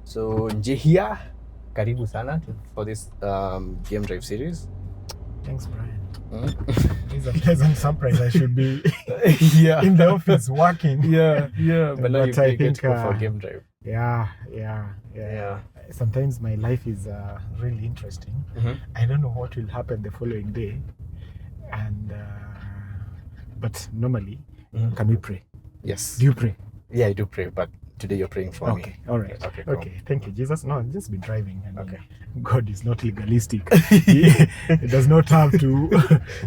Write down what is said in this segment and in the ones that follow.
So Njihia, karibu sana for this game drive series. Thanks, Brian. It's a pleasant surprise. I should be Yeah. in the office working. Yeah. But now you I get to go think, for a game drive. Yeah. Sometimes my life is really interesting. I don't know what will happen the following day, and but normally, can we pray? Yes. Do you pray? Yeah, I do pray, but today you're praying for me. Okay, all right. Okay, cool. Okay, thank you, Jesus. No, I've just been driving. And Okay. God is not legalistic. He does not have to.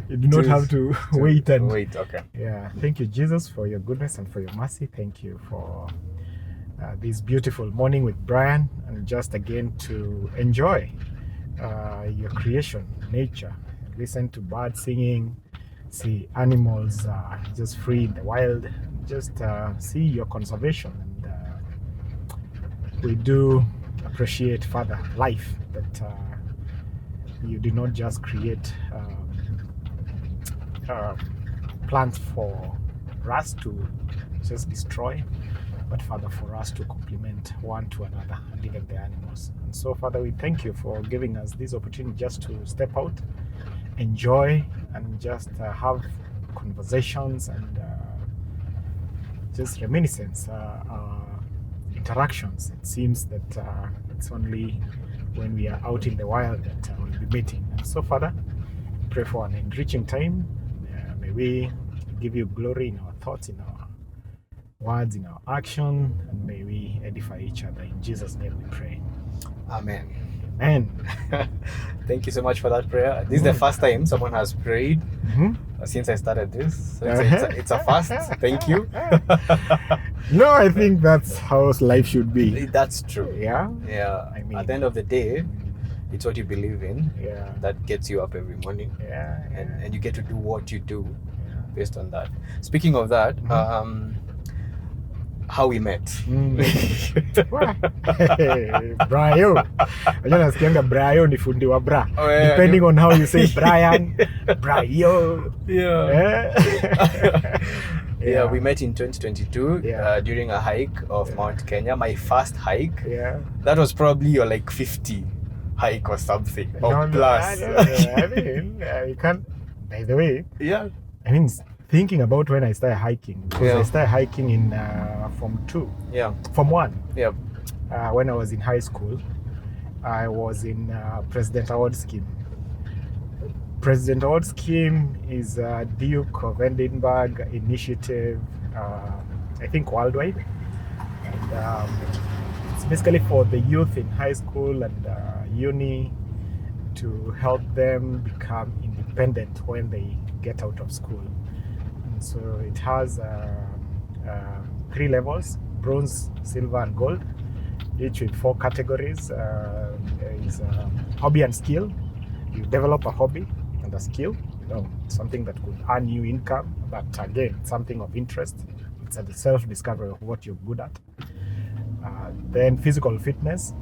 You do not have to wait and wait. Okay. Yeah, thank you, Jesus, for your goodness and for your mercy. Thank you for this beautiful morning with Brian, and just again to enjoy your creation, nature, listen to birds singing, see animals just free in the wild, just see your conservation. And we do appreciate, Father, life, that you did not just create plants for us to just destroy, but Father, for us to complement one to another, and even the animals. And so, Father, we thank you for giving us this opportunity just to step out, enjoy, and just have conversations and just reminiscence, interactions. It seems that it's only when we are out in the wild that we'll be meeting. And so, Father, pray for an enriching time. May we give you glory in our thoughts, in our words, in our action, and may we edify each other. In Jesus' name we pray. Amen. Amen. Thank you so much for that prayer. This is the first time someone has prayed since I started this. So it's a first. Thank you. No, I think that's how life should be. That's true. Yeah? Yeah. I mean, at the end of the day, it's what you believe in that gets you up every morning. Yeah. And you get to do what you do based on that. Speaking of that, how we met. Brayo. Unajua nasikianga Brayo ni fundi wa bra. yeah, Depending on how you say Brian, Brayo. Yeah, we met in 2022 during a hike of Mt.Kenya, my first hike. Yeah. That was probably your like 50 hike or something. No, plus. I mean, you can't, by the way. Yeah. I mean, thinking about when I started hiking, because I started hiking in Form 2. Yeah. Form 1. Yeah. When I was in high school, I was in President Award Scheme. President Award Scheme is a Duke of Edinburgh initiative, I think worldwide. And it's basically for the youth in high school and uni to help them become independent when they get out of school. And so it has 3 levels: bronze, silver, and gold, each with 4 categories. There is hobby and skill. You develop a hobby and a skill, something that could earn you income, but again, something of interest. It's a self-discovery of what you're good at. Then physical fitness,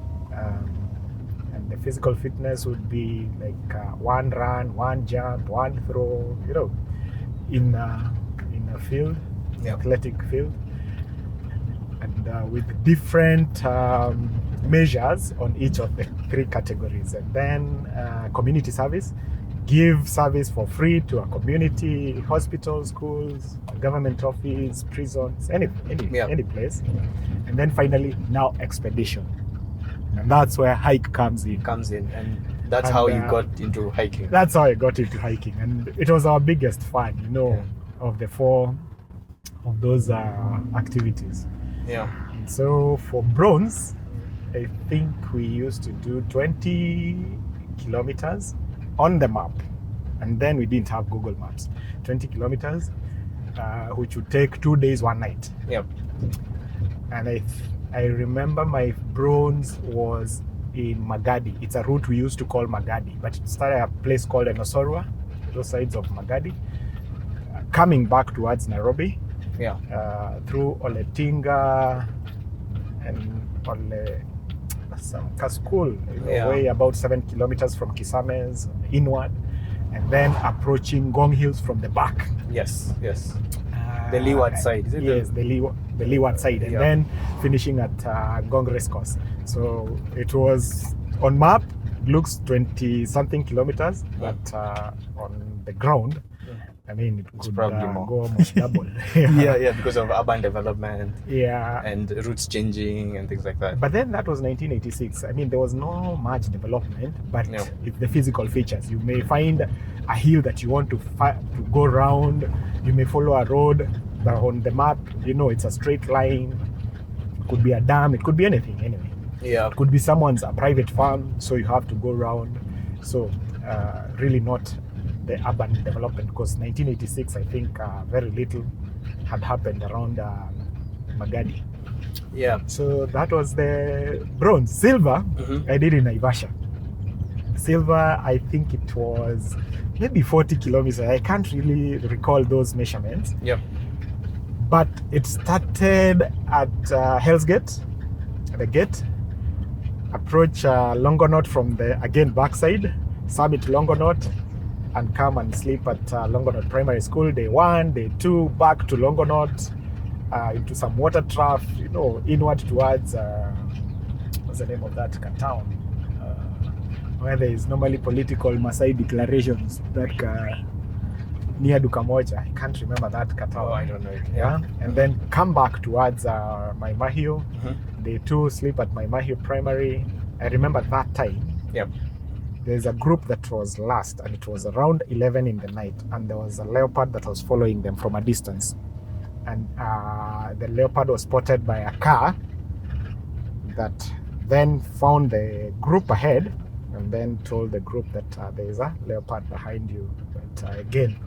and the physical fitness would be like 1 run, 1 jump, 1 throw, in a field, athletic field, and with different measures on each of the 3 categories. And then community service, give service for free to a community, hospital, schools, government office, prisons, any place. And then finally, now expedition. And that's where hike comes in. And that's how you got into hiking. That's how I got into hiking. And it was our biggest fun, of the 4 of those activities. Yeah. And so for bronze, I think we used to do 20 kilometers on the map. And then we didn't have Google Maps. 20 kilometers, which would take 2 days, 1 night. Yep. And I remember my bronze was in Magadi. It's a route we used to call Magadi, but it started at a place called Enosorwa, those sides of Magadi, coming back towards Nairobi, through Oletinga and some Kaskul, way about 7 kilometers from Kisames inward, and then approaching Ngong Hills from the back. Yes. The leeward side, is it? Yes, the leeward side, and then finishing at Ngong Race Course. So it was on map, looks 20 something kilometers, but on the ground, I mean, it could probably more. go almost double. yeah, because of urban development. Yeah. And routes changing and things like that. But then that was 1986. I mean, there was no much development, but it's the physical features. You may find a hill that you want to go around. You may follow a road, but on the map, you know, it's a straight line. It could be a dam. It could be anything anyway. Yeah. It could be someone's a private farm, so you have to go around. So really not the urban development, because 1986, I think very little had happened around Magadi. Yeah. So that was the bronze. Silver, I did in Naivasha. Silver, I think it was maybe 40 kilometers. I can't really recall those measurements. Yep. But it started at Hell's Gate, the gate, approach Longonot from the, again, backside, summit Longonot, and come and sleep at Longonot Primary School, day 1, day 2, back to Longonot, into some water trough, you know, inward towards, what's the name of that town? Where there is normally political Maasai declarations, that near Dukamoja. I can't remember that town. Oh, I don't know it. Yeah. And then come back towards my Mahio, day 2, sleep at my Mahio Primary. I remember that time. Yep. There's a group that was last, and it was around 11 in the night, and there was a leopard that was following them from a distance, and the leopard was spotted by a car that then found the group ahead and then told the group that there is a leopard behind you. But again,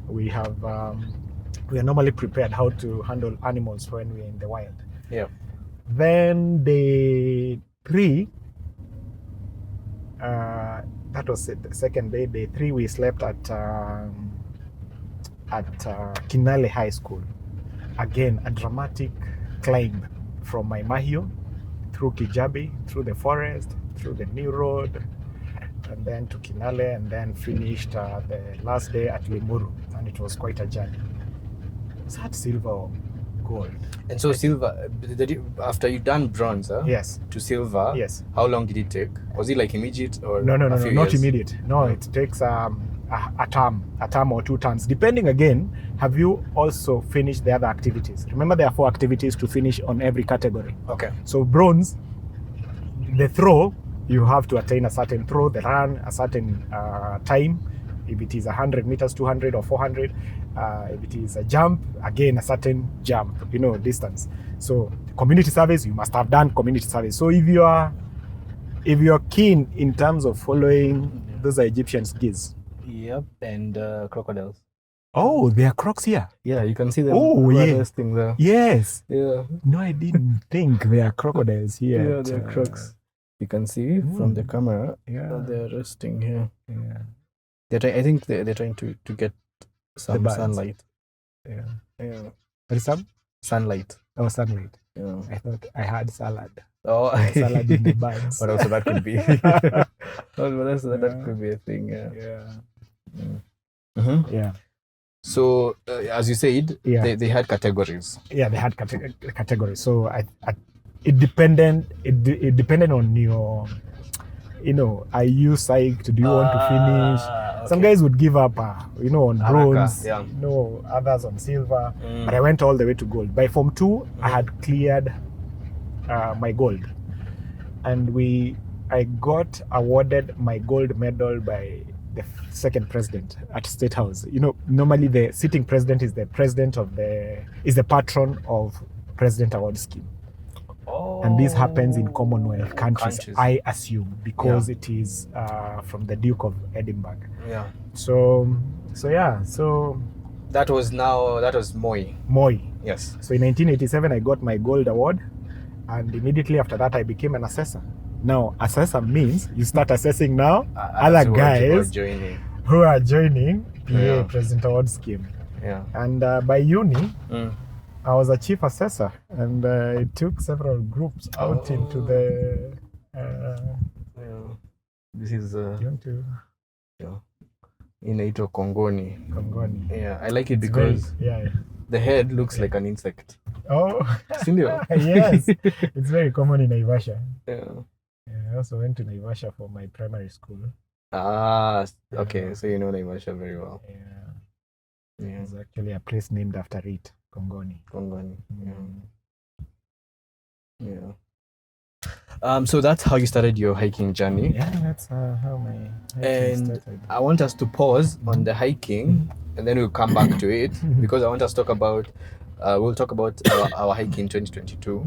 we are normally prepared how to handle animals when we're in the wild. Yeah. Then day 3, that was the second day. Day 3, we slept at Kinale High School. Again, a dramatic climb from my Mahio through Kijabi, through the forest, through the new road, and then to Kinale, and then finished the last day at Limuru, and it was quite a journey. Was that silver or gold? And so silver, after you done bronze, yes, to silver, yes, how long did it take? Was it like immediate or no, not years? immediate. No, it takes a term or 2 terms, depending again. Have you also finished the other activities? Remember, there are 4 activities to finish on every category. Okay. So bronze, the throw, you have to attain a certain throw, the run, a certain time. If it is 100 meters, 200 or 400. If it is a jump, again, a certain jump, you know, distance. So community service, you must have done community service. So if you are keen in terms of following, those are Egyptian skis. Yep, and crocodiles. Oh, there are crocs here. Yeah, you can see them. Oh, yeah. Resting there. Yes. Yeah. No, I didn't think there are crocodiles here. Yeah, there are crocs. You can see from the camera. Yeah, they're resting here. Yeah. I think they're trying to get some sunlight. Yeah. Yeah. What is some? Sunlight. Oh, sunlight. Yeah. I thought I had salad. Oh, salad in the birds. But also that could be. That could be a thing. Yeah. Yeah. So as you said, they had categories. Yeah, they had categories. So it depended on your, you know, are you psyched? Do you want to finish? Okay. Some guys would give up, on bronze. You know, others on silver. But I went all the way to gold. By Form 2, I had cleared my gold, and I got awarded my gold medal by the second president at State House. You know, normally the sitting president is the patron of President Award Scheme. Oh. And this happens in Commonwealth countries, I assume, because it is from the Duke of Edinburgh. Yeah. So that was Moi. Moi. Yes. So in 1987, I got my gold award, and immediately after that, I became an assessor. Now, assessor means you start assessing now other guys who are joining PA President Award Scheme. Yeah. And by uni, I was a chief assessor, and it took several groups out into the. This is inaitwa Kongoni. Kongoni. Yeah, I like it because the head looks like an insect. Oh, Sindio? yes. It's very common in Naivasha. Yeah. I also went to Naivasha for my primary school. Ah, okay. So you know Naivasha very well. Yeah. Yeah. There's actually a place named after it, Kongoni. Kongoni. Yeah. So that's how you started your hiking journey. Yeah, that's how my hiking started. I want us to pause on the hiking, and then we'll come back to it because I want us to talk about. We'll talk about our hike in 2022.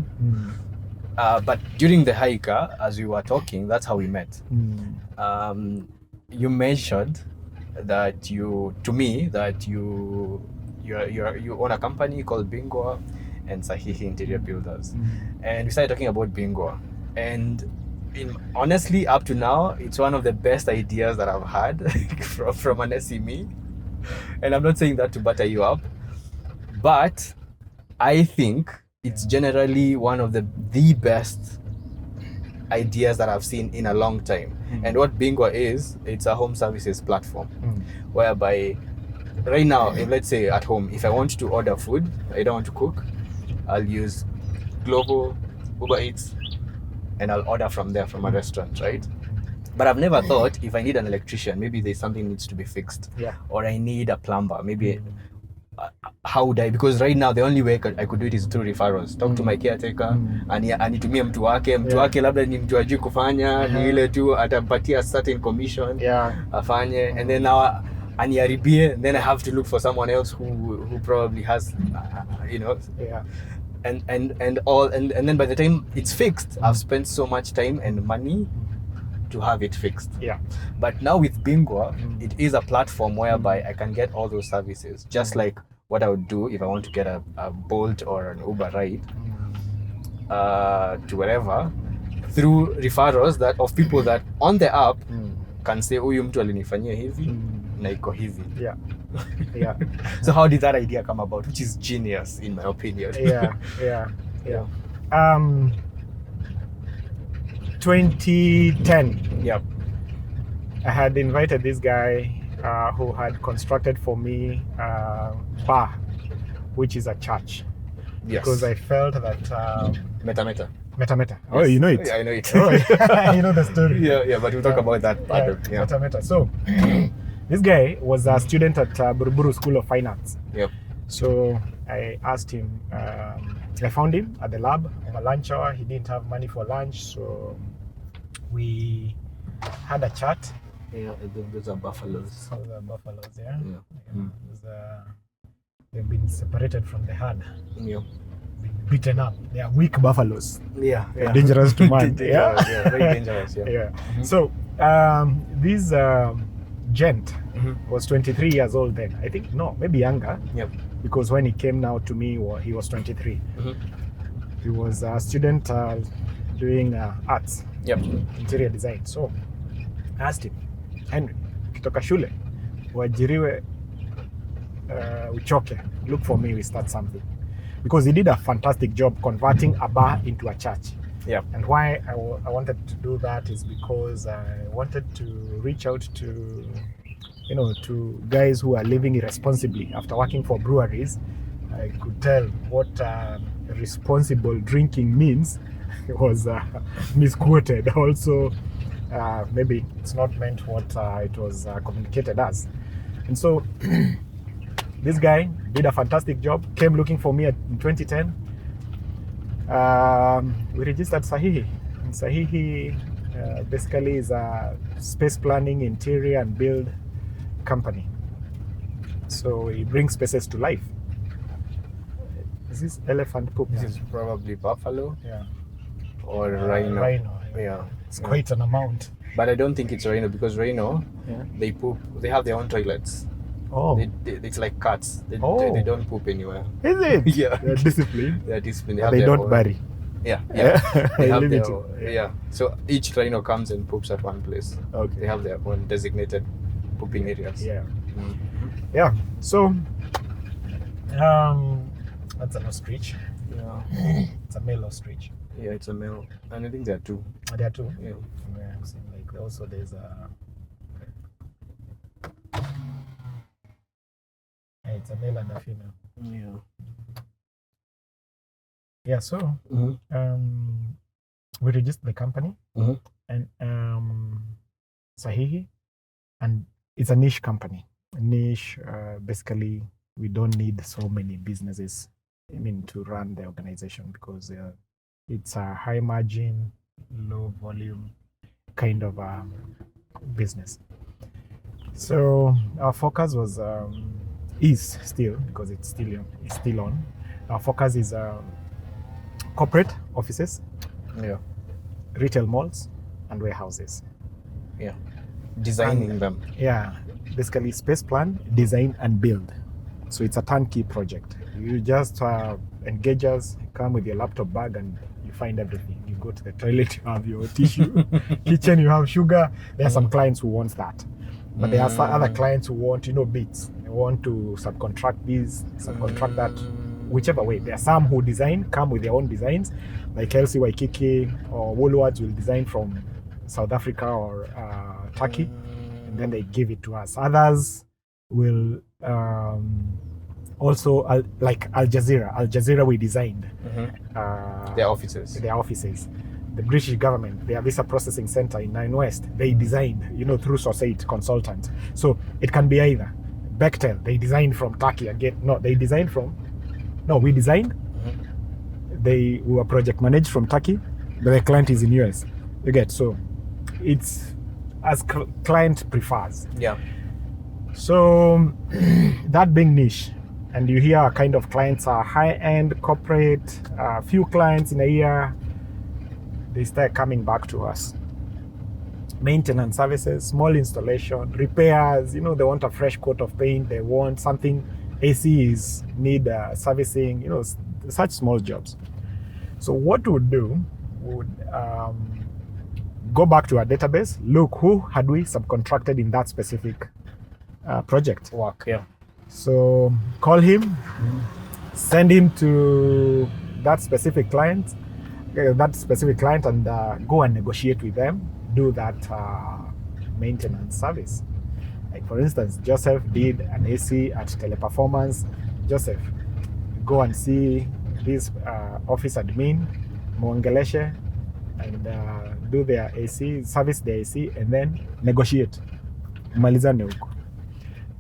But during the hike, as we were talking, that's how we met. You mentioned that you own a company called Bingwa and Sahihi Interior Builders, and we started talking about Bingwa. And honestly, up to now, it's one of the best ideas that I've had from an SME. And I'm not saying that to butter you up, but I think it's generally one of the best ideas that I've seen in a long time. And what Bingwa is, it's a home services platform whereby right now, if let's say at home, if I want to order food, I don't want to cook, I'll use Glovo, Uber Eats, and I'll order from there from a restaurant, right? But I've never thought if I need an electrician, maybe there's something needs to be fixed, or I need a plumber, maybe how would I? Because right now the only way I could do it is through referrals. Talk to my caretaker, anitumie mtu wake labda ni mtu ajui kufanya, ni ile tu atampatia certain commission afanye, and then now aniharibie, and then I have to look for someone else who probably has and then by the time it's fixed, I've spent so much time and money to have it fixed. But now with Bingwa, it is a platform whereby I can get all those services, just like what I would do if I want to get a Bolt or an Uber ride to wherever, through referrals that of people that on the app can say, huyu mtu alinifanyia hivi na iko hivi. So how did that idea come about, which is genius in my opinion? 2010. I had invited this guy who had constructed for me a bar, which is a church. Because I felt that Meta. Oh, you know it. Yeah, I know it. You know the story. Yeah, but we'll talk about that part. Meta. So this guy was a student at Buruburu School of Finance. So I asked him, I found him at the lab on a lunch hour. He didn't have money for lunch, so we had a chat. Those are buffaloes. Those are buffaloes, they've been separated from the herd. Been beaten up. They are weak buffaloes. They're dangerous to man. Very dangerous. So this gent was 23 years old then. I think, no, maybe younger. Because when he came now to me, he was 23. He was a student doing arts, interior design. So I asked him, Henry, ukitoka shule uajiriwe uchoke, look for me, we start something. Because he did a fantastic job converting a bar into a church. And why I wanted to do that is because I wanted to reach out to to guys who are living irresponsibly. After working for breweries, I could tell what responsible drinking means. It was misquoted. Also, maybe it's not meant what it was communicated as. And so this guy did a fantastic job, came looking for me in 2010. We registered Sahihi. And Sahihi basically is a space planning, interior and build company. So he brings spaces to life. Is this elephant poop? This is probably buffalo. Or Rhino. It's quite an amount. But I don't think it's Rhino, because Rhino, they poop. They have their own toilets. It's like cats. They don't poop anywhere. Is it? They're disciplined. They don't bury. They have their own, So each rhino comes and poops at one place. They have their own designated pooping areas. So that's an ostrich. It's a male ostrich. It's a male, and I think there are two. There are two. Like also there's a. It's a male and a female. Yeah. Yeah, so we registered the company and Sahihi, and it's a niche company. Basically, we don't need so many businesses, to run the organization, because it's a high margin, low volume kind of business. So our focus is still, because it's still on. Our focus is corporate offices, retail malls, and warehouses. Yeah. Designing them. Yeah, basically space plan, design, and build. So it's a turnkey project. You just engage us, come with your laptop bag, and you find everything. You go to the toilet, you have your tissue. Kitchen, you have sugar. There are some clients who want that. But there are some other clients who want, bits. They want to subcontract this, subcontract that, whichever way. There are some who come with their own designs, like Elsie Waikiki or Woolworths will design from South Africa or Turkey, and then they give it to us. Others will also, like Al Jazeera we designed their offices. The British government, their visa processing center in Nine West, they designed, through Societe Consultants. So it can be either. Bechtel, they designed from Turkey again. We designed. We were project managed from Turkey, but the client is in US. You get, so it's as client prefers. Yeah. So that being niche, and you hear our kind of clients are high-end corporate, few clients in a year, they start coming back to us. Maintenance services, small installation, repairs, they want a fresh coat of paint, they want something, ACs need servicing, such small jobs. So what we would do, go back to our database, look who had we subcontracted in that specific project. Work, yeah. So call him, send him to that specific client, and go and negotiate with them, do that maintenance service. Like for instance, Joseph did an AC at Teleperformance. Joseph, go and see this office admin, muongeleshe, and do their AC, service their AC, and then negotiate. Malizane huko.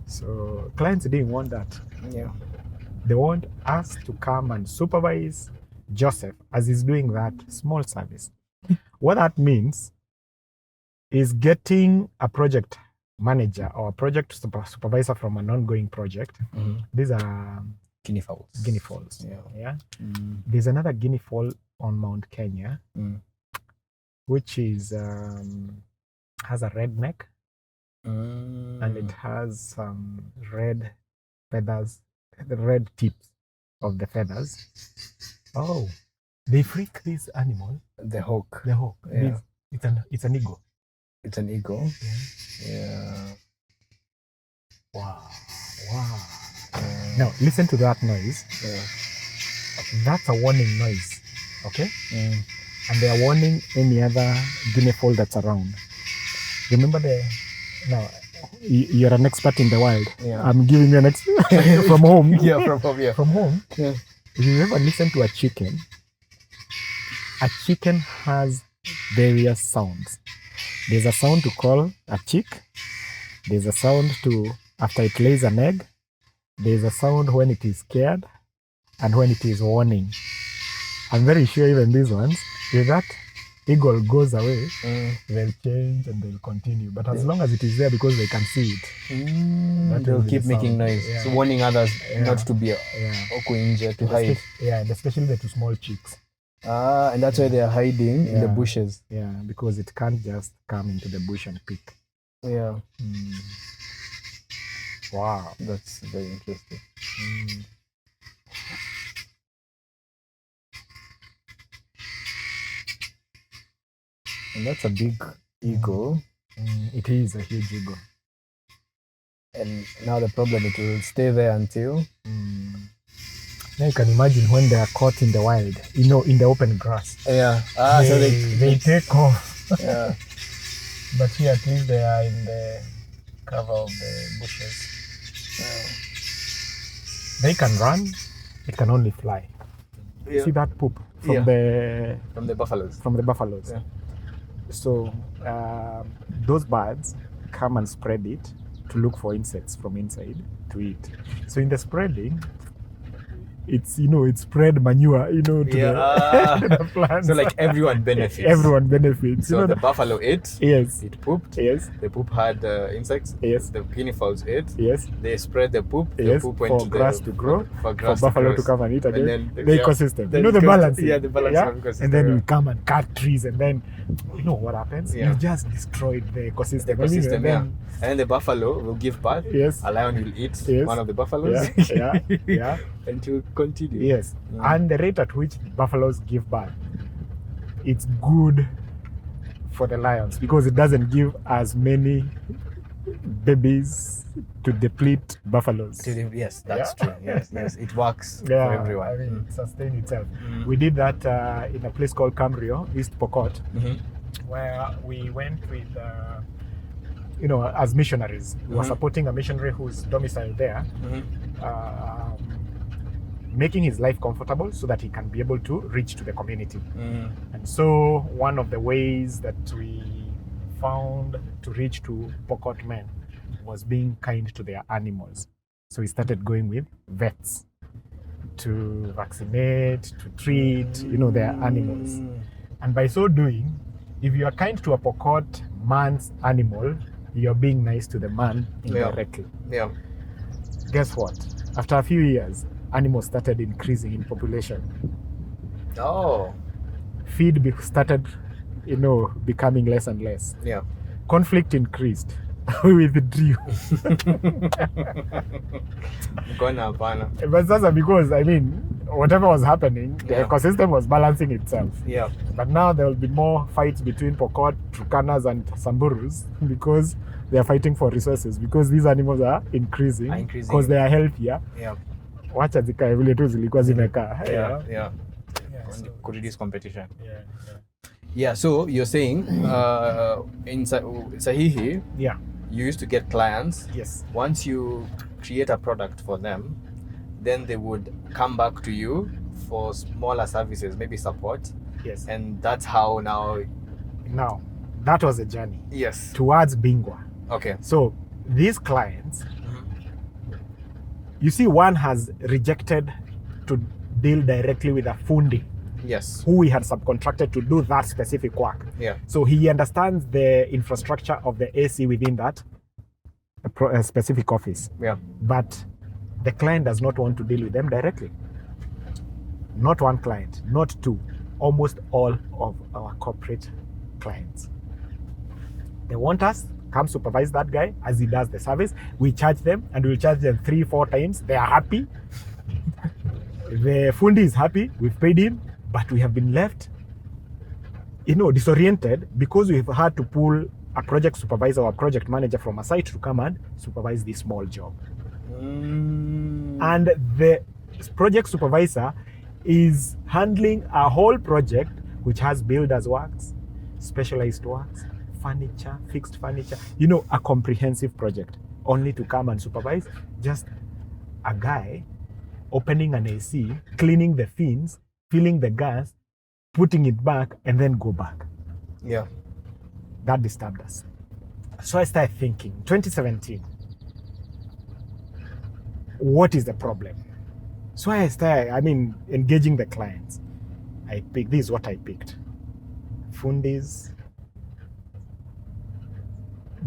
So clients didn't want that. Yeah. They want us to come and supervise Joseph as he's doing that small service. What that means is getting a project manager or a project supervisor from an ongoing project. These are Guinea fowls. Yeah. There's another guinea fowl on Mount Kenya, which is has a red neck, and it has some red feathers, the red tips of the feathers. Oh, they freak this animal. The hawk. Yeah. It's an eagle. It's an eagle. Yeah. Wow. Now listen to that noise. Yeah. That's a warning noise. Okay? And they are warning any other guinea fowl that's around. Remember now you're an expert in the wild. Yeah. I'm giving you an expert from home. Yeah, from home. Yeah. From home. Yeah. If you ever listen to a chicken has various sounds. There's a sound to call a chick. There's a sound after it lays an egg. There's a sound when it is scared and when it is warning. I'm very sure even these ones, if that eagle goes away, they'll change and they'll continue. But as long as it is there, because they can see it, they'll keep making noise. Yeah. So warning others not to be to hide. Yeah, especially the two small chicks. And that's why they are hiding in the bushes. Yeah, because it can't just come into the bush and pick. Yeah. Wow. That's very interesting. And that's a big eagle. It is a huge eagle. And now the problem, it will stay there until... Now you can imagine when they are caught in the wild, in the open grass. Yeah. So they take off. Yeah. But here at least they are in the cover of the bushes. They can run, it can only fly. Yeah. See that poop from Yeah. the buffaloes. From the buffaloes. Yeah. So those birds come and spread it to look for insects from inside to eat. So in the spreading, it's it spread manure to the plants. So like everyone benefits. Everyone benefits. So the buffalo ate. Yes. It pooped. Yes. The poop had insects. Yes. The guinea fowls ate. Yes. They spread the poop. The Yes. poop went For to grass to grow. For grass for buffalo to to come and eat again. And then the ecosystem. Then The balance. Yeah, the balance of ecosystem. And then we come and cut trees, and then what happens? Yeah. You've just destroyed the ecosystem. And then the buffalo will give birth. Yes. A lion will eat one of the buffaloes. Yeah. And to continue. Yes. And the rate at which buffaloes give birth, it's good for the lions because it doesn't give as many babies to deplete buffaloes. Yes, that's true. Yes. It works for everyone. I mean, it sustains itself. We did that in a place called Camrio, East Pokot, where we went with, as missionaries. We were supporting a missionary who's domiciled there, making his life comfortable so that he can be able to reach to the community. And so one of the ways that we found to reach to Pokot men was being kind to their animals. So we started going with vets to vaccinate, to treat, their animals. And by so doing, if you are kind to a Pokot man's animal, you're being nice to the man indirectly. Yeah. Guess what? After a few years, animals started increasing in population. Oh. Feed becoming less and less. Yeah. Conflict increased. We withdrew. But that's because, whatever was happening, the ecosystem was balancing itself. Yeah. But now there will be more fights between Pokot, Turkanas, and Samburus because they are fighting for resources, because these animals are increasing because they are healthier. Yeah. Wacha zikae vile tu zilikuwa zimekaa. Yeah. Could reduce competition. Yeah, so you're saying in Sahihi, you used to get clients. Yes. Once you create a product for them, then they would come back to you for smaller services, maybe support. Yes. And that's how now. Now, that was a journey. Yes. Towards Bingwa. Okay. So these clients, you see, one has rejected to deal directly with a fundi. Yes. Who we had subcontracted to do that specific work. Yeah. So he understands the infrastructure of the AC within that specific office. Yeah. But the client does not want to deal with them directly. Not one client, not two, almost all of our corporate clients. They want us, come supervise that guy as he does the service. We charge them, and we'll charge them 3-4 times. They are happy. The fundi is happy. We've paid him. But we have been left, disoriented because we've had to pull a project supervisor or a project manager from a site to come and supervise this small job. And the project supervisor is handling a whole project which has builders works, specialized works, furniture, fixed furniture, a comprehensive project, only to come and supervise just a guy opening an AC, cleaning the fins, filling the gas, putting it back, and then go back. Yeah. That disturbed us. So I started thinking, 2017, what is the problem? So I started, engaging the clients. This is what I picked. Fundis,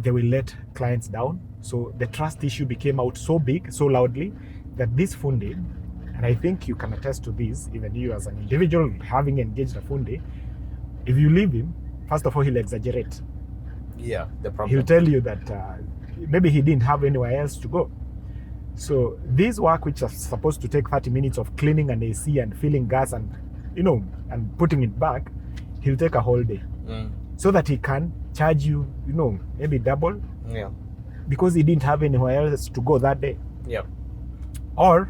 they will let clients down. So the trust issue became out so big, so loudly, that this fundi, and I think you can attest to this, even you as an individual having engaged a fundi, if you leave him, first of all, he'll exaggerate. Yeah, the problem. He'll tell you that maybe he didn't have anywhere else to go. So this work, which is supposed to take 30 minutes of cleaning an AC and filling gas and, and putting it back, he'll take a whole day. So that he can charge you, maybe double. Yeah. Because he didn't have anywhere else to go that day. Yeah. Or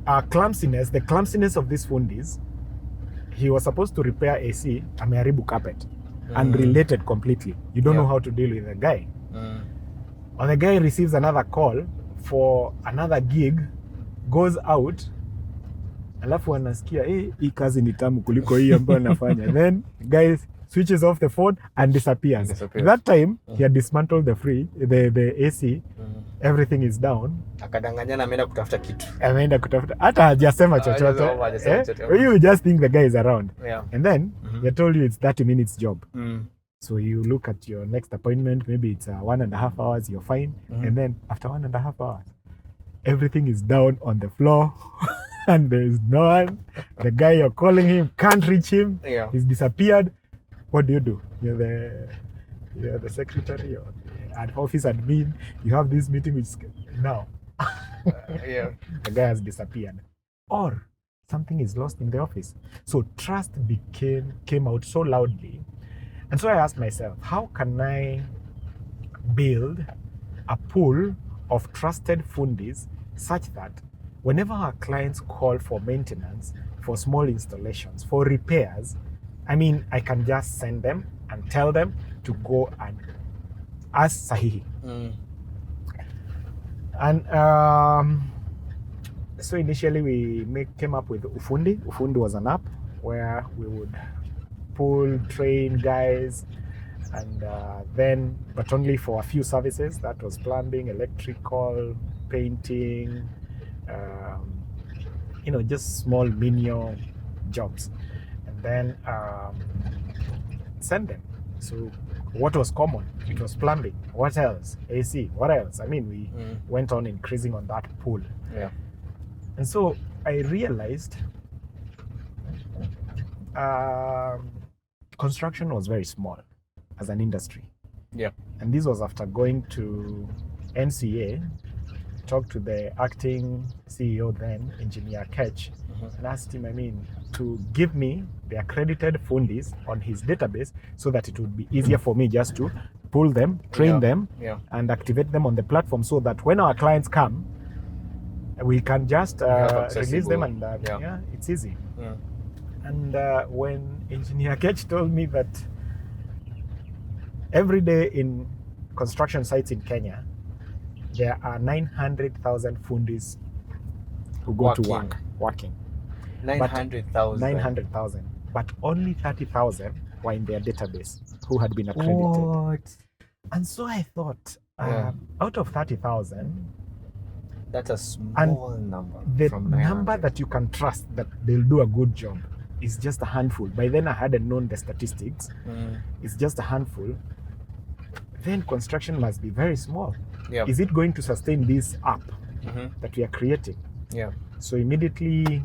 the clumsiness of these fundis, he was supposed to repair AC, ameharibu carpet, unrelated completely. You don't know how to deal with the guy. Or the guy receives another call for another gig goes out, alafu anasikia hii kazi ni tamu kuliko hii ambayo nafanya. Then guy switches off the phone and disappears. That time he had dismantled the AC. Everything is down. Akadanganyana ameenda kutafuta kitu. Hata hajasema chochote. You just think the guy is around. Yeah. And then they told you it's 30 minutes job. So you look at your next appointment, maybe it's 1.5 hours, you're fine. And then after 1.5 hours, everything is down on the floor and there is no one. The guy you're calling him can't reach him. Yeah. He's disappeared. What do? You're the secretary or the office admin. You have this meeting with now. Yeah. The guy has disappeared. Or something is lost in the office. So trust came out so loudly. And so I asked myself, how can I build a pool of trusted fundis such that whenever our clients call for maintenance, for small installations, for repairs, I can just send them and tell them to go and ask Sahihi. And so initially we came up with Ufundi. Ufundi was an app where we would train guys, and then, but only for a few services. That was plumbing, electrical, painting, just small menial jobs. And then send them. So what was common? It was plumbing. What else? AC. What else? We went on increasing on that pool. Yeah. And so I realized construction was very small as an industry. Yeah. And this was after going to NCA, talked to the acting CEO then, Njihia Keg, and asked him, to give me the accredited fundis on his database so that it would be easier for me just to pull them, train them, and activate them on the platform so that when our clients come, we can just release them and it's easy. Yeah. And when Njihia Keg told me that every day in construction sites in Kenya, there are 900,000 fundis who go to work, working. 900,000. 900,000. But only 30,000 were in their database who had been accredited. What? And so I thought, out of 30,000, that's a small number. The number that you can trust that they'll do a good job is just a handful. By then I hadn't known the statistics. It's just a handful. Then construction must be very small. Yeah. Is it going to sustain this app that we are creating? Yeah. So immediately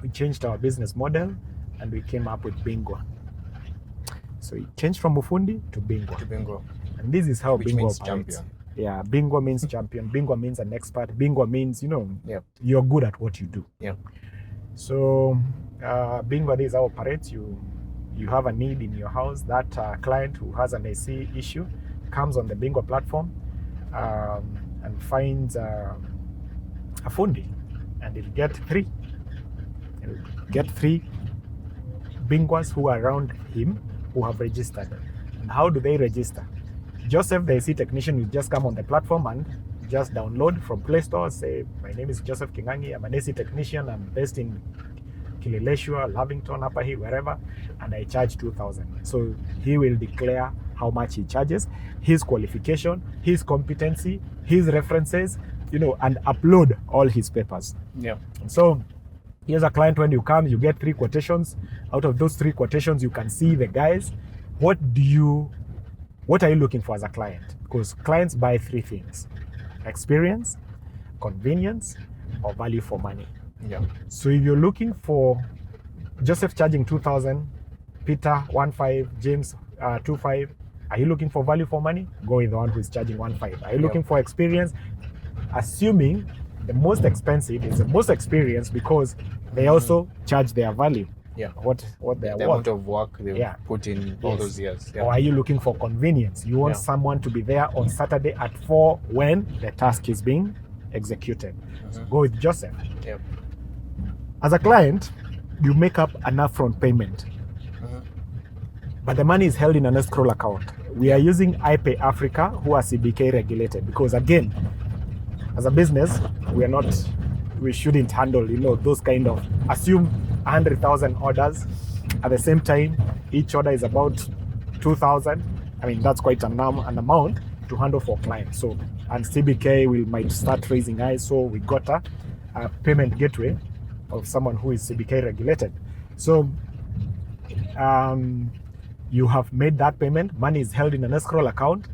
we changed our business model and we came up with Bingwa. So it changed from Ufundi to Bingwa. And this is how Which Bingwa means operates. champion. Yeah, Bingwa means champion. Bingwa means an expert. Bingwa means, you're good at what you do. Yeah. So Bingwa, this is how it operates. You have a need in your house. That client who has an AC issue comes on the Bingwa platform and finds a fundi, and he'll get three. He'll get 3 Bingwas who are around him who have registered. And how do they register? Joseph, the AC technician, will just come on the platform and just download from Play Store. Say, my name is Joseph Kingangi. I'm an AC technician. I'm based in Kileleshwa, Lavington, Upper Hill, wherever, and I charge 2,000. So he will declare how much he charges, his qualification, his competency, his references, and upload all his papers. Yeah. So here's a client. When you come, you get 3 quotations. Out of those 3 quotations, you can see the guys. What are you looking for as a client? Because clients buy 3 things: experience, convenience, or value for money. Yeah. So if you're looking for Joseph charging 2,000, Peter 1.5, James 2.5, are you looking for value for money? Go with the one who's charging 1.5. Are you looking for experience? Assuming the most expensive is the most experienced because they also charge their value. Yeah. What they are the worth. amount of work they've put in all those years. Yeah. Or are you looking for convenience? You want someone to be there on Saturday at 4 when the task is being executed. So go with Joseph. Yeah. As a client, you make up an upfront payment. But the money is held in an escrow account. We are using iPay Africa, who are CBK regulated, because again, as a business, we shouldn't handle, those kind of, assume 100,000 orders at the same time. Each order is about 2,000. I mean, that's quite an amount to handle for clients. So, and CBK might start raising eyes. So we got a payment gateway of someone who is CBK regulated. So you have made that payment, money is held in an escrow account,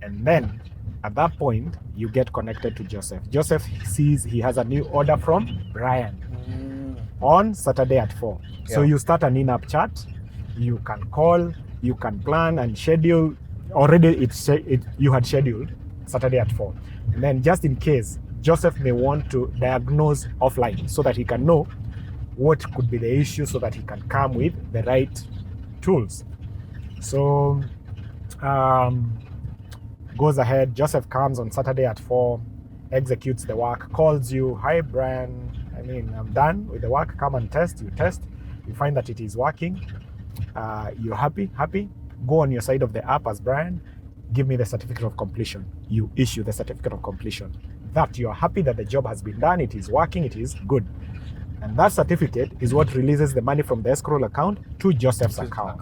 and then at that point you get connected to Joseph. Joseph sees he has a new order from Brian on Saturday at 4. So you start an in-app chat, you can call, you can plan and schedule. Already you had scheduled Saturday at 4. And then just in case, Joseph may want to diagnose offline so that he can know what could be the issue, so that he can come with the right tools. So goes ahead, Joseph comes on Saturday at 4, executes the work, calls you, hi Brian, I'm done with the work, come and test. You test, you find that it is working, you're happy, go on your side of the app as Brian, give me the certificate of completion. You issue the certificate of completion, that you're happy that the job has been done, it is working, it is good. And that certificate is what releases the money from the escrow account to Joseph's account.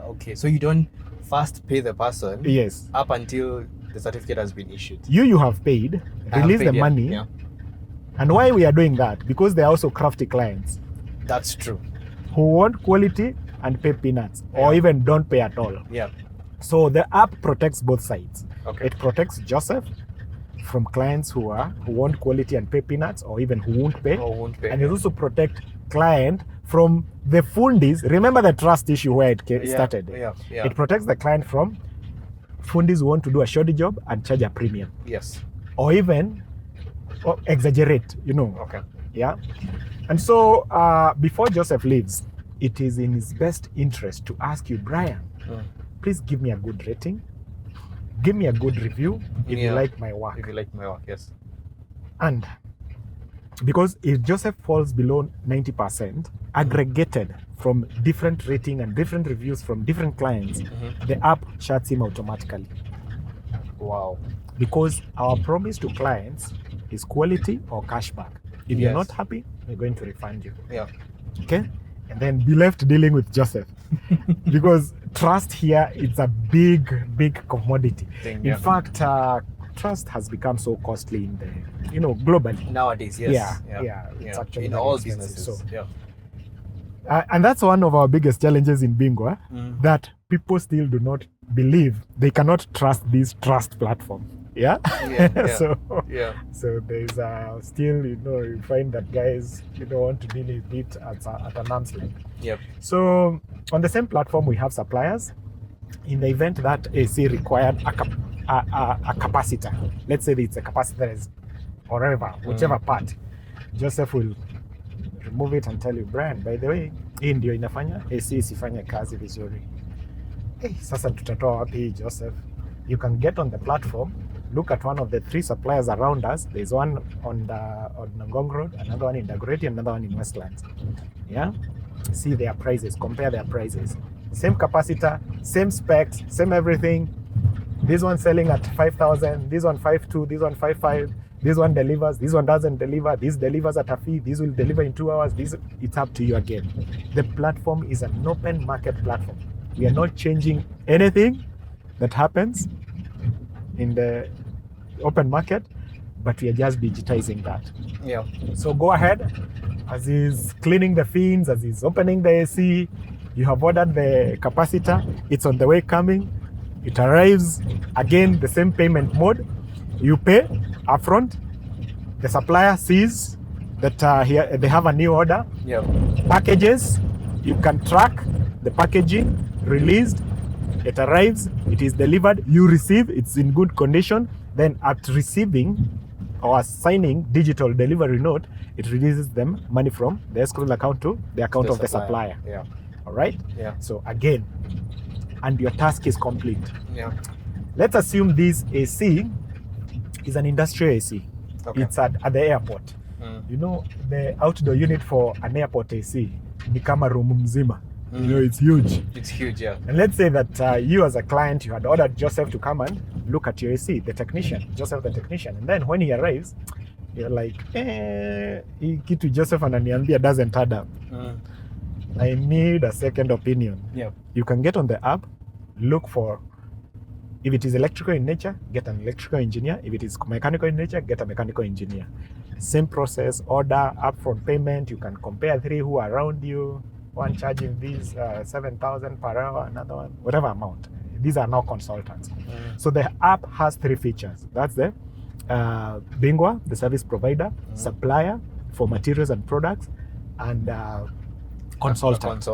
Okay. So you don't first pay the person. Yes. Up until the certificate has been issued. You have paid, release the money. Yeah. And why we are doing that? Because they are also crafty clients. That's true. Who want quality and pay peanuts, or even don't pay at all. Yeah. So the app protects both sides. Okay. It protects Joseph from clients who want quality and pay peanuts, or even who won't pay. And it also protect client from the fundis. Remember the trust issue where it started? Yeah. It protects the client from fundis who want to do a shoddy job and charge a premium. Yes. Or even exaggerate, Okay. Yeah. And so before Joseph leaves, it is in his best interest to ask you, Brian, please give me a good rating. Give me a good review if you like my work. If you like my work, yes. And because if Joseph falls below 90%, aggregated from different rating and different reviews from different clients, the app shuts him automatically. Wow. Because our promise to clients is quality or cashback. If you're not happy, we're going to refund you. Yeah. Okay? And then be left dealing with Joseph. Because trust here, it's a big commodity. In fact, trust has become so costly in the, globally. Nowadays, yes. Yeah. It's actually in all businesses. So, and that's one of our biggest challenges in Bingwa, that people still do not believe they cannot trust this trust platform. So there's still, you find that guys, want to deal with it at an arm's length. Yep. So on the same platform, we have suppliers. In the event that AC required a capacitor, let's say it's a capacitor is whichever part, Joseph will remove it and tell you, Brian, by the way, hii ndio inafanya AC isifanye kazi vizuri. Sasa tutatoa wapi hii, Joseph? You can get on the platform, look at one of the 3 suppliers around us. There's one on Ngong Road, another one in Dagoretti, another one in Westlands. Yeah? See their prices, compare their prices. Same capacitor, same specs, same everything. This one selling at 5,000, this one 5,200, this one 5,500, this one delivers, this one doesn't deliver, this delivers at a fee, this will deliver in 2 hours, it's up to you again. The platform is an open market platform. We are not changing anything that happens in the open market, but we are just digitizing that. Yeah. So go ahead, as he's cleaning the fins, as he's opening the AC, you have ordered the capacitor, it's on the way coming, it arrives, again, the same payment mode, you pay upfront, the supplier sees that they have a new order, packages, you can track the packaging, released, it arrives, it is delivered, you receive, it's in good condition. Then at receiving or signing digital delivery note, it releases them money from the escrow account to the account of the supplier. Yeah. All right? Yeah. So again, and your task is complete. Yeah. Let's assume this AC is an industrial AC. Okay. It's at the airport. The outdoor unit for an airport AC become a room mzima. It's huge. It's huge, yeah. And let's say that you as a client, you had ordered Joseph to come and look at your AC, the technician, Joseph the technician. And then when he arrives, you're like, hii kitu Joseph ananiambia doesn't add up. I need a second opinion. Yeah. You can get on the app, look for, if it is electrical in nature, get an electrical engineer. If it is mechanical in nature, get a mechanical engineer. Same process, order, upfront payment. You can compare 3 who are around you. One charging this 7,000 per hour, another one, whatever amount. These are now consultants. So the app has 3 features. That's the Bingwa, the service provider, supplier for materials and products, and consultant.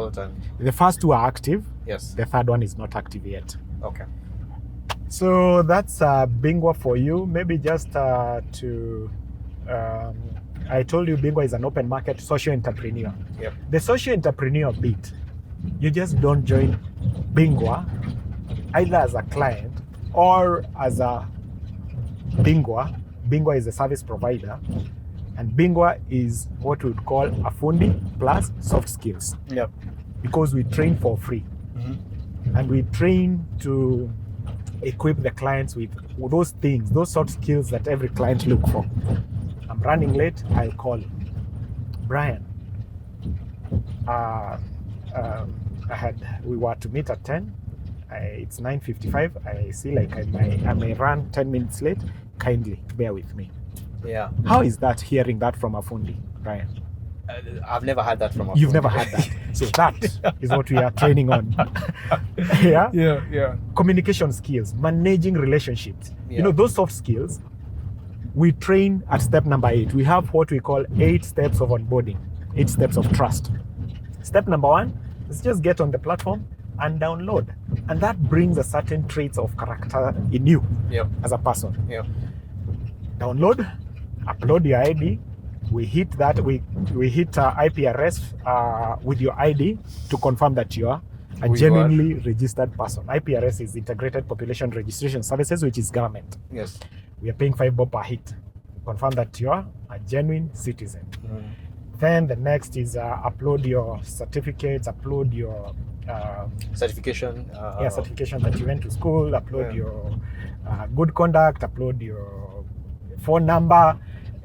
The first 2 are active. Yes. The third one is not active yet. Okay. So that's Bingwa for you. Maybe just I told you Bingwa is an open market social entrepreneur. Yep. The social entrepreneur bit, you just don't join Bingwa either as a client or as a Bingwa. Bingwa is a service provider, and Bingwa is what we would call a fundi plus soft skills. Yep. Because we train for free, and we train to equip the clients with those things, those soft skills that every client look for. I'm running late, I'll call Brian. We were to meet at 10. It's 9:55. I see like I may run 10 minutes late. Kindly bear with me. Yeah. How is that, hearing that from a fundi, Brian? I've never had that from a You've fundi. never had that. So that is what we are training on. Yeah? Yeah. Communication skills, managing relationships. Yeah. You know, those soft skills, we train at step number 8. We have what we call 8 steps of onboarding, 8 steps of trust. Step number 1 is just get on the platform and download. And that brings a certain traits of character in you as a person. Yeah. Download, upload your ID. We hit that, we hit IPRS with your ID to confirm that you are a genuinely registered person. IPRS is Integrated Population Registration Services, which is government. Yes. We are paying $5 per hit. Confirm that you are a genuine citizen. Then the next is upload your certificates, upload your certification. Certification that you went to school, upload your good conduct, upload your phone number,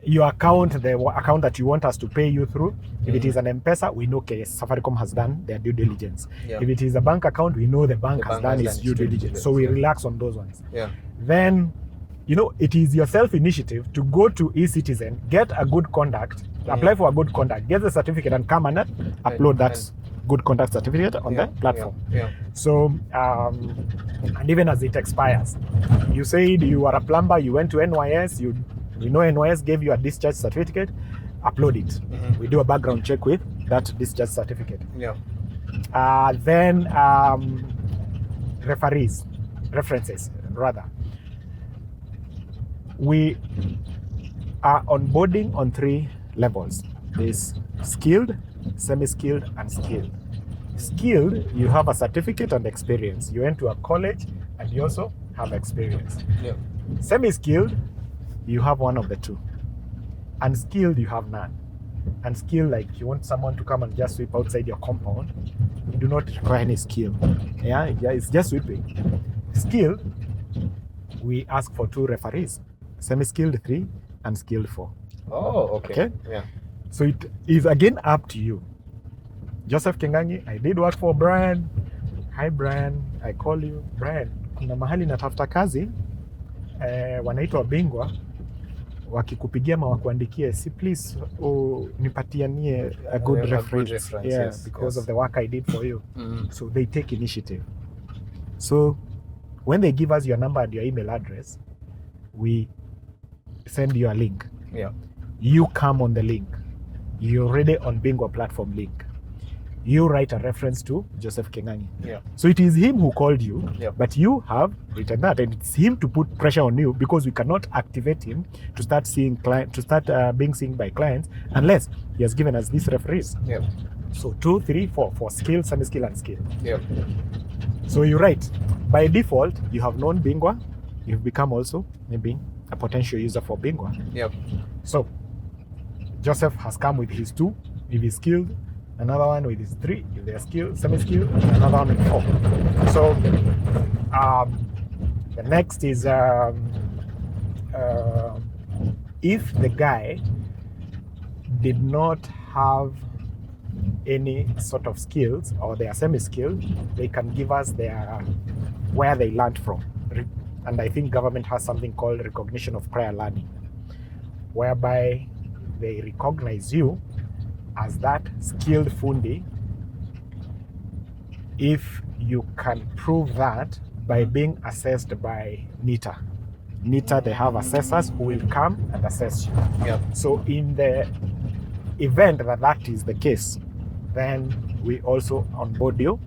your account, the account that you want us to pay you through. If it is an M-Pesa, we know Safaricom has done their due diligence. Yeah. If it is a bank account, we know the bank has done its due diligence. So we relax on those ones. Yeah. Then, you know, it is your self-initiative to go to eCitizen, get a good conduct, apply for a good conduct, get the certificate, and come and upload that good conduct certificate on the platform. Yeah. So, and even as it expires, you said you are a plumber, you went to NYS, you know NYS gave you a discharge certificate, upload it. We do a background check with that discharge certificate. Yeah. Then references rather. We are onboarding on 3 levels. There's skilled, semi-skilled, and skilled. Skilled, you have a certificate and experience. You went to a college and you also have experience. Yeah. Semi-skilled, you have one of the 2. Unskilled, you have none. Unskilled, like you want someone to come and just sweep outside your compound, you do not require any skill. Yeah, it's just sweeping. Skilled, we ask for 2 referees. Semi-skilled 3, unskilled 4. Oh, okay. Yeah. So it is again up to you. Joseph Kengangi, I did work for Brian. Hi Brian, I call you. Brian, kuna mahali natafuta kazi, wanaitwa Bingwa, wakikupigia ma wakuandikie, see please nipatianie a good reference. Yes, because of the work I did for you. So they take initiative. So when they give us your number and your email address, we send you a link. Yeah. You come on the link. You're already on Bingwa Platform link. You write a reference to Joseph Kengangi. Yeah. So it is him who called you, yeah, but you have written that, and it's him to put pressure on you because we cannot activate him to start seeing being seen by clients unless he has given us these referees. Yeah. So 2, 3, 4 for skill, semi-skill, and skill. Yeah. So you write. By default, you have known Bingwa. You've become also maybe a potential user for Bingwa. Yep. So Joseph has come with his 2 if he's skilled, another one with his 3 if they're skilled, semi-skilled, and another one with 4. So The next is if the guy did not have any sort of skills or they are semi-skilled, they can give us their where they learned from. And I think government has something called recognition of prior learning, whereby they recognize you as that skilled fundi if you can prove that by being assessed by NITA. NITA, they have assessors who will come and assess you. Yep. So in the event that that is the case, then we also onboard you.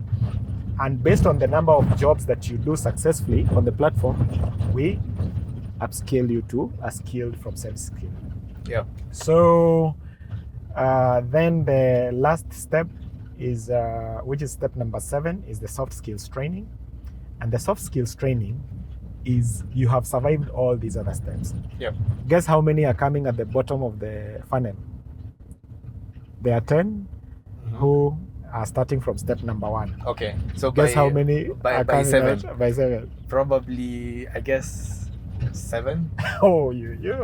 And based on the number of jobs that you do successfully on the platform, we upscale you to a skilled from semi-skilled. Yeah. So then the last step is, which is step number 7, is the soft skills training. And the soft skills training is you have survived all these other steps. Yep. Guess how many are coming at the bottom of the funnel? There are 10 who are starting from step number 1. Okay. So guess how many by are coming 7? out by 7? Probably, I guess 7. Oh, you're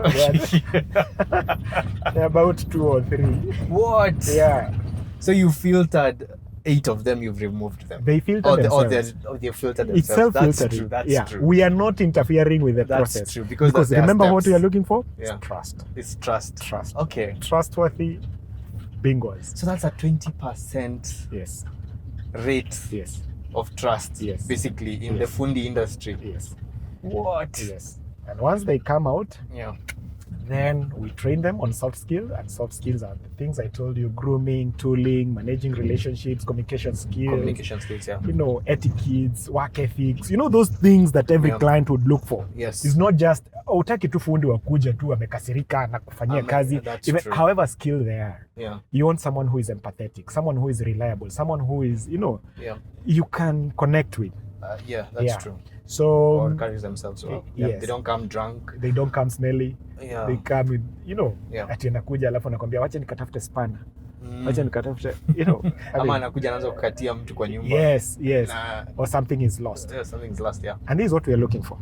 about 2 or 3. What? Yeah. So you filtered 8 of them, you've removed them. They filter themselves. They filtered It's themselves. self-filtering. That's true. We are not interfering with the That's process. true. Because there are remember what steps. we are looking for? Yeah. It's trust. It's trust. Trust. Okay. Trustworthy Bingwas. So that's a 20% Yes. rate Yes. of trust, Yes. basically, in Yes. the fundi industry. Yes. What? Yes. And once they come out, Yeah. then we train them on soft skills, and soft skills are the things I told you: grooming, tooling, managing relationships, communication skills, Communication skills, yeah. etiquettes, work ethics, those things that every Yeah. client would look for. Yes. It's not just utaki tu fundi wakuja tu amekasirika na kufanyia kazi. That's Even true. however skilled they are, Yeah. you want someone who is empathetic, someone who is reliable, someone who is Yeah. you can connect with. Yeah, that's Yeah. true. So Or carries themselves well. Yeah, yes. they don't come drunk. they don't come smelly. Yeah. They come with Yeah. ati anakuja alafu anakwambia wacha nikatafute spana, Mm. wacha nikatafute Ama anakuja anaanza kukatia mtu kwa nyumba. yes Nah. or something is lost. Yeah, something's lost, yeah. And this is what we are looking for.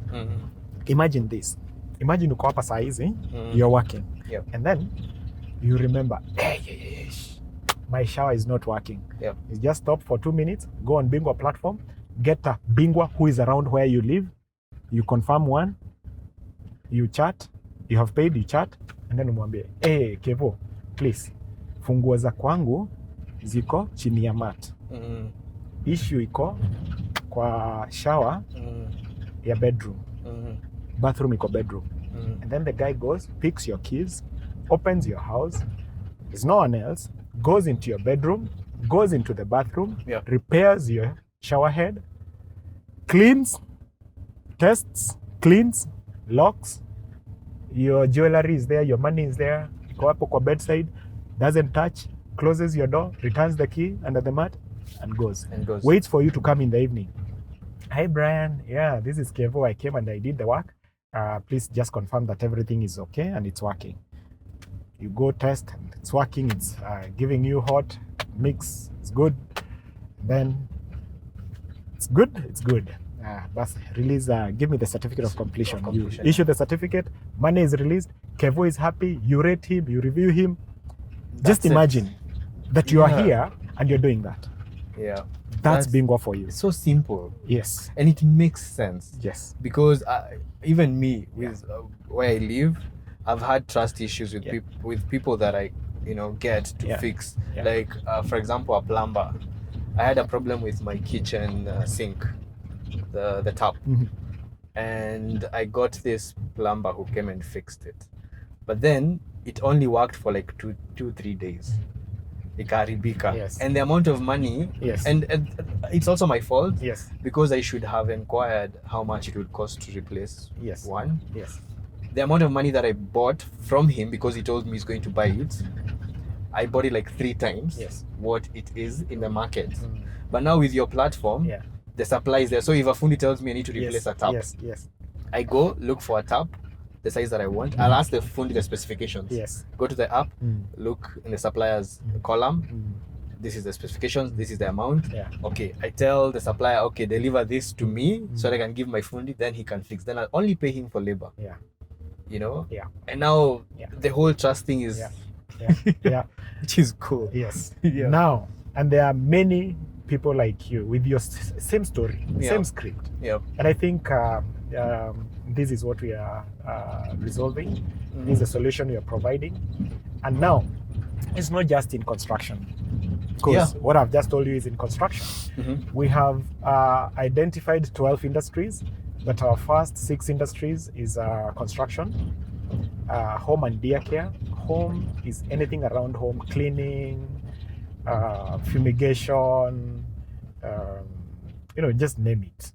Imagine this. Imagine uko hapa saa hizi, you're working. Yep. And then you remember, my shower is not working. Yep. You just stop for 2 minutes, go on Bingwa Platform, get a Bingwa who is around where you live, you confirm one, you chat, you have paid, you chat, and then umwambie, hey, Kevo, please, funguo za kwangu ziko chini ya mat. Issue iko kwa shower ya bedroom. Bathroom iko bedroom. And then the guy goes, picks your keys, opens your house, there's no one else, goes into your bedroom, goes into the bathroom, repairs your shower head, cleans, tests, cleans, locks, your jewelry is there, your money is there, iko hapo kwa bedside, doesn't touch, closes your door, returns the key under the mat, and goes. Waits for you to come in the evening. Hi Brian, yeah, this is Kevo. I came and I did the work. Please just confirm that everything is okay and it's working. You go test and it's working. It's giving you hot mix. It's good. Then it's good. It's good. But release. Give me the certificate of completion. You issue the certificate. Money is released. Kevo is happy. You rate him. You review him. Just imagine that you are here and you're doing that. Yeah. That's Bingwa for you. It's so simple. Yes. And it makes sense. Yes. Because even me, with where I live, I've had trust issues with people that I get to fix. Like, for example, a plumber. I had a problem with my kitchen sink, the tap. And I got this plumber who came and fixed it. But then it only worked for like 2-3 days. Ikaribika. Yes. And the amount of money, and it's also my fault, because I should have inquired how much it would cost to replace one. The amount of money that I bought from him, because he told me he's going to buy it, I bought it like 3 times what it is in the market. But now with your platform, the supply is there. So if a fundi tells me I need to replace a tap, I go look for a tap, the size that I want. I'll ask the fundi the specifications. Go to the app, look in the suppliers column, this is the specifications, this is the amount. Yeah. Okay, I tell the supplier, okay, deliver this to me so that I can give my fundi, then he can fix. Then I'll only pay him for labor. Yeah. You know? Yeah. And now Yeah. the whole trust thing is, Yeah. which is cool. Yes. Yeah. Now, and there are many people like you with your same story, same script. Yeah. And I think this is what we are resolving. This is a solution we are providing. And now, it's not just in construction. Because what I've just told you is in construction. We have identified 12 industries, but our first 6 industries is construction, home and deer care. Home is anything around home, cleaning, fumigation, just name it.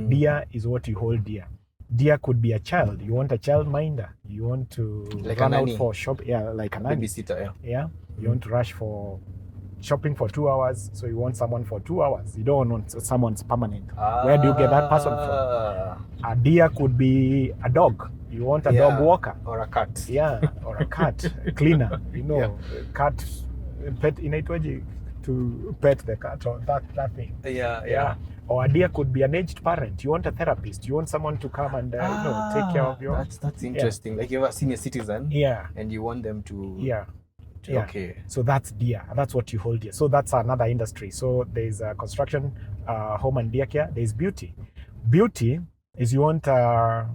Deer is what you hold deer. Deer could be a child. You want a child minder. You want to run out for shop. Yeah, like a nanny. Babysitter, Yeah. You want to rush for shopping for 2 hours. So you want someone for 2 hours. You don't want someone's permanent. Where do you get that person from? A deer could be a dog. You want a dog walker. Or a cat. Yeah, or a cat. Cleaner. Cat pet inaitwaje to pet the cat or that thing. Yeah. Or a deer could be an aged parent. You want a therapist. You want someone to come and take care of your. That's interesting. Like you're a senior citizen. Yeah. And you want them to. Yeah. Okay. So that's deer. That's what you hold here. So that's another industry. So there's construction, home and deer care. There's beauty. Beauty is you want a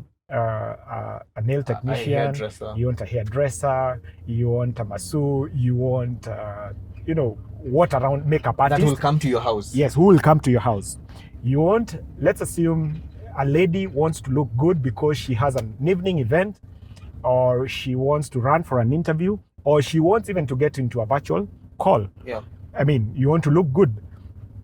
nail technician. You want a hairdresser. You want a masseur. You want what around makeup artist. That will come to your house. Yes, who will come to your house. You want, let's assume a lady wants to look good because she has an evening event, or she wants to run for an interview, or she wants even to get into a virtual call. Yeah. I mean, you want to look good.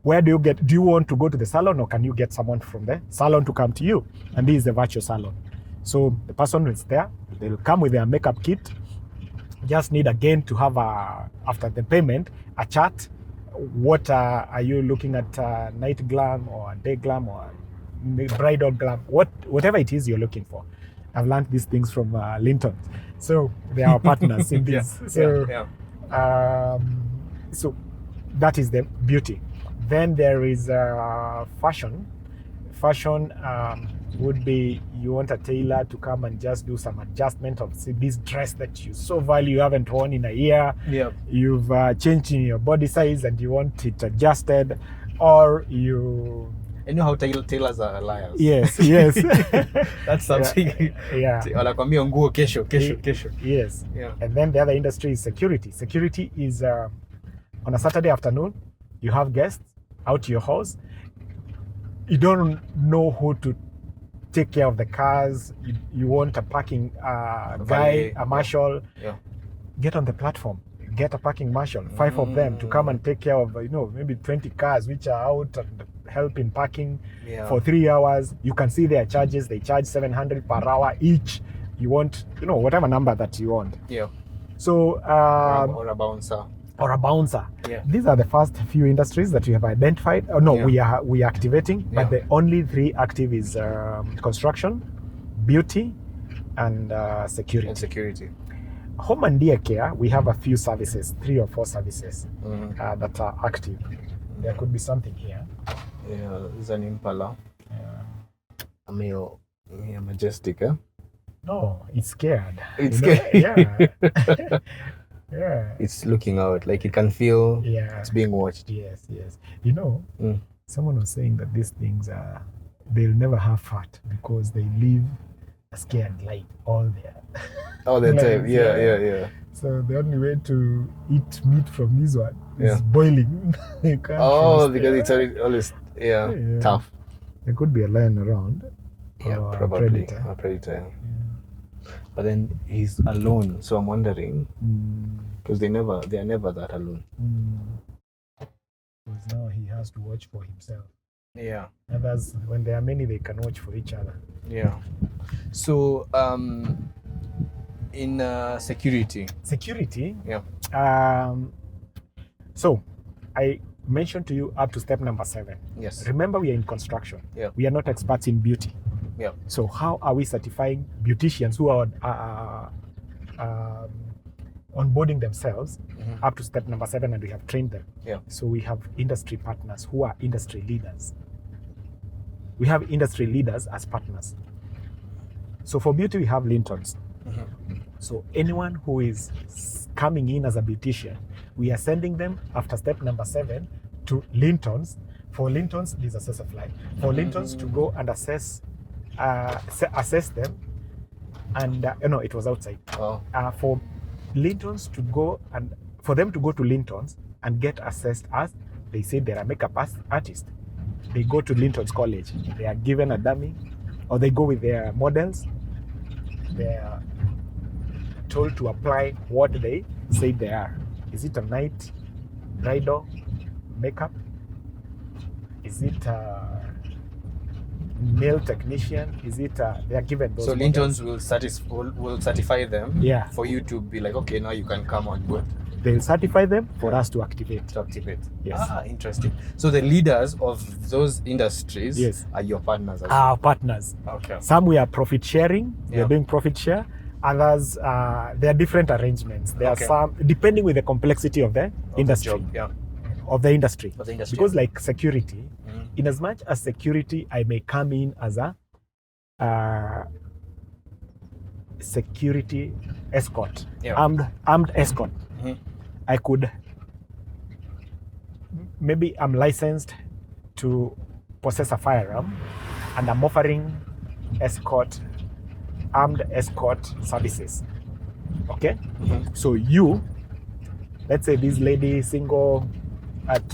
Where do you want to go to the salon, or can you get someone from the salon to come to you? And this is the virtual salon. So the person is there, they'll come with their makeup kit. Just need again to have after the payment, a chat. What are you looking at, night glam or day glam or bridal glam, whatever it is you're looking for. I've learned these things from Linton. So they are partners in this. So that is the beauty. Then there is fashion. Fashion would be you want a tailor to come and just do some adjustment of this dress that you so value, you haven't worn in a year. Yeah. You've changed in your body size and you want it adjusted, or you. You know how tailors are liars. Yes. That's something. Yeah. Wanakwambia nguo kesho. Yes. Yeah. And then the other industry is security. Security is on a Saturday afternoon, you have guests out to your house. You don't know who to take care of the cars. You want a parking guy, a marshal. Yeah. Get on the platform. Get a parking marshal, 5 of them to come and take care of maybe 20 cars which are out and help in parking for 3 hours. You can see their charges. They charge 700 per hour each. You want whatever number that you want. Yeah. So or a bouncer. Yeah. These are the first few industries that we have identified. We are activating, but the only 3 active is construction, beauty, and security. Home and deer care, we have a few services, 3 or 4 services that are active. There could be something here. Yeah, there's an Impala. Yeah. A male majestic, eh? No, it's scared. It's scared. Yeah. Yeah. It's looking out, like it can feel it's being watched. Yes. Someone was saying that these things they'll never have fat because they live a scared life all the time. Yeah. So the only way to eat meat from this one is boiling. Because it's always tough. There could be a lion around. Yeah, probably a predator. But then he's alone, so I'm wondering because they are never that alone. Because now he has to watch for himself. Yeah. Others, when there are many, they can watch for each other. Yeah. So in security. Yeah. So I mentioned to you up to step number 7. Yes. Remember, we are in construction. Yeah. We are not experts in beauty. Yeah. So how are we certifying beauticians who are onboarding themselves up to step number 7, and we have trained them. Yeah. So we have industry partners who are industry leaders. We have industry leaders as partners. So for beauty, we have Lintons. So anyone who is coming in as a beautician, we are sending them after step number 7 to Lintons. For Lintons, there's assessor fly. For Lintons to go and assess them, and it was outside. Wow. For Lintons to go and for them to go to Lintons and get assessed as, they say they're a makeup artist. They go to Lintons College. They are given a dummy, or they go with their models. They're told to apply what they say they are. Is it a night bridal makeup? Is it a nail technician? Is it they are given those? So models. Lintons will certify them. Yeah. For you to be like, okay, now you can come on board. They'll certify them for us to activate. Yes. Interesting. So the leaders of those industries Yes. are your partners. Our partners. Okay. Some we are profit sharing. We Yeah. are doing profit share. Others, there are different arrangements. There Okay. are some, depending with the complexity of the industry. Job. Yeah. Of the industry. Of the industry. Because like security, in as much as security, I may come in as a security escort, Yeah. armed escort. I could, maybe I'm licensed to possess a firearm, and I'm offering armed escort services. Okay? So you, let's say this lady single at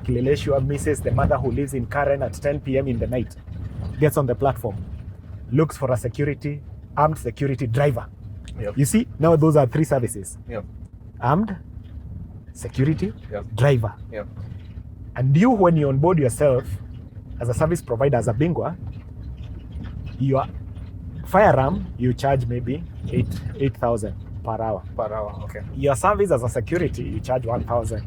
Kileleshwa misses the mother who lives in Karen at 10 p.m. in the night, gets on the platform, looks for a armed security driver. Yep. You see, now those are 3 services. Yep. Armed, security, Yep. driver. Yep. And you, when you onboard yourself as a service provider, as a Bingwa, your firearm, you charge maybe 8,000 per hour. Per hour. Okay. Your service as a security, you charge 1,000.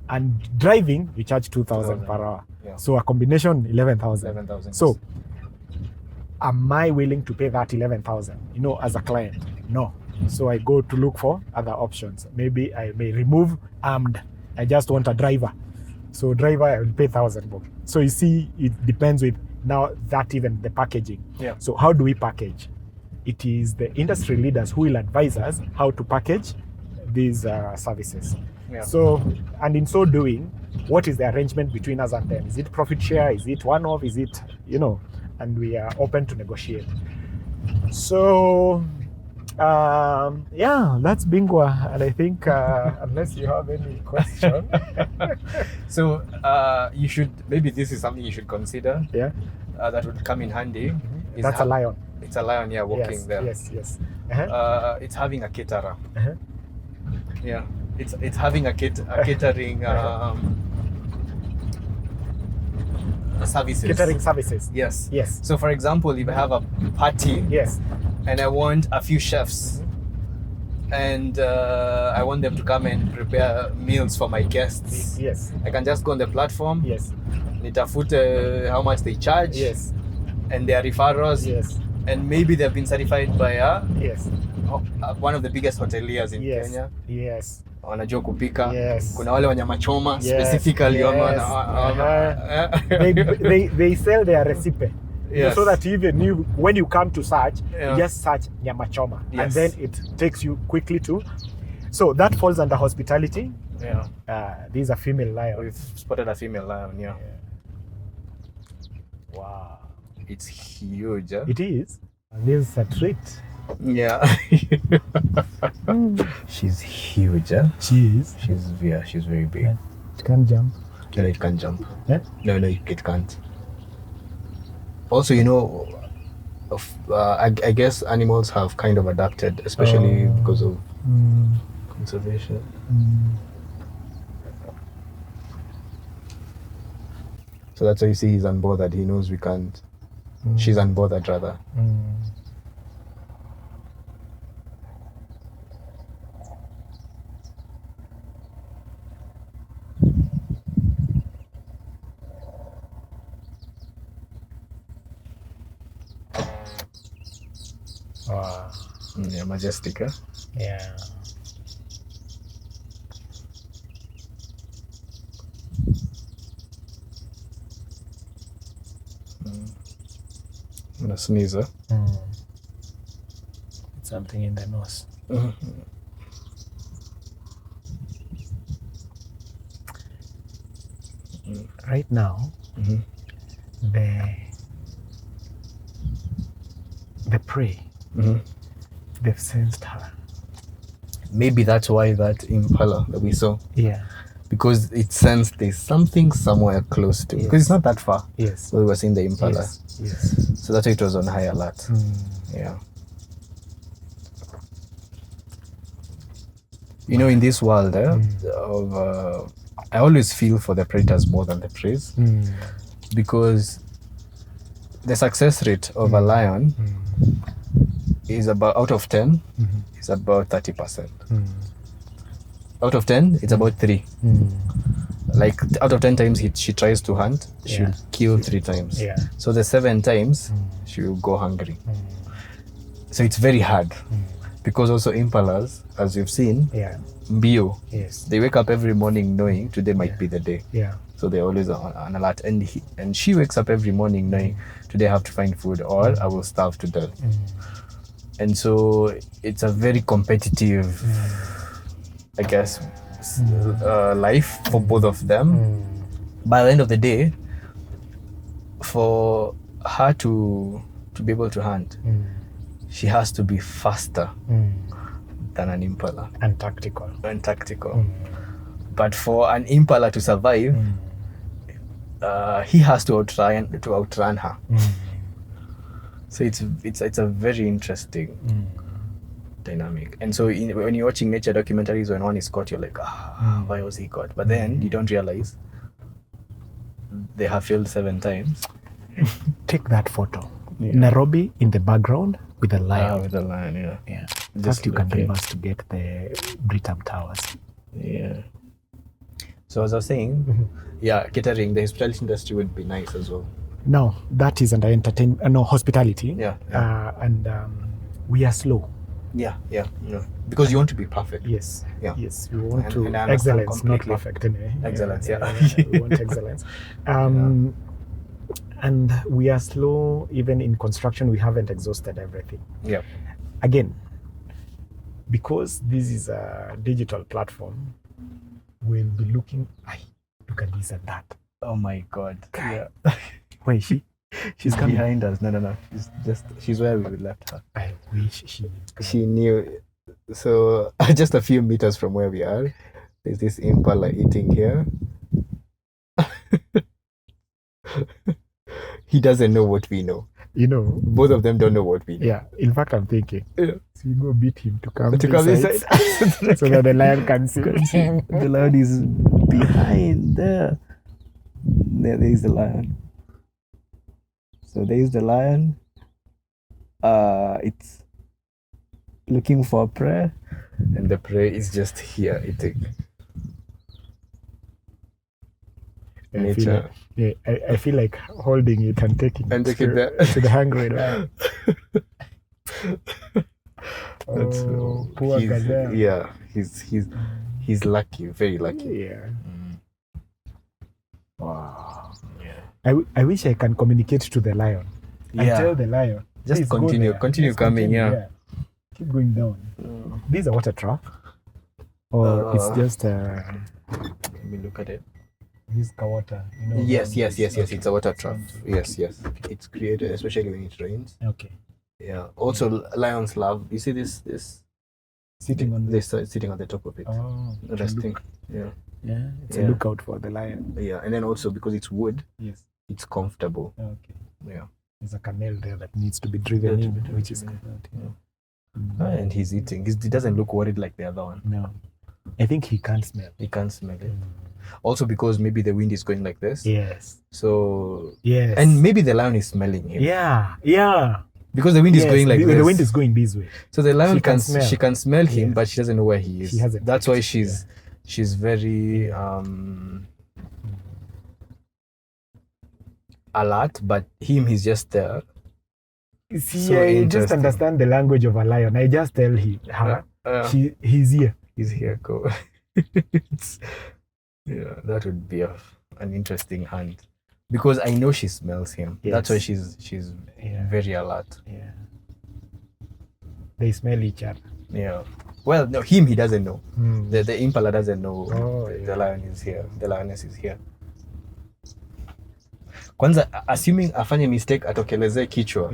And driving, you charge 2,000 per hour. Yeah. So a combination, 11,000. 11,000. So am I willing to pay that 11,000, as a client? No. So I go to look for other options. Maybe I may remove armed. I just want a driver. So driver, I will pay 1,000 bob. So you see, it depends with now that even the packaging. Yeah. So how do we package? It is the industry leaders who will advise us how to package these services. Yeah. So, and in so doing, what is the arrangement between us and them? Is it profit share? Is it one-off? Is it, and we are open to negotiate. So, that's Bingwa. And I think, unless you have any question. So you should, maybe this is something you should consider. Yeah. That would come in handy. Is That's a lion. It's a lion, yeah, walking there. Yes. It's having a caterer. Yeah. It's having a catering services. Catering services. Yes. Yes. So for example, if I have a party Yes. and I want a few chefs and I want them to come and prepare meals for my guests, Yes. I can just go on the platform, Yes. nitafute how much they charge, Yes. and their referrals, Yes. and maybe they've been certified by Yes. one of the biggest hoteliers in Yes. Kenya. Yes. Wanajua kupika. Yes. Kuna wale wanyama choma Yes. specifically. Yes. They sell their recipe. Yes. So that even when you come to search, Yeah. you just search nyama choma, Yes. and then it takes you quickly to. So that falls under hospitality. Yeah. This is a female lion. We've spotted a female lion, yeah. Wow. It's huge. Huh? It is. This is a treat. Yeah. She's huge. Huh? She is. She's very big. It can jump. No, it can't jump. Eh? No, it can't. Also, I guess animals have kind of adapted, especially because of conservation. So that's why you see he's unbothered. He knows we can't. She's unbothered, rather. Wow. Yeah, majestic, huh? Yeah. gonna sneeze, huh? It's something in the nose. Right now, the prey, they've sensed her. Maybe that's why that impala that we saw. Yeah. Because it sensed there's something somewhere close to. Because it's not that far. Yes. We were seeing the impala. Yes. So that's why it was on high alert. Yeah. You know, in this world of, I always feel for the predators more than the prey, because the success rate of a lion is about, out of 10, is about 30%. Out of 10, it's about 3. Like out of 10 times she tries to hunt, she'll kill 3 times. Yeah. So the 7 times, she'll go hungry. So it's very hard. Because also impalas, as you've seen, mbio, they wake up every morning knowing today might be the day. Yeah. So they're always on alert. And she wakes up every morning knowing today I have to find food or I will starve to death. And so it's a very competitive, I guess, life for both of them. By the end of the day, for her to be able to hunt, she has to be faster than an impala. And tactical. But for an impala to survive, he has to outrun her. So it's a very interesting dynamic. And so when you're watching nature documentaries, when one is caught, you're like, why was he caught? But then you don't realize they have failed 7 times. Take that photo. Nairobi in the background with a lion. With a lion, yeah. Just you can bring us to get the Britam Towers. Yeah. So as I was saying, catering, the hospitality industry would be nice as well. No, that is under hospitality. And we are slow. Yeah. Because you want to be perfect. Yes. Yeah. Yes, we want to excellence, not perfect anyway. Excellence, we want excellence. And we are slow. Even in construction, we haven't exhausted everything. Yeah. Again, because this is a digital platform, we'll be looking. Look at this and that. Oh my God. Yeah. Where is she? She's coming behind us. No. She's where we left her. I wish she knew. So just a few meters from where we are, there's this impala eating here. He doesn't know what we know. You know, both of them don't know what we know. Yeah. In fact, I'm thinking, so you go beat him to come inside. So that the lion can see. The lion is behind there. There is the lion. So there is the lion. It's looking for prey, and the prey is just here eating. Nature. I feel like holding it and taking it to the hungry lion. Poor gazelle. Yeah, he's lucky, very lucky. Yeah. Wow. Yeah. I wish I can communicate to the lion. I tell the lion, just continue coming. Yeah. Keep going down. This is a water trap, or it's just let me look at it. This water, Yes. It's a water trap. Yes. It's created especially when it rains. Okay. Yeah. Also, lions love. You see this sitting on sitting on the top of it. Resting. Yeah. It's a lookout for the lion. Yeah, and then also because it's wood. Yes. It's comfortable. Okay. Yeah. There's a canal there that needs to be driven in, which is good. And he's eating. He doesn't look worried like the other one. No. I think he can't smell. He can't smell it. Also because maybe the wind is going like this. Yes. So yes. And maybe the lion is smelling him. Yeah. Because the wind is going like this. The wind is going this way. So the lion she can smell him, but she doesn't know where he is. She hasn't. That's why she's very alert, but he's just there. See, so I just understand the language of a lion. I just tell her he's here. He's here. Go. Yeah, that would be an interesting hunt. because I know she smells him. Yes. That's why she's very alert. Yeah. They smell each other. Yeah. Well, no, he doesn't know. Mm. The impala doesn't know the yeah. lion is here. The lioness is here. Kwanza, assuming afanye mistake atokelezee kichwa.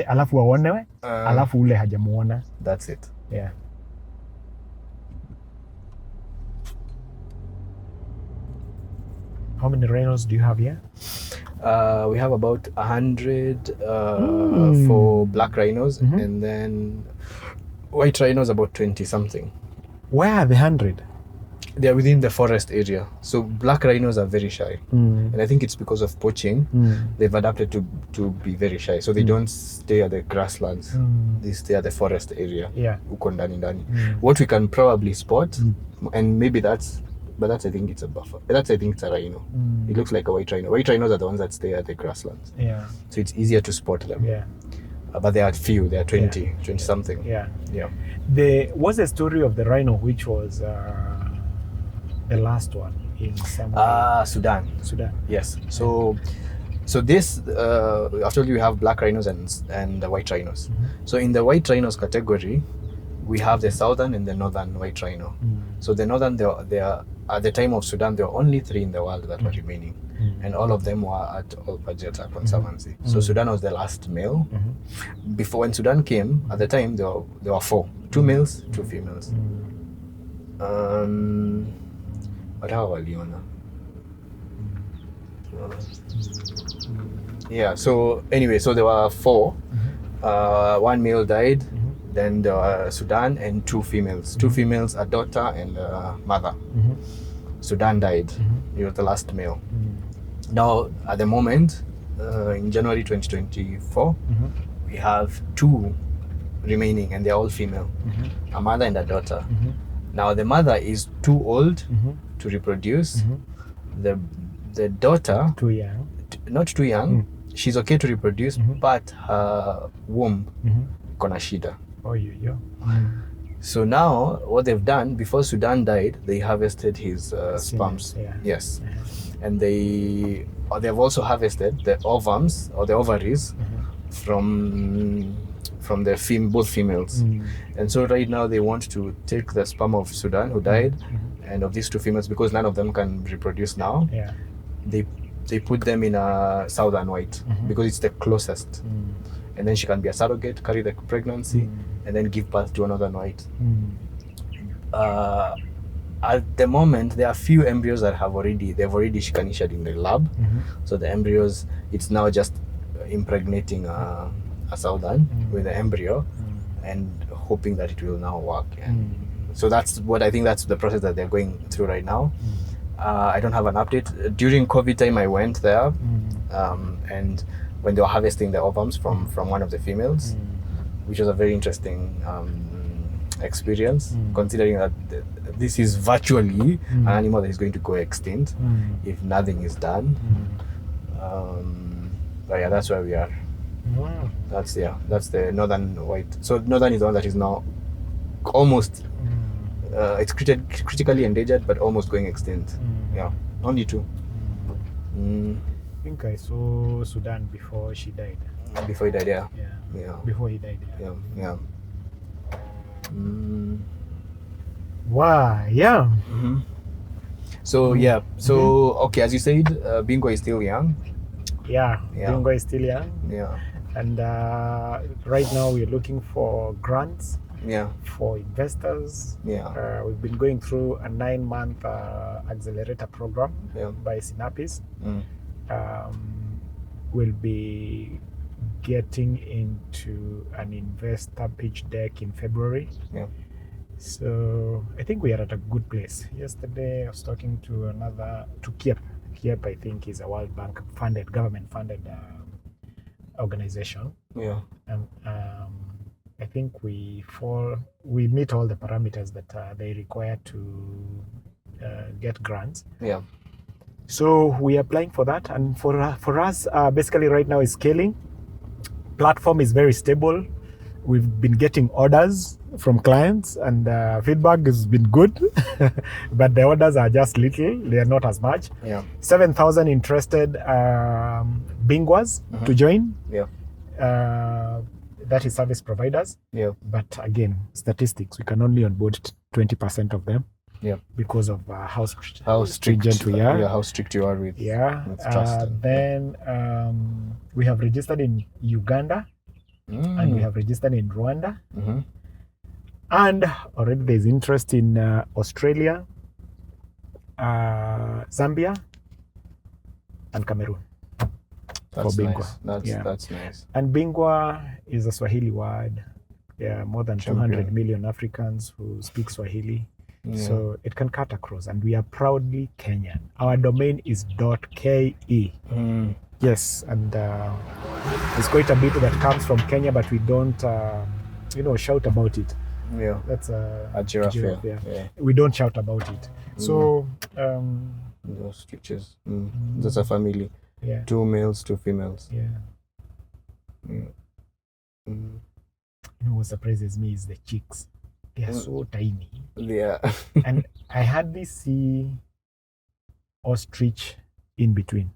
Alafu waonewe, alafu ule hajamuona. That's it. Yeah. How many rhinos do you have here? We have about 100 for black rhinos, and then white rhinos about 20 something. Where are the 100? They are within the forest area. So black rhinos are very shy, and I think it's because of poaching. They've adapted to be very shy, so they don't stay at the grasslands. They stay at the forest area. Yeah. Uko ndani ndani. What we can probably spot, and maybe that's I think it's a buffer. I think it's a rhino. It looks like a white rhino. White rhinos are the ones that stay at the grasslands. Yeah. So it's easier to spot them. Yeah. But they are few. They are 20 something. Yeah. Yeah. There was a story of the rhino, which was the last one in some Sudan. Sudan. Yes. So this I've told you we have black rhinos and the white rhinos. So in the white rhinos category, we have the southern and the northern white rhino. So the northern, there are at the time of Sudan, there were only 3 in the world that were remaining, and all of them were at Olpajeta Conservancy. So Sudan was the last male. Before, when Sudan came, at the time there were 4, 2 males, 2 females. But how waliona? Yeah. So anyway, so there were 4. 1 male died. Then there were Sudan and 2 females. 2 females, a daughter and a mother. Sudan died. He was the last male. Now, at the moment, in January 2024, we have 2 remaining, and they're all female. A mother and a daughter. Now, the mother is too old to reproduce. The daughter, Too young. not too young. She's okay to reproduce, but her womb kona shida. Oh, you. So now, what they've done, before Sudan died, they harvested his sperms. Yeah. Yes. And they've also harvested the ovums or the ovaries from the both females. And so right now they want to take the sperm of Sudan, who died, and of these 2 females, because none of them can reproduce now. Yeah. They put them in a southern white because it's the closest. And then she can be a surrogate, carry the pregnancy, and then give birth to another white. At the moment, there are few embryos that they've already shikanished in the lab. So the embryos, it's now just impregnating a southern with the embryo and hoping that it will now work. And so that's the process that they're going through right now. I don't have an update. During COVID time, I went there, and when they were harvesting the ovums from one of the females, which was a very interesting experience, considering that this is virtually an animal that is going to go extinct if nothing is done. But yeah, that's where we are. Wow. That's the northern white. So northern is the one that is now almost it's critically endangered, but almost going extinct. Yeah, only 2. I think I saw Sudan before she died. Before he died, yeah. Before he died, Yeah. Wow, yeah. So okay, as you said, Bingwa is still young. Yeah. Bingwa is still young. Yeah. And right now we're looking for grants. Yeah. For investors. Yeah. We've been going through a 9-month accelerator program by Synapis. We'll be getting into an investor pitch deck in February. Yeah. So I think we are at a good place. Yesterday I was talking to Kiep. Kiep, I think, is a World Bank government funded organization. Yeah. And I think we meet all the parameters that they require to get grants. Yeah. So we are applying for that, and for us, basically right now is scaling. Platform is very stable. We've been getting orders. from clients, and feedback has been good, but the orders are just little. They are not as much. Yeah. 7,000 interested Bingwas to join. Yeah. That is service providers. Yeah. But again, statistics, we can only onboard 20% of them. Yeah. Because of how strict we are. Yeah, how strict you are with. Yeah. With trust. Then we have registered in Uganda, and we have registered in Rwanda. And already there's interest in Australia, Zambia, and Cameroon. That's for Bingwa. Nice. That's nice. And Bingwa is a Swahili word. There are more than 200 million Africans who speak Swahili. Yeah. So it can cut across, and we are proudly Kenyan. Our domain is .ke. Yes, and there's quite a bit that comes from Kenya, but we don't, shout about it. Yeah, that's a giraffe. Yeah. We don't shout about it. So those Ostriches. That's a family. Yeah. 2 males, 2 females. Yeah. What surprises me is the chicks. They are so tiny. Yeah. And I hardly see ostrich in between.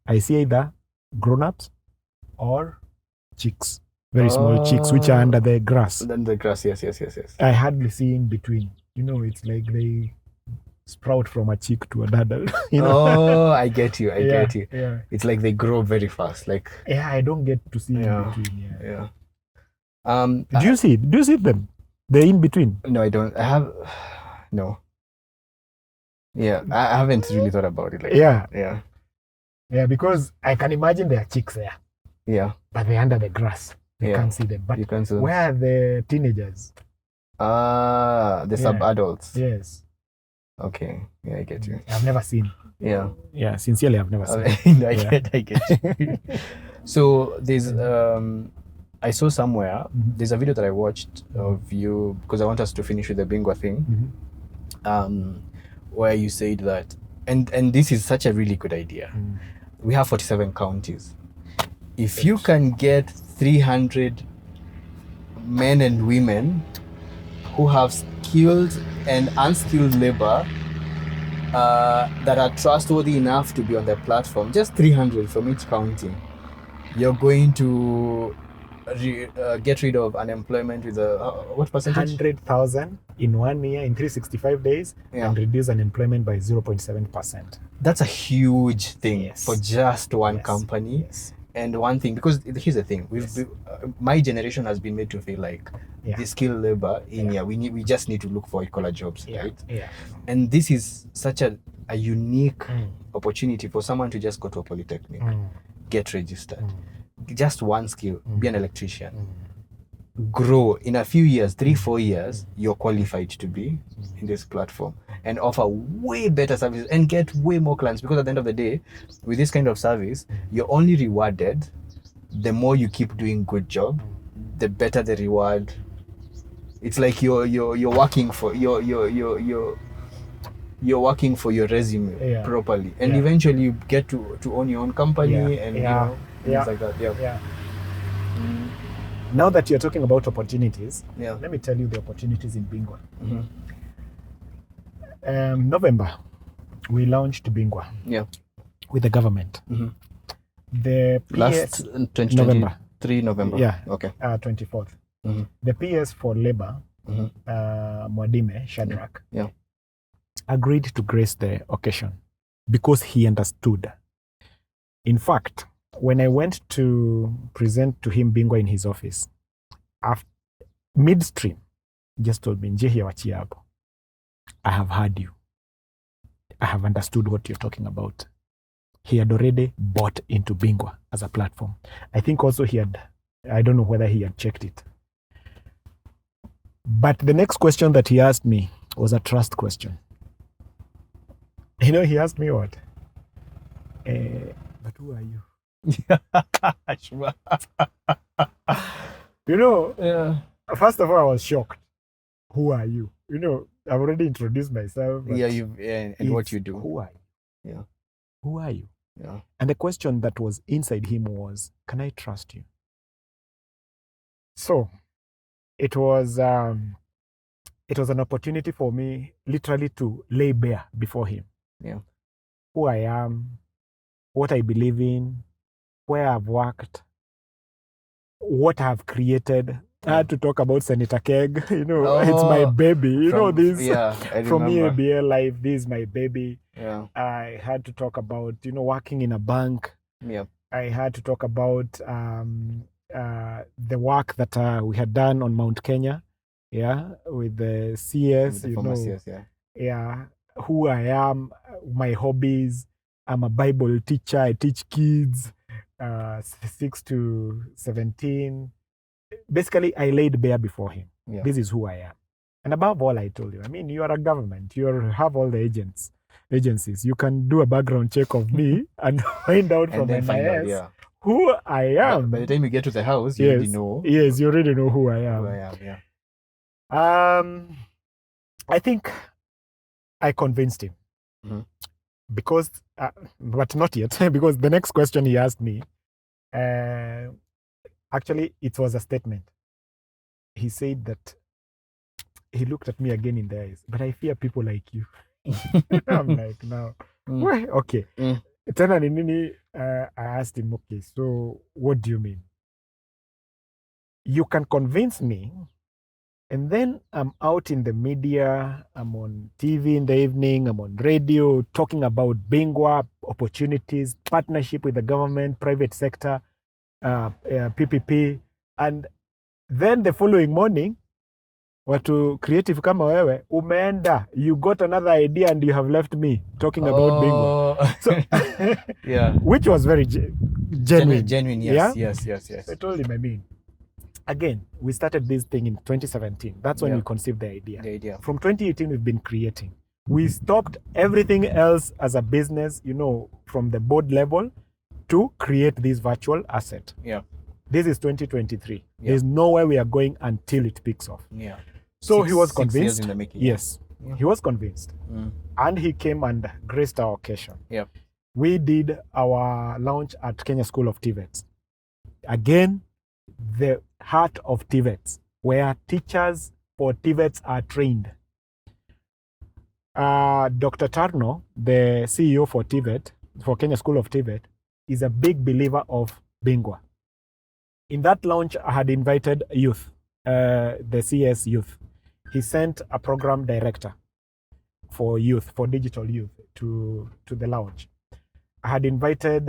I see either grown-ups or chicks. Very small chicks, which are under the grass. Under the grass, yes. I hardly see in between. It's like they sprout from a chick to an adult. Oh, I get you. I get you. Yeah. It's like they grow very fast. Like I don't get to see in between. Yeah. Do you see them? They're in between. No, I don't. I have no. Yeah, I haven't really thought about it. Yeah, because I can imagine there are chicks there. Yeah. But they're under the grass. You can't see them. But you can't see them. Where are the teenagers? The sub-adults. Yes. Okay. Yeah, I get you. I've never seen. Yeah. Yeah, sincerely, I've never seen. I get you. So there's I saw somewhere, there's a video that I watched of you, because I want us to finish with the Bingwa thing, where you said that, and this is such a really good idea. We have 47 counties. If you can get 300 men and women who have skilled and unskilled labor that are trustworthy enough to be on the platform, just 300 from each county, you're going to get rid of unemployment with what percentage? 100,000 in 1 year, in 365 days, and reduce unemployment by 0.7%. That's a huge thing for just one company. Yes. And one thing, because here's the thing, my generation has been made to feel like the skilled labor in here, we just need to look for white-collar jobs, right? Yeah. And this is such a unique opportunity for someone to just go to a polytechnic, get registered, just one skill, be an electrician, grow in a few years, 3-4 years, you're qualified to be in this platform and offer way better services and get way more clients, because at the end of the day, with this kind of service, you're only rewarded the more you keep doing good job, the better the reward. It's like you're working for you're working for your resume properly, and eventually you get to own your own company and things like that. Now that you're talking about opportunities, let me tell you the opportunities in Bingwa. November, we launched Bingwa with the government. The PS, last 2023 November. Okay. 24th. The PS for Labor, Mwadime Shadrach, agreed to grace the occasion because he understood. In fact, when I went to present to him Bingwa in his office, midstream, he just told me, Njihia Njoroge, I have heard you. I have understood what you're talking about. He had already bought into Bingwa as a platform. I think also I don't know whether he had checked it. But the next question that he asked me was a trust question. He asked me what? But who are you? First of all, I was shocked. Who are you? I've already introduced myself. And what you do. Who are you? Yeah. Who are you? Yeah. And the question that was inside him was, can I trust you? So it was an opportunity for me literally to lay bare before him who I am, what I believe in, where I've worked, what I've created. I had to talk about Senator Keg. It's my baby. This from EABL Life. This is my baby. Yeah. I had to talk about working in a bank. Yeah. I had to talk about the work that we had done on Mt.Kenya. Yeah, with the CS. With the former CS, yeah, who I am, my hobbies. I'm a Bible teacher. I teach kids 6 to 17. Basically, I laid bare before him. Yeah. This is who I am. And above all, I told you, you are a government. You have all the agencies. You can do a background check of me and find out from NIS who I am. By the time you get to the house, you already know. Yes, you already know who I am. I think I convinced him. Mm-hmm. Because, but not yet, because the next question he asked me, actually, it was a statement. He said that he looked at me again in the eyes, but I fear people like you. I'm like, no. Okay. Tena nini, I asked him, okay, so what do you mean? You can convince me, and then I'm out in the media, I'm on TV in the evening, I'm on radio, talking about Bingwa, opportunities, partnership with the government, private sector, PPP, and then the following morning, watu creative kama wewe, umeenda, you got another idea and you have left me talking about Bingwa. So, which was very genuine. Genuine, yes. I told him, again, we started this thing in 2017. That's when we conceived the idea. From 2018, we've been creating. We stopped everything else as a business, from the board level to create this virtual asset. Yeah. This is 2023. There's nowhere we are going until it picks off. Yeah. So he was convinced. 6 years in the making. Yes. He was convinced. And he came and graced our occasion. Yeah. We did our launch at Kenya School of TVETs. Again, the heart of TVETs, where teachers for TVETs are trained. Dr. Tarno, the CEO for TVET, for Kenya School of TVET, is a big believer of Bingwa. In that launch, I had invited youth, the CS youth. He sent a program director for youth, for digital youth, to the launch. I had invited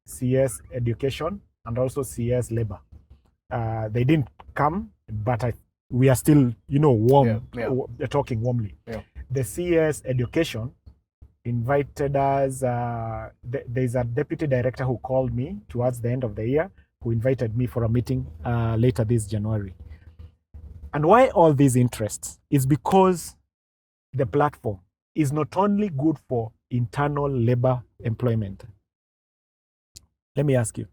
CS education and also CS labor. They didn't come, but we are still, warm, talking warmly. Yeah. The CS education invited us. There's a deputy director who called me towards the end of the year, who invited me for a meeting later this January. And why all these interests is because the platform is not only good for internal labor employment. Let me ask you,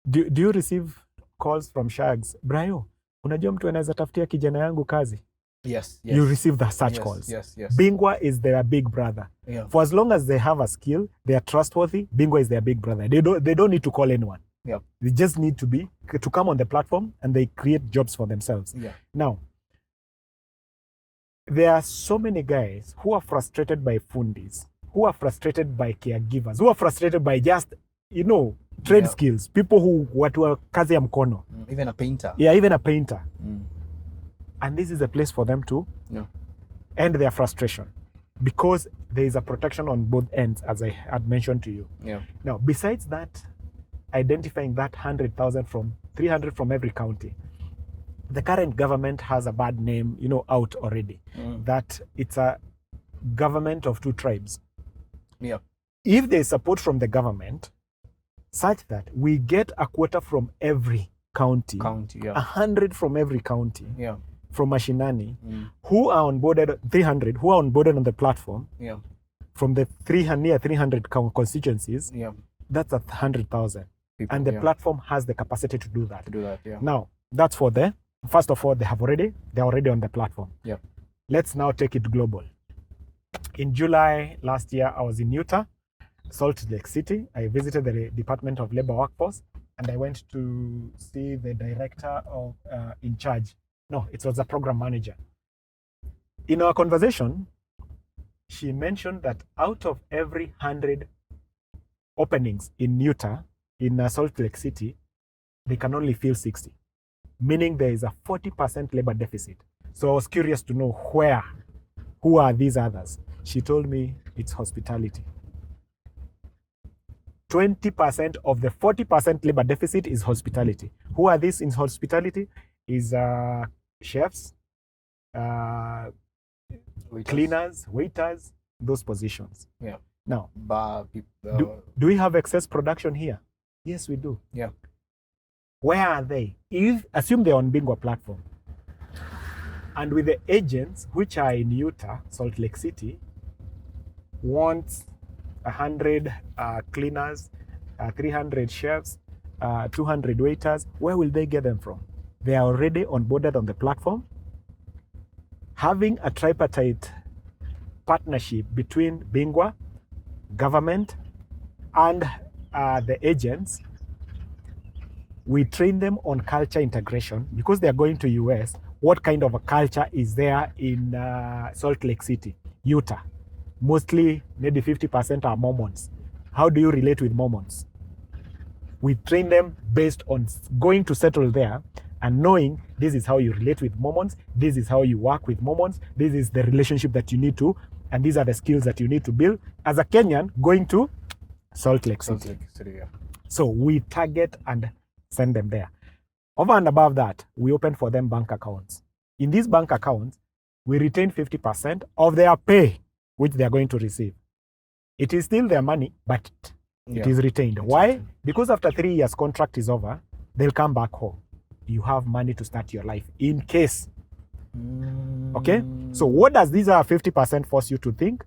do you receive calls from shags? Brayo, unajua mtu anaweza tafutia kijana yangu kazi? Yes. You receive such calls. Yes. Bingwa is their big brother. Yeah. For as long as they have a skill, they are trustworthy, Bingwa is their big brother. They don't need to call anyone. Yeah. They just need to come on the platform and they create jobs for themselves. Yeah. Now, there are so many guys who are frustrated by fundis, who are frustrated by caregivers, who are frustrated by just, trade skills, people who watu wa kazi ya mkono. Even a painter. Yeah, even a painter. And this is a place for them to end their frustration, because there is a protection on both ends, as I had mentioned to you. Yeah. Now, besides that, identifying that 100,000 from 300 from every county, the current government has a bad name, out already, that it's a government of two tribes. Yeah. If there is support from the government, such that we get a quota from every county, 100 from every county, from Mashinani, who are onboarded, 300 who are onboarded on the platform, from the 300 constituencies, that's 100,000. And the platform has the capacity to do that. Now, that's for first of all, they're already on the platform. Yeah. Let's now take it global. In July last year, I was in Utah, Salt Lake City. I visited the Department of Labor Workforce, and I went to see the director of in charge No, it was a program manager. In our conversation, she mentioned that out of every 100 openings in Utah, in Salt Lake City, they can only fill 60, meaning there is a 40% labor deficit. So I was curious to know who are these others? She told me it's hospitality. 20% of the 40% labor deficit is hospitality. Who are these in hospitality? Is chefs, cleaners, waiters, those positions. Yeah. Now, do we have excess production here? Yes, we do. Yeah. Where are they? Assume they're on Bingwa Platform. And with the agents, which are in Utah, Salt Lake City, want 100 cleaners, 300 chefs, 200 waiters, where will they get them from? They are already onboarded on the platform. Having a tripartite partnership between Bingwa, government, and the agents, we train them on culture integration because they are going to US. What kind of a culture is there in Salt Lake City, Utah? Mostly, maybe 50% are Mormons. How do you relate with Mormons? We train them based on going to settle there and knowing this is how you relate with Mormons, this is how you work with Mormons, this is the relationship that you need to, and these are the skills that you need to build as a Kenyan going to Salt Lake City. Yeah. So we target and send them there. Over and above that, we open for them bank accounts. In these bank accounts, we retain 50% of their pay, which they are going to receive. It is still their money, but it is retained. Why? Because after 3 years contract is over, they'll come back home. You have money to start your life in case. Okay? So what does these 50% force you to think?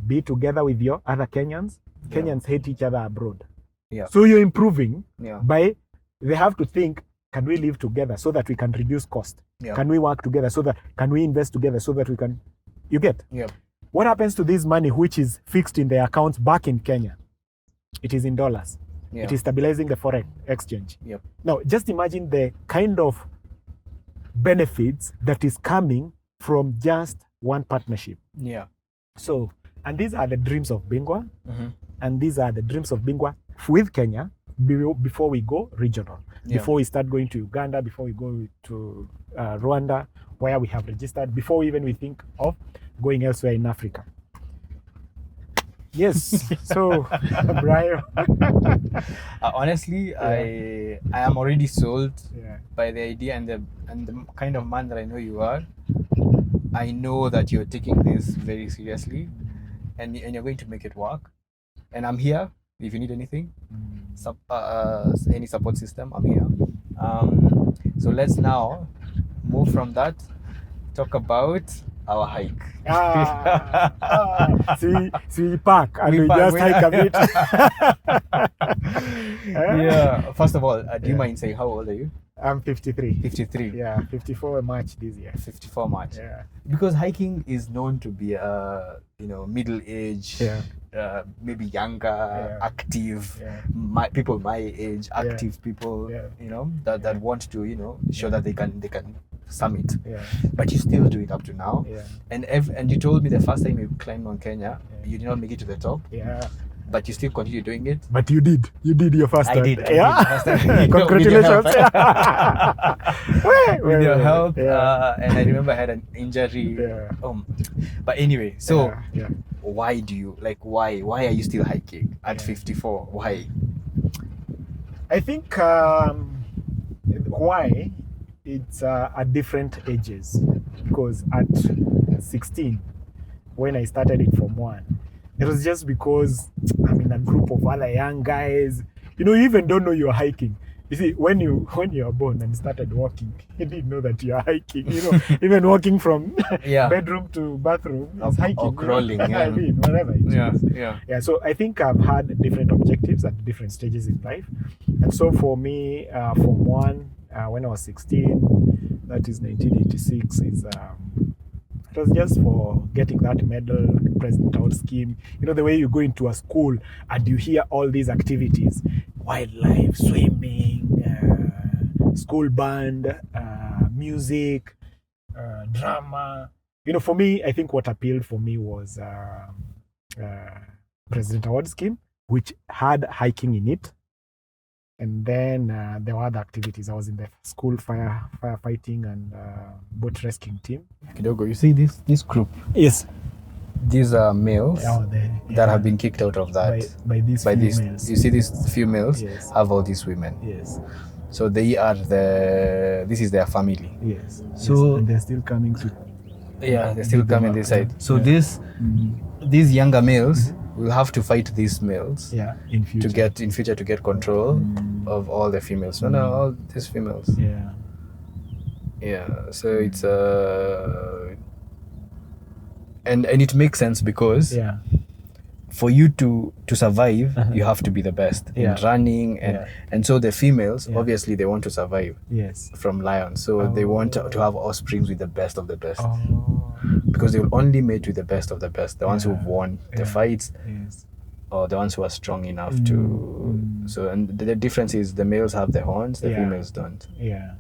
Be together with your other Kenyans. Kenyans hate each other abroad. Yeah. So you're improving by they have to think, can we live together so that we can reduce cost? Yeah. Can we work together so that, can we invest together so that we can, you get? Yeah. What happens to this money which is fixed in their accounts back in Kenya? It is in dollars. Yeah. It is stabilizing the foreign exchange. Yep. Now, just imagine the kind of benefits that is coming from just one partnership. Yeah. So, and these are the dreams of Bingwa, and these are the dreams of Bingwa with Kenya before we go regional, before we start going to Uganda, before we go to Rwanda, where we have registered, before we think of going elsewhere in Africa. Yes. So, Brian. Honestly, I am already sold by the idea and the kind of man that I know you are. I know that you're taking this very seriously, and you're going to make it work. And I'm here if you need anything. Any support system, I'm here. So let's now move from that, talk about our hike. See, park and we just hike a bit. Yeah. First of all, do you mind saying how old are you? I'm 53. 53. Yeah, 54 March this year. 54 March. Yeah. Because hiking is known to be middle age, maybe younger, active, people my age, active people, that want to show that they can summit. Yeah. But you still do it up to now. Yeah. And you told me the first time you climbed Mount Kenya, you did not make it to the top. Yeah. But you still continue doing it. But you did your first time. I did. Congratulations. With your help. And I remember I had an injury. Yeah. But anyway, so why do you why are you still hiking at 54? Why? I think why it's at different ages, because at 16 when I started in Form 1, it was just because I'm in a group of other young guys. You even don't know you're hiking. You see, when you are born and started walking, you didn't know that you're hiking. Even walking from bedroom to bathroom is hiking. Or crawling, I mean, whatever it is. Yeah. So I think I've had different objectives at different stages in life. And so for me, Form 1, when I was 16, that is 1986, it was just for getting that medal, President Award scheme. The way you go into a school and you hear all these activities, wildlife, swimming, school band, music, drama. For me, I think what appealed for me was President Award Scheme, which had hiking in it. And then there were other activities. I was in the school firefighting and boat rescuing team. Kidogo, you see this group? Yes. These are males that have been kicked out of that. By these females. You see these few males have all these women. Yes. So this is their family. Yes. So and they're still coming to. Yeah, they're still coming this side. So these younger males will have to fight these males. Yeah, in future to get control of all the females. No, all these females. Yeah. Yeah. So it's and it makes sense because for you to survive, you have to be the best in running, and so the females obviously they want to survive from lions, so they want to have offsprings with the best of the best, because they will only mate with the best of the best, the ones who've won the fights, or the ones who are strong enough to. So, and the difference is the males have the horns, the females don't. Yeah.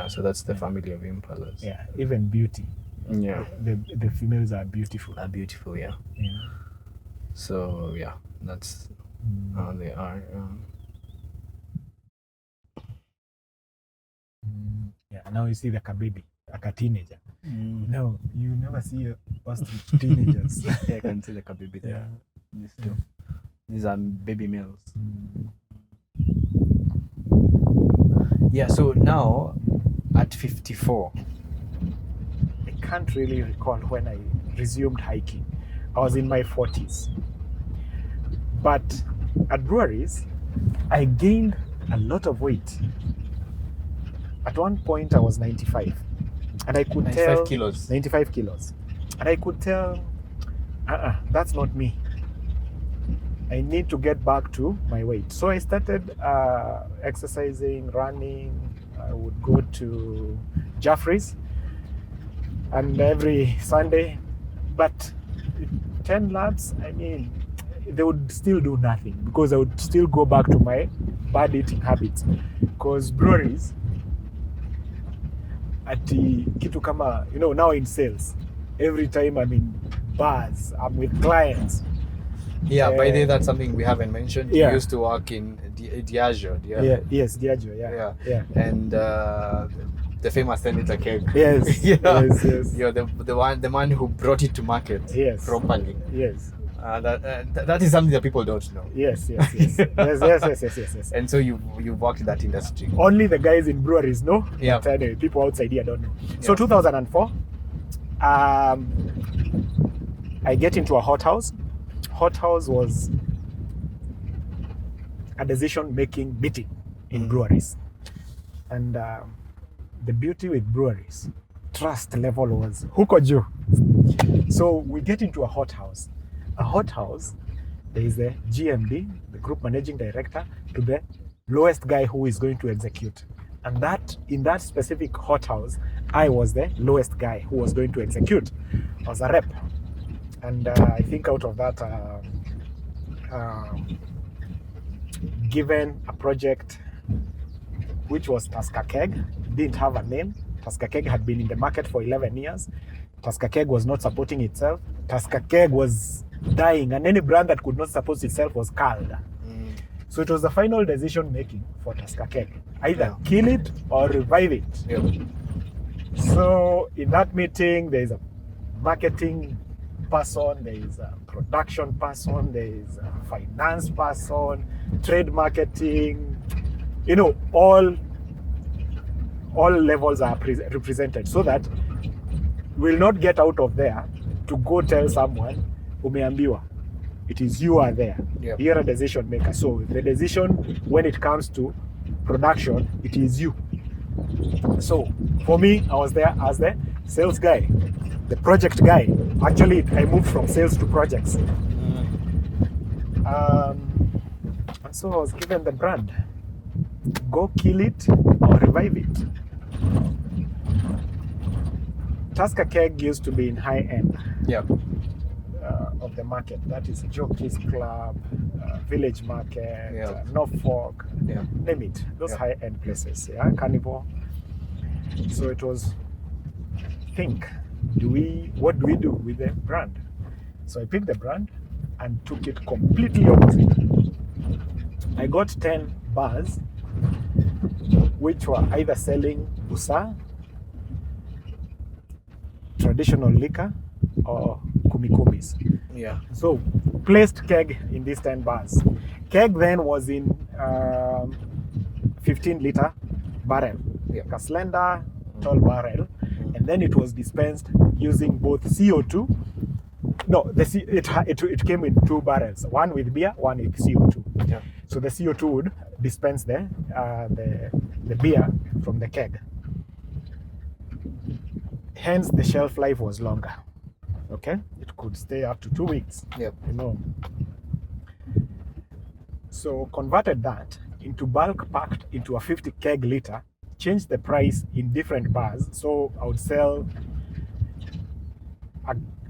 So that's the family of impalas. Yeah, even beauty. Yeah, the females are beautiful. Yeah. So yeah, that's how they are. Yeah. Now you see the baby, like a teenager. No, you never see ostrich teenagers. Yeah, I can see the baby there. These two. These are baby males. Yeah. So now at 54. I can't really recall when I resumed hiking. I was in my 40s. But at breweries, I gained a lot of weight. At one point, I was 95. And I could 95 kilos. 95 kilos. And I could tell, that's not me. I need to get back to my weight. So I started exercising, running. I would go to Jaffrey's. And every Sunday, but 10 laps, I mean, they would still do nothing because I would still go back to my bad eating habits. Because breweries, at the kitu kama, now in sales, every time I'm in bars, I'm with clients. Yeah, by the way, that's something we haven't mentioned. You used to work in Diageo. Yes, Diageo, yeah. And the famous Senator Keg. Yes. Yes. You're the man who brought it to market properly. Yes. That is something that people don't know. Yes. And so you've worked in that industry. Only the guys in breweries know. Yeah. But anyway, people outside here don't know. So 2004, I get into a hot house. Hot house was a decision-making meeting in breweries. And the beauty with breweries, trust level was huko juu. So we get into a hot house. A hot house, there is the GMD, the group managing director, to the lowest guy who is going to execute. And that in that specific hot house, I was the lowest guy who was going to execute. I was a rep. And I think out of that, given a project which was Tusker Keg, didn't have a name. Tusker Keg had been in the market for 11 years. Tusker Keg was not supporting itself. Tusker Keg was dying, and any brand that could not support itself was culled. So it was the final decision making for Tusker Keg. Either kill it or revive it. Yeah. So in that meeting, there is a marketing person, there is a production person, there is a finance person, trade marketing, all levels are represented, so that we'll not get out of there to go tell someone, umeambiwa. It is you are there. Yep. You're a decision maker. So the decision when it comes to production, it is you. So for me, I was there as the sales guy, the project guy. Actually, I moved from sales to projects. And so I was given the brand. Go kill it or revive it. Tusker Keg used to be in high end of the market. That is Jockey's Club, Village Market, Norfolk, name it. Those high end places. Carnival. So it was, what do we do with the brand? So I picked the brand and took it completely opposite. I got 10 bars which were either selling busa, traditional liquor, or kumikumis. Yeah. So placed Keg in these 10 bars. Keg then was in 15-liter barrel, a slender, tall barrel, and then it was dispensed using both CO2. No, it came in 2 barrels, one with beer, one with CO2. Yeah. So the CO2 would dispense the beer from the keg. Hence, the shelf life was longer. Okay, it could stay up to 2 weeks. Yep. So converted that into bulk packed into a 50 keg liter, changed the price in different bars. So I would sell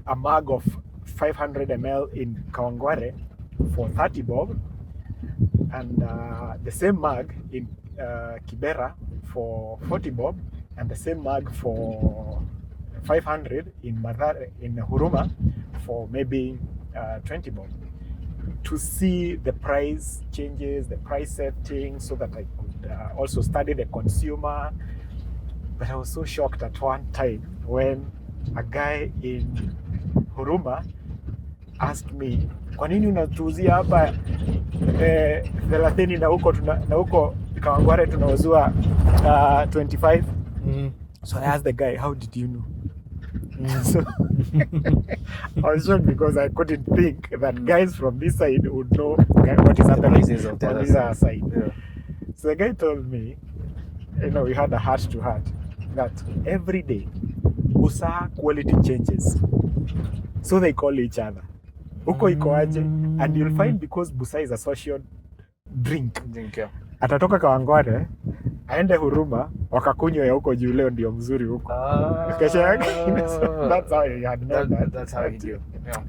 a mug of 500 ml in Kawangware for 30 bob, and the same mug in Kibera for 40 bob, and the same mug for 500 in Huruma for maybe 20 bob, to see the price changes, the price setting, so that I could also study the consumer. But I was so shocked at one time when a guy in Huruma asked me, kwa nini unatuuzia hapa 30 na huko Kawangware tunauzua 25? So I asked the guy, how did you know? So I was shocked because I couldn't think that guys from this side would know what is happening on the other side. Yeah. So the guy told me, we had a heart to heart, that every day busa quality changes, so they call each other huko iko aje, and you'll find, because busa is a social drink, Yeah. atatoka Kawangware aende Huruma wakakunywa ya huko juu, leo ndio mzuri huko. Kesho yake. So that's how he had known that. That's how he knew. Yeah.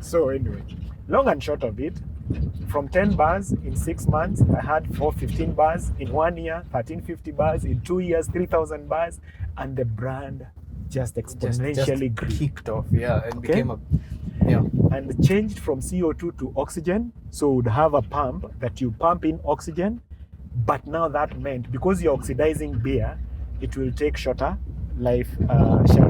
So anyway, long and short of it, from 10 bars in 6 months, I had 415 bars in 1 year, 1350 bars in 2 years, 3,000 bars, and the brand just exponentially grew. Kicked off, yeah, and became and changed from CO2 to oxygen. So would have a pump that you pump in oxygen, but now that meant, because you're oxidizing beer, it will take shorter shelf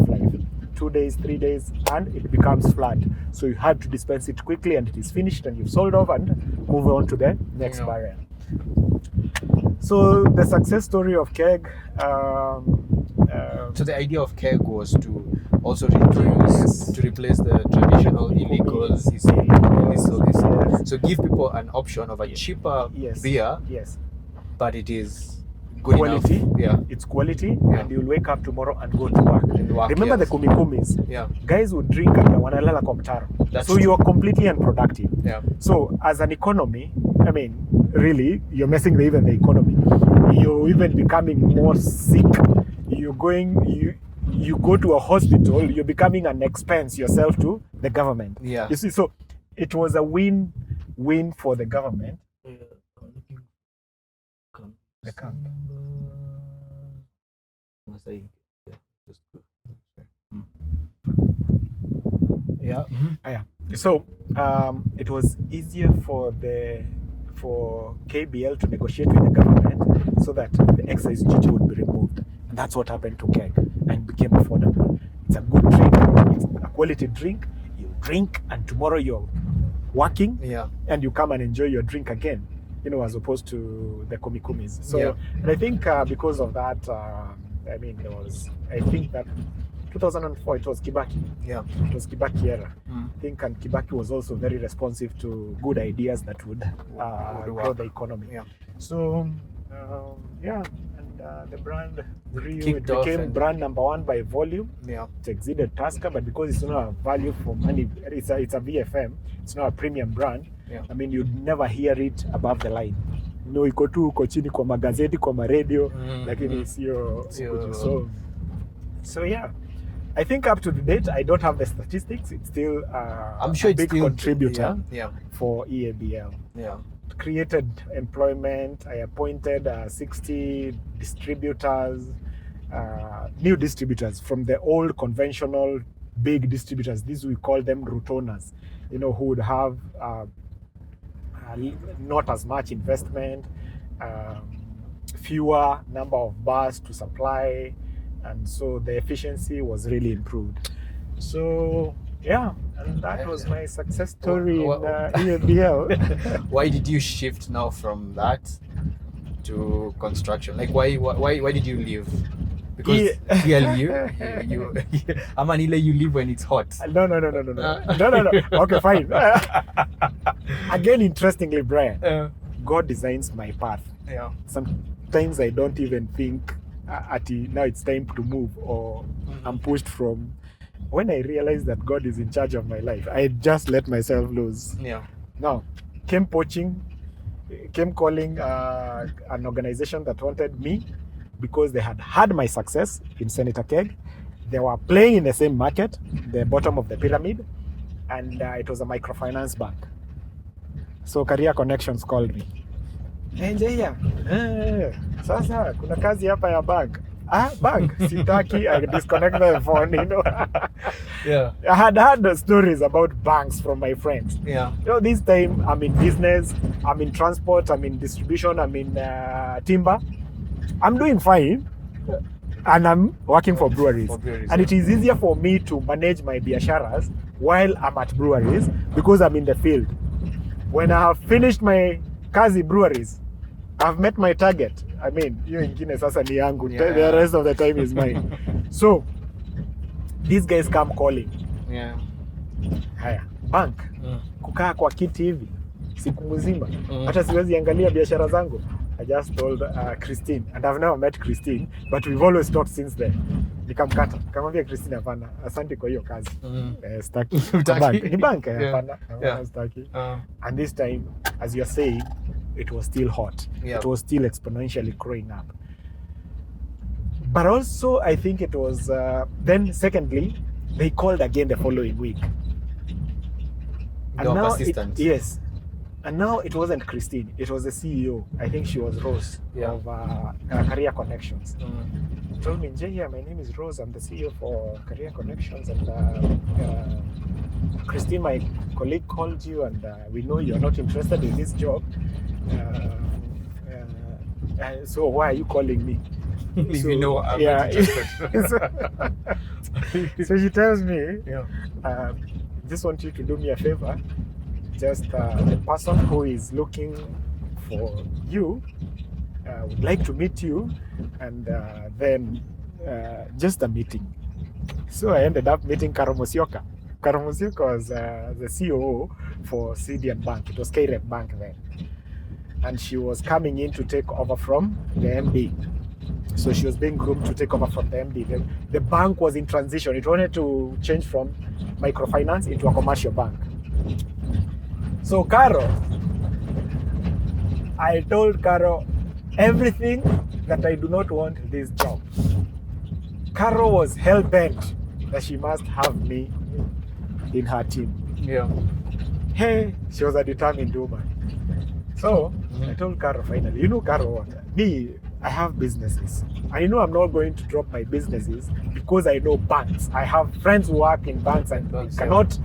life, 2 days, 3 days, and it becomes flat. So you had to dispense it quickly, and it is finished, and you've sold off and move on to the next barrel. So the success story of Keg. So the idea of Keg was to also replace the traditional illegal. So give people an option of a cheaper beer. Yes. But it is good quality. Enough. Yeah. It's quality, and you'll wake up tomorrow and go to work. Remember the kumikumis? Yeah. Guys would drink and wanalala kwa mtaro. So you are completely unproductive. Yeah. So as an economy, I mean, really, you're messing even the economy. You're even becoming more sick. You go to a hospital, you're becoming an expense yourself to the government. Yeah. You see, so it was a win-win for the government. The camp. Yeah. So it was easier for KBL to negotiate with the government so that the excise duty would be removed. And that's what happened to Keg, and became affordable. It's a good drink, it's a quality drink. You drink, and tomorrow you're working, and you come and enjoy your drink again, as opposed to the kumikumis. So, and I think because of that, I think that 2004, it was Kibaki. Yeah. It was Kibaki era. I think, and Kibaki was also very responsive to good ideas that would grow the economy. Yeah. So, and the brand grew. It became brand number 1 by volume. Yeah. It exceeded Tusker, but because it's not a value for money, it's a VFM. It's not a premium brand. Yeah. I mean, you'd never hear it above the line. Iko tu uko chini kwa magazeti, kwa radio, lakini sio. So yeah. I think up to the date, I don't have the statistics. It's still I'm sure a big contributor yeah. for EABL. Yeah. It created employment. I appointed 60 distributors. new distributors from the old conventional big distributors. These we call them route owners, who would have not as much investment, fewer number of bars to supply, and so the efficiency was really improved. So yeah, and that was my success story in EABL. Why did you shift now from that to construction? Like why did you leave? Because you Amanile, you leave when it's hot. No. Okay, fine. Again, interestingly, Brian, God designs my path. Yeah. Sometimes I don't even think now it's time to move, or I'm pushed from. When I realized that God is in charge of my life, I just let myself loose. Yeah. Now, came poaching, came calling an organization that wanted me because they had my success in Senator Keg. They were playing in the same market, the bottom of the pyramid, and it was a microfinance bank. So Career Connections called me. Hey, Njihia, sasa kuna kazi hapa ya bank. Bank, sitaki. I disconnect the phone, Yeah. I had stories about banks from my friends. Yeah. This time I'm in business, I'm in transport, I'm in distribution, I'm in timber. I'm doing fine, and I'm working for breweries. And it is easier for me to manage my biasharas while I'm at breweries because I'm in the field. When I have finished my kazi breweries, I've met my target. I mean, hiyo ingine sasa ni yangu. The rest of the time is mine. So, these guys come calling. Yeah. Haya, bank. Kukaa kwa kiti hivi siku mzima. Hata siwezi angalia biashara zangu. I just told Christine, and I've never met Christine, but we've always talked since then. Nikamkata. Nikamwambia Christine, hapana, asante kwa hiyo kazi. Staki. Ni bank, hapana. Staki. And this time, as you're saying, it was still hot. Yeah. It was still exponentially growing up. But also, I think it was, then secondly, they called again the following week. And now persistent. Yes. And now it wasn't Christine, it was the CEO. I think she was Rose of Career Connections. She told me, Njihia, my name is Rose, I'm the CEO for Career Connections, and Christine, my colleague, called you, and we know you're not interested in this job. So why are you calling me? If you know I'm not interested. So she tells me, just want you to do me a favor. Just the person who is looking for you would like to meet you, and then just a meeting. So I ended up meeting Karo Musyoka. Karo Musyoka was the COO for CDN Bank. It was KREF Bank then. And she was coming in to take over from the MD. So she was being groomed to take over from the MD. The bank was in transition. It wanted to change from microfinance into a commercial bank. So Karo, I told Karo everything that I do not want in this job. Karo was hell-bent that she must have me in her team. Yeah. Hey, she was a determined woman. So I told Karo finally, Karo what? Me, I have businesses. I know I'm not going to drop my businesses because I know banks. I have friends who work in banks and cannot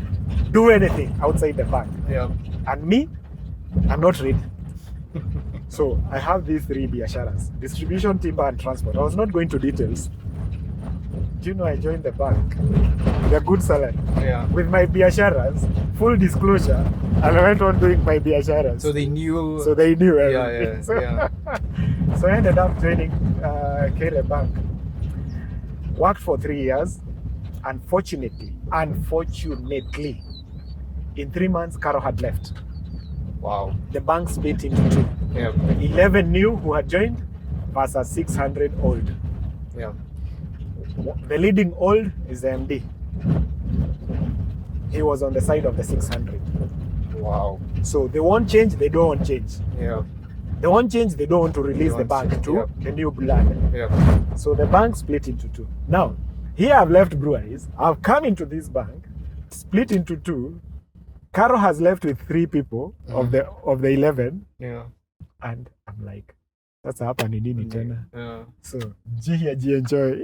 do anything outside the bank. Yeah. And me, I'm not ready. So I have these three biasharas: distribution, timber, and transport. I was not going to details. Do you know I joined the bank with a good salary? Yeah. With my biasharas, full disclosure, and I went on doing my biasharas. So they knew. So they knew everything. Yeah. So I ended up joining KREF Bank. Worked for 3 years. Unfortunately, in 3 months, Karo had left. Wow. The bank split into two. Yeah. 11 new who had joined versus 600 old. Yeah. The leading old is the MD. He was on the side of the 600. Wow. So they want change, they don't want change. Yeah. They want change, they don't want to release the bank to the new blood. Yeah. So the bank split into two. Now, here I've left breweries, I've come into this bank, split into two. Karo has left with 3 people of the 11. Yeah. And I'm like, Sasa hapa ni nini tena? Yeah. So Njihia enjoy.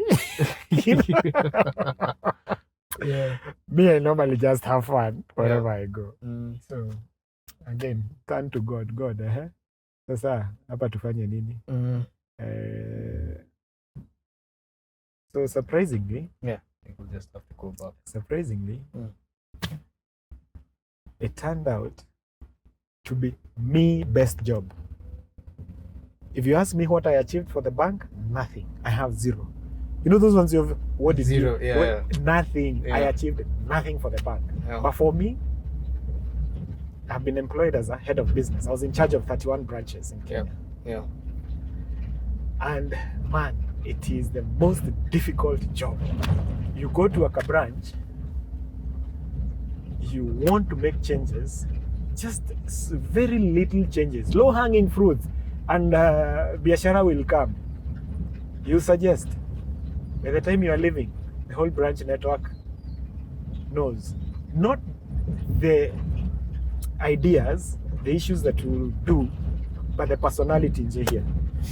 Yeah. Me, I normally just have fun wherever I go. Mm. So again, turn to God. God, sasa hapa tufanye nini? So surprisingly, I think we'll just have to go back. Surprisingly, it turned out to be me best job. If you ask me what I achieved for the bank, nothing. I have zero. You know those ones you have, what is zero? Nothing. Yeah. I achieved nothing for the bank. Yeah. But for me, I've been employed as a head of business. I was in charge of 31 branches in Kenya. Yeah. And man, it is the most difficult job. You go to a branch, you want to make changes, just very little changes, low-hanging fruits, and biashara will come. You suggest, by the time you are leaving, the whole branch network knows. Not the ideas, the issues that you will do, but the personality in Njihia.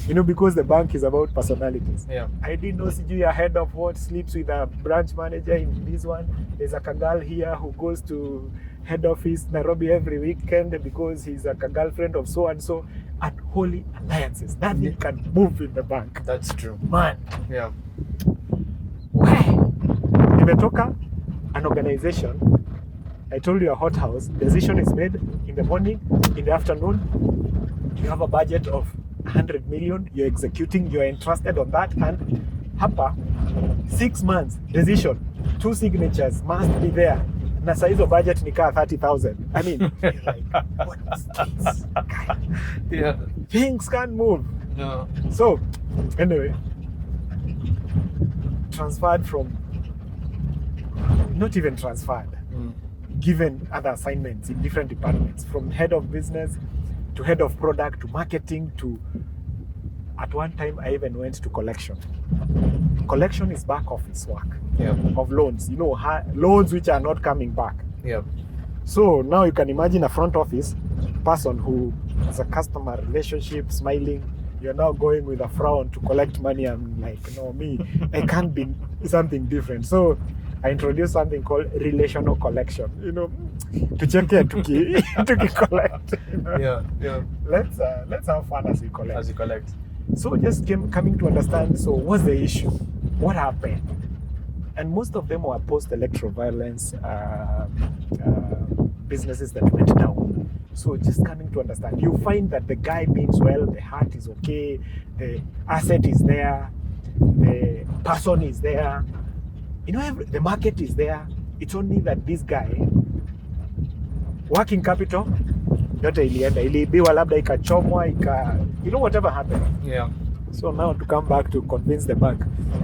You know, because the bank is about personalities. Yeah. I didn't know CG ahead of what sleeps with a branch manager in this one. There's a Kagal here who goes to head office Nairobi every weekend because he's a girlfriend of so and so. At Holy Alliances, nothing can move in the bank. That's true. Man. Yeah. Nimetoka an organization. I told you a hothouse. Decision is made in the morning, in the afternoon. You have a budget of 100 million. You're executing. You're entrusted on that. And hapa 6 months decision, 2 signatures must be there. Na saa hizo budget ni kaa 30,000. I mean, you're like, what is this? Yeah. Things can't move. No. So, anyway, transferred from, not even transferred, given other assignments in different departments, from head of business to head of product to marketing to, at one time I even went to collection. Collection is back office work of loans, you know, loans which are not coming back. Yeah. So now you can imagine a front office person who has a customer relationship, smiling. You're now going with a frown to collect money. I'm like, no, me, I can't be something different. So I introduced something called relational collection. You know, to check it, to collect. You know? Yeah. Let's have fun as we collect. As you collect. So just coming to understand. So what's the issue? What happened? And most of them were post-electoral violence businesses that went down. So just coming to understand, you find that the guy means well, the heart is okay, the asset is there, the person is there, you know, the market is there. It's only that this guy, working capital, yote ilienda, iliibiwa, labda ikachomwa, you know, whatever happened. Yeah. So now to come back to convince the bank,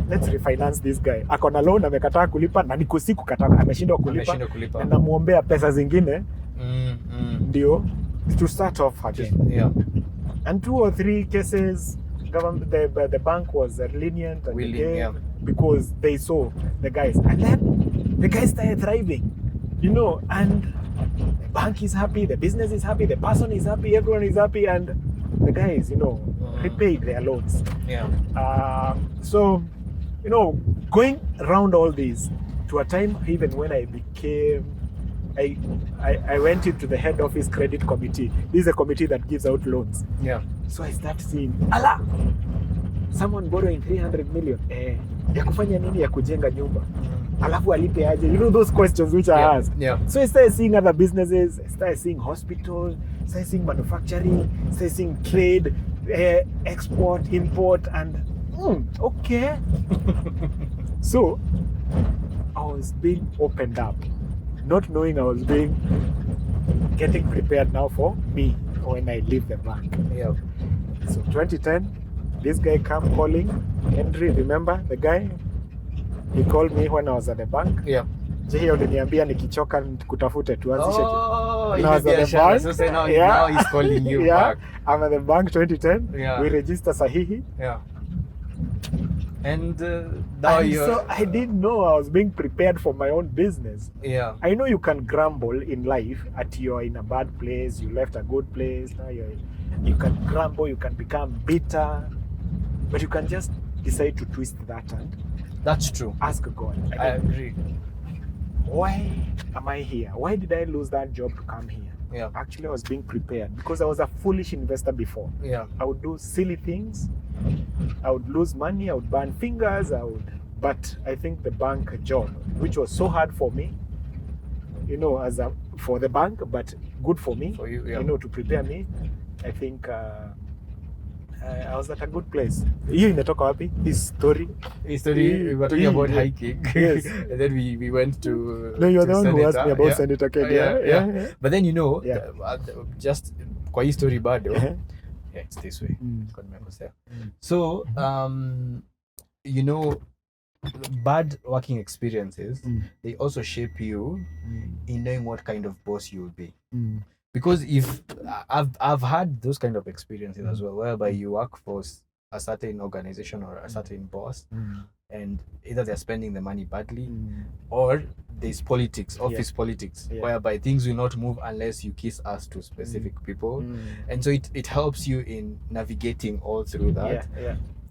let's refinance this guy. Akona loan, amekataa kulipa, na niko si kukataa, ameshindwa kulipa. Na namuombea pesa zingine. Ndio to start off again. Yeah. And 2 or 3 cases, the bank was lenient and willing, because they saw the guys, and then the guys started thriving, you know, and the bank is happy, the business is happy, the person is happy, everyone is happy, and the guys, you know, repaid their loans. Yeah. So, you know, going around all this to a time even when I became, I went into the head office credit committee. This is a committee that gives out loans. Yeah. So I start seeing, someone borrowing 300 million. Ya kufanya nini? Ya kujenga nyumba. Alafu alipe aje? You know those questions which I asked. Yeah. So I started seeing other businesses. I started seeing hospitals. I started seeing manufacturing. I started seeing trade, export, import, and okay. So I was being opened up, not knowing I was getting prepared now for me when I leave the bank. Yeah. So 2010, this guy came calling. Henry, remember the guy? He called me when I was at the bank. Yeah. Njihia uliniambia nikichoka kutafute tuanzishe. And I was at the bank. So now he's calling you back. I'm at the bank 2010. Yeah. We register Sahihi. Yeah. And now so I didn't know I was being prepared for my own business. Yeah. I know you can grumble in life at you're in a bad place, you left a good place, now You can grumble, you can become bitter, but you can just decide to twist that and That's true. ask God. I agree. Why am I here? Why did I lose that job to come here? Yeah. Actually, I was being prepared because I was a foolish investor before. Yeah. I would do silly things. I would lose money. I would burn fingers. But I think the bank job, which was so hard for me, for the bank, but good for me, For you, yeah. to prepare me. I think I was at a good place. Hiyo imetoka wapi? This story. We were talking about hiking. Yes. And then we went to. No, you're to the one who asked me about yeah. Senator Keg. Yeah. But then Yeah. just kwa hii story bado. Uh-huh. Yeah, it's this way. Mm. So, bad working experiences, they also shape you in knowing what kind of boss you will be. Because if I've had those kind of experiences as well, whereby you work for a certain organization or a certain boss, and either they're spending the money badly, or there's politics, office politics, whereby things will not move unless you kiss ass to specific people, and so it helps you in navigating all through that.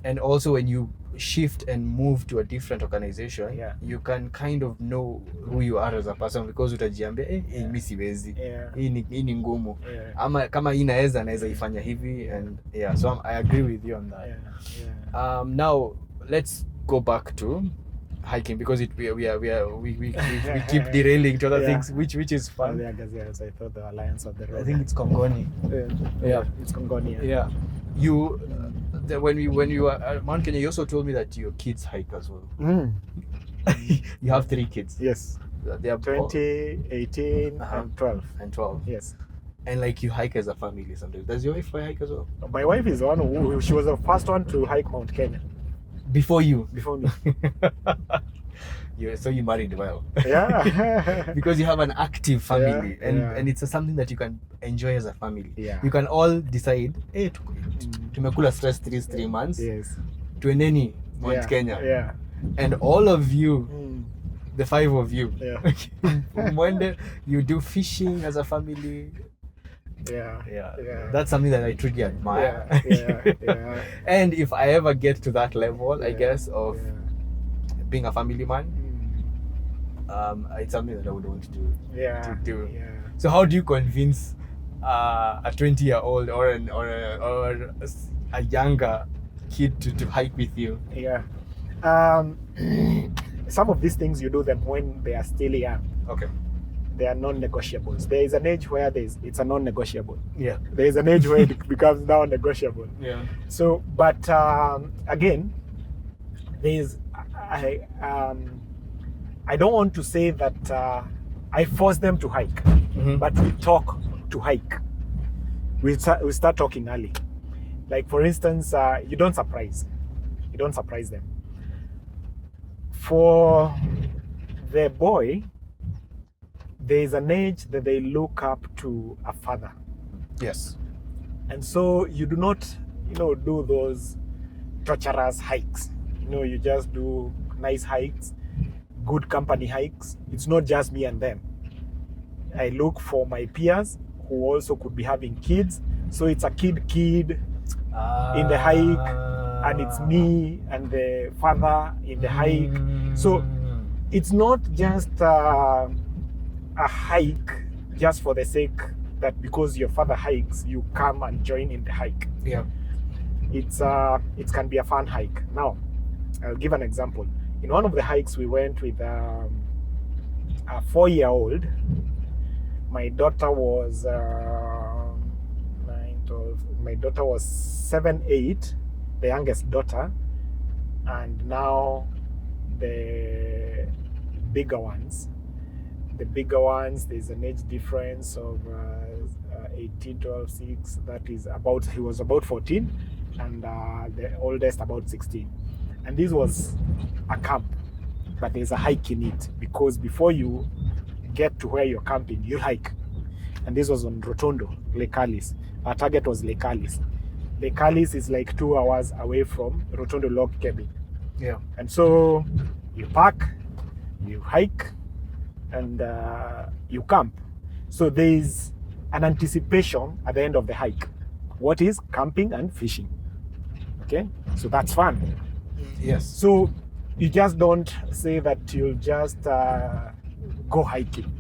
And also when you shift and move to a different organization, you can kind of know who you are as a person, because utajiambia mimi siwezi, hii ni ngumu, ama kama hii naweza ifanya hivi. And so I agree with you on that. Now let's go back to hiking, because we keep derailing to other things, which is fun. I thought the Alliance of the Road. I think it's Kongoni. It's Kongoni. Yeah. You when you were at Mount Kenya, you also told me that your kids hike as well. You have 3 kids. Yes. They are 20, 18, and 12. And 12. Yes. And like you hike as a family sometimes. Does your wife hike as well? My wife is the one she was the first one to hike Mount Kenya. Before you? Before me. So you married well. Yeah. Because you have an active family, and it's something that you can enjoy as a family. Yeah. You can all decide, tumekula stress 3 months. Yes. Tuendeni Mount Kenya. Yeah. And all of you, the 5 of you, one day you do fishing as a family. Yeah. That's something that I truly admire. Yeah. And if I ever get to that level, I guess, of being a family man, it's something that I would want to do. Yeah. So how do you convince a 20-year-old or a younger kid to hike with you? Yeah. Some of these things you do them when they are still young. Okay. They are non-negotiables. There is an age where it's a non-negotiable. Yeah. There is an age where it becomes now negotiable. Yeah. So, but again, I don't want to say that I force them to hike, but we talk to hike. We start talking early. Like for instance, you don't surprise them. For the boy, there is an age that they look up to a father. Yes. And so you do not, do those torturous hikes. You just do nice hikes, good company hikes. It's not just me and them. I look for my peers who also could be having kids. So it's a kid in the hike, and it's me and the father in the hike. So it's not just a hike just for the sake that because your father hikes, you come and join in the hike. Yeah. It can be a fun hike. Now, I'll give an example. In one of the hikes, we went with a 4-year-old. My daughter was 9, 12. My daughter was 7, 8, the youngest daughter, and now the bigger ones. There's an age difference of 18, 12, 6. He was about 14, and the oldest about 16. And this was a camp, but there's a hike in it, because before you get to where you're camping, you hike. And this was on Rotondo, Lake Alice. Our target was Lake Alice. Lake Alice is like 2 hours away from Rotondo log cabin. Yeah. And so you park, you hike, and you camp. So there's an anticipation at the end of the hike. what is camping and fishing. Okay, so that's fun. Yes. So you just don't say that you'll just go hiking.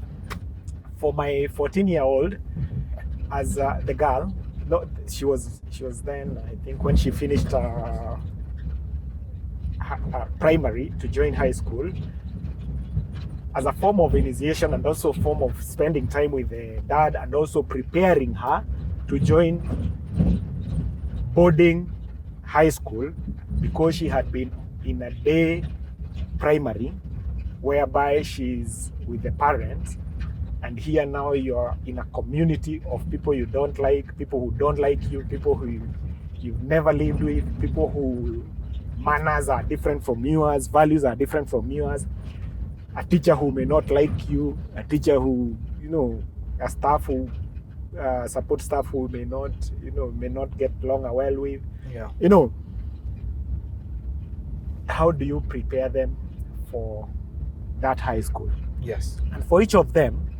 For my 14-year-old, as the girl, no, she was then, I think, when she finished primary to join high school, as a form of initiation and also a form of spending time with the dad and also preparing her to join boarding high school, because she had been in a day primary whereby she's with the parents, and here now you're in a community of people you don't like, people who don't like you, people who you've never lived with, people who manners are different from yours, values are different from yours, a teacher who may not like you, a teacher who, a staff who support staff who may not get along well with. Yeah. How do you prepare them for that high school? Yes. And for each of them,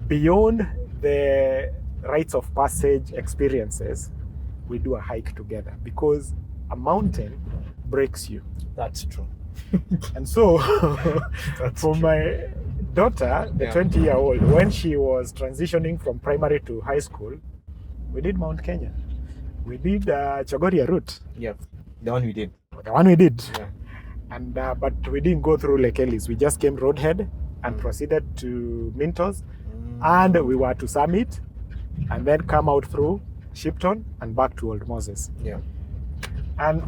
beyond the rites of passage experiences, we do a hike together, because a mountain breaks you. That's true. And so For my daughter, the 20-year-old, when she was transitioning from primary to high school, we did Mt.Kenya. We did Chogoria route. Yeah, the one we did. The one we did. Yeah. And but we didn't go through Lake Ellis. We just came roadhead and proceeded to Mintos, and we were to Summit, and then come out through Shipton and back to Old Moses. Yeah. And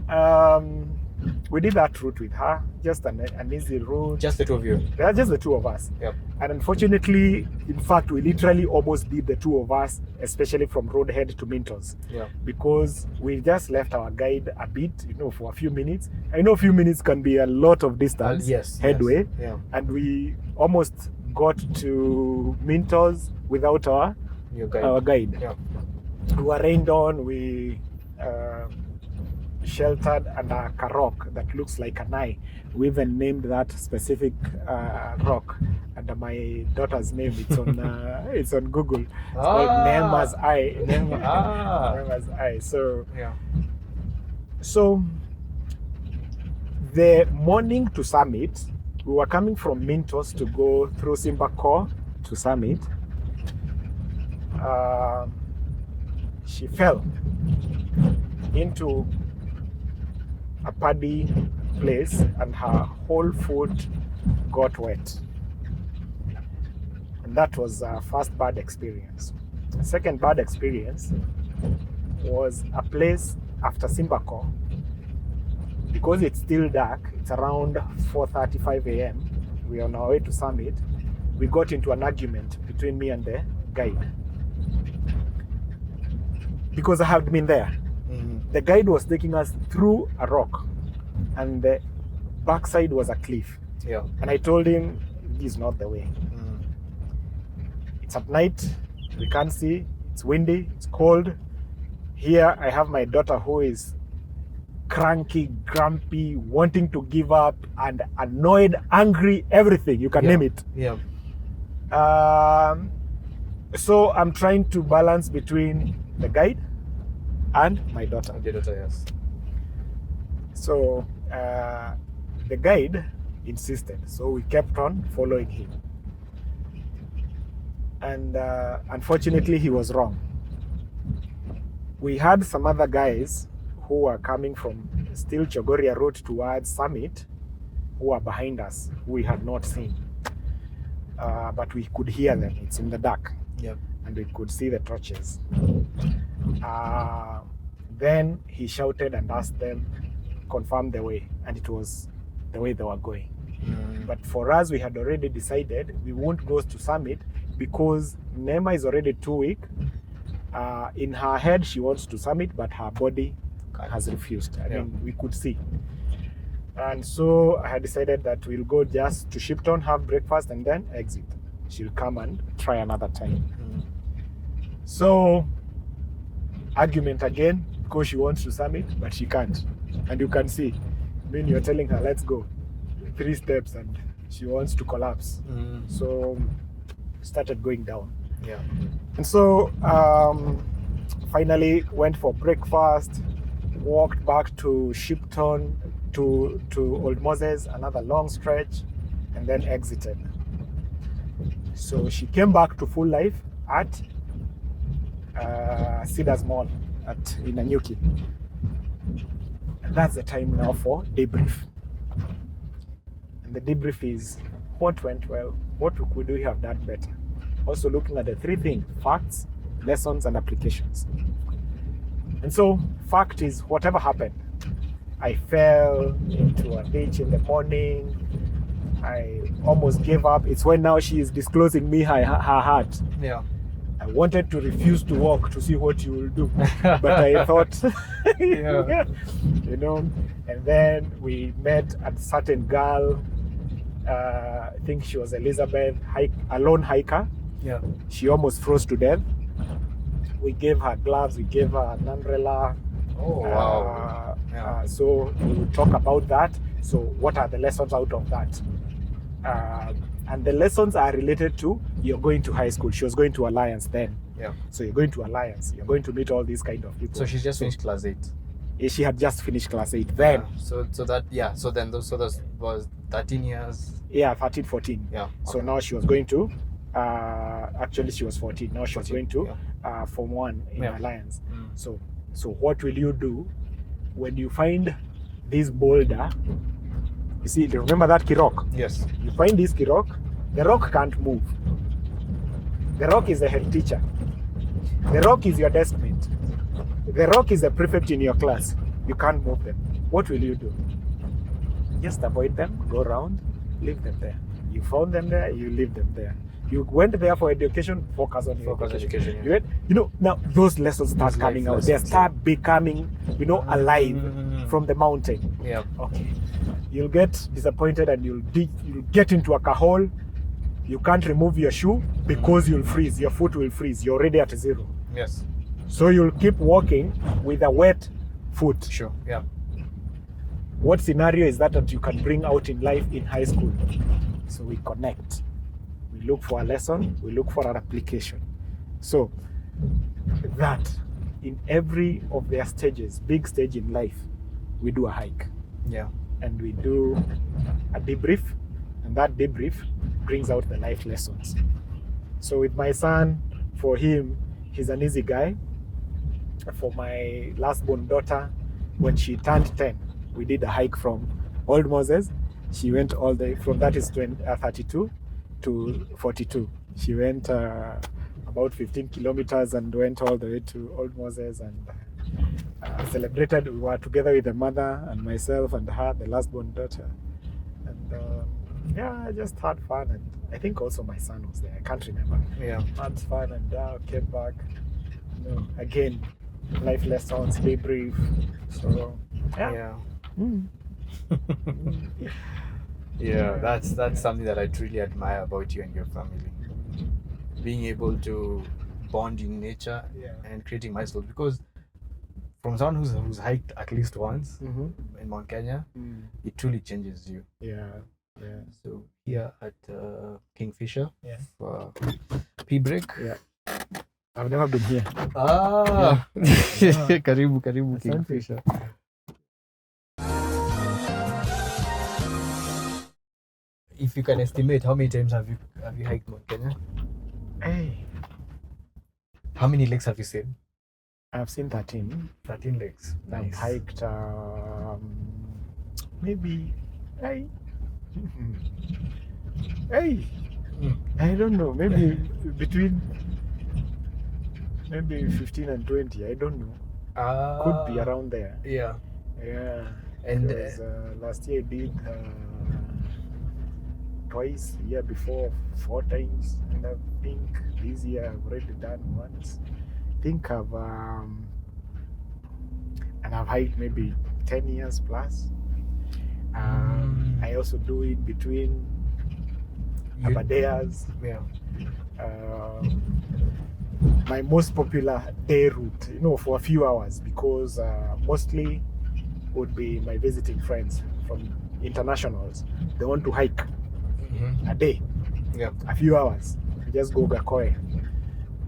we did that route with her, just an easy route. Just the two of you? Yeah, just the two of us. Yep. And unfortunately, in fact, we literally almost did the two of us, especially from Roadhead to Mintos. Yeah. Because we just left our guide a bit, for a few minutes. I know a few minutes can be a lot of distance, headway. Yes. Yeah. And we almost got to Mintos without our guide. Yeah. We were rained on, we sheltered under a rock that looks like an eye. We even named that specific rock under my daughter's name. It's on it's on Google. It's called Nema's Eye. Nema's Eye. So yeah. So the morning to Summit, we were coming from Mintos to go through Simbako to Summit. She fell into a paddy place and her whole foot got wet. And that was our first bad experience. The second bad experience was a place after Simbako. Because it's still dark, it's around 4:35 a.m. We're on our way to Summit. We got into an argument between me and the guide. Because I had been there. The guide was taking us through a rock, and the backside was a cliff. Yeah. And I told him, this is not the way. It's at night, we can't see, it's windy, it's cold. Here I have my daughter who is cranky, grumpy, wanting to give up, and annoyed, angry, everything, you can name it. Yeah. So I'm trying to balance between the guide and my daughter. Your daughter, yes. So the guide insisted, so we kept on following him. And unfortunately, he was wrong. We had some other guys who were coming from still Chogoria route towards Summit, who were behind us, who we had not seen. But we could hear them, it's in the dark. Yep. And we could see the torches. Then he shouted and asked them, confirm the way, and it was the way they were going. But for us, we had already decided we won't go to Summit because Nema is already too weak. In her head, she wants to Summit, but her body has refused. I mean, we could see. And so I had decided that we'll go just to Shipton, have breakfast, and then exit. She'll come and try another time. So, argument again, because she wants to Summit, but she can't. And you can see, I mean, you're telling her, let's go. 3 steps, and she wants to collapse. So, started going down. Yeah. And so, finally went for breakfast, walked back to Shipton, to Old Moses, another long stretch, and then exited. So she came back to full life at Cedars Mall in Nanyuki. And that's the time now for debrief. And the debrief is what went well, what could we have done better. Also looking at the three things: facts, lessons, and applications. And so, fact is, whatever happened, I fell into a ditch in the morning. I almost gave up. It's when now she is disclosing me her heart. Yeah. I wanted to refuse to walk to see what you will do, but I thought, Yeah. you know. And then we met a certain girl. I think she was Elizabeth, a lone hiker. Yeah. She almost froze to death. We gave her gloves. We gave her an umbrella. Oh wow. Yeah. So we will talk about that. So what are the lessons out of that? And the lessons are related to, you're going to high school. She was going to Alliance then. Yeah. So you're going to Alliance. You're going to meet all these kind of people. So she's just finished class 8. She had just finished class 8 then. Yeah. So then those was 13 years. Yeah, 13, 14. Yeah. Okay. So now she was going to, actually she was 14. Now she was going to Form 1 in Alliance. So what will you do when you find this boulder? You see, remember that Kirok? Yes. You find this Kirok, the rock can't move. The rock is the head teacher. The rock is your desk mate. The rock is the prefect in your class. You can't move them. What will you do? Just avoid them, go around, leave them there. You found them there, you leave them there. You went there for education, focus on your education. Yeah. You went, now those lessons start coming out. They start becoming, alive from the mountain. Yeah. Okay. You'll get disappointed and you'll get into a hole. You can't remove your shoe because you'll freeze. Your foot will freeze. You're already at 0. Yes. So you'll keep walking with a wet foot. Sure. Yeah. What scenario is that you can bring out in life in high school? So we connect. We look for a lesson. We look for an application. So that in every of their stages, big stage in life, we do a hike. Yeah. And we do a debrief, and that debrief brings out the life lessons. So with my son, for him, he's an easy guy. For my last born daughter, when she turned 10, we did a hike from Old Moses. She went all the way from, that is 32 to 42. She went about 15 kilometers and went all the way to Old Moses and celebrated. We were together with the mother and myself and her, the last born daughter. And I just had fun. And I think also my son was there. I can't remember. Yeah. Had fun and came back. Again, life lessons, debrief. So, yeah. Yeah, that's something that I truly admire about you and your family. Being able to bond in nature and creating milestones, because from someone who's hiked at least once in Mt.Kenya, it truly changes you. Yeah. So here at Kingfisher, for P-Break. Yeah. I've never been here. Karibu Kingfisher. If you can estimate, how many times have you hiked Mount Kenya? Hey. How many lakes have you seen? I've seen 13. 13 lakes. Nice. I've hiked maybe I don't know, maybe between 15 and 20, I don't know. Could be around there. Yeah. And last year I did twice, the year before 4 times, and I think this year I've already done once. I think I've hiked maybe 10 years plus. I also do it between Abadeas. Yeah. My most popular day route, for a few hours, because mostly would be my visiting friends from internationals. They want to hike a day, a few hours. We just go Gakoe.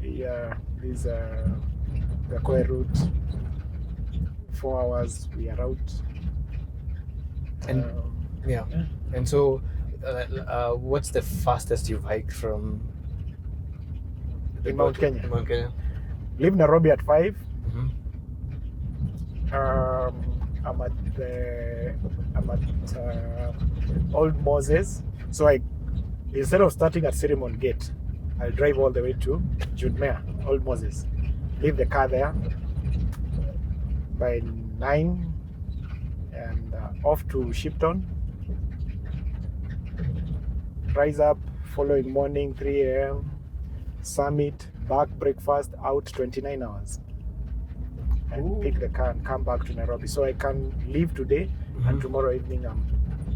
Yeah, there's Gakwe route. 4 hours we are out. And yeah. And so, what's the fastest you've hiked from in Mount Kenya? In Mount Kenya. Leave Nairobi at 5. Mm-hmm. I'm at Old Moses. So instead of starting at Cinnamon Gate, I'll drive all the way to Judmea, Old Moses. Leave the car there by 9 and off to Shipton. Rise up following morning 3 a.m. Summit, back, breakfast, out 29 hours. And pick the car and come back to Nairobi. So I can leave today and tomorrow evening I'm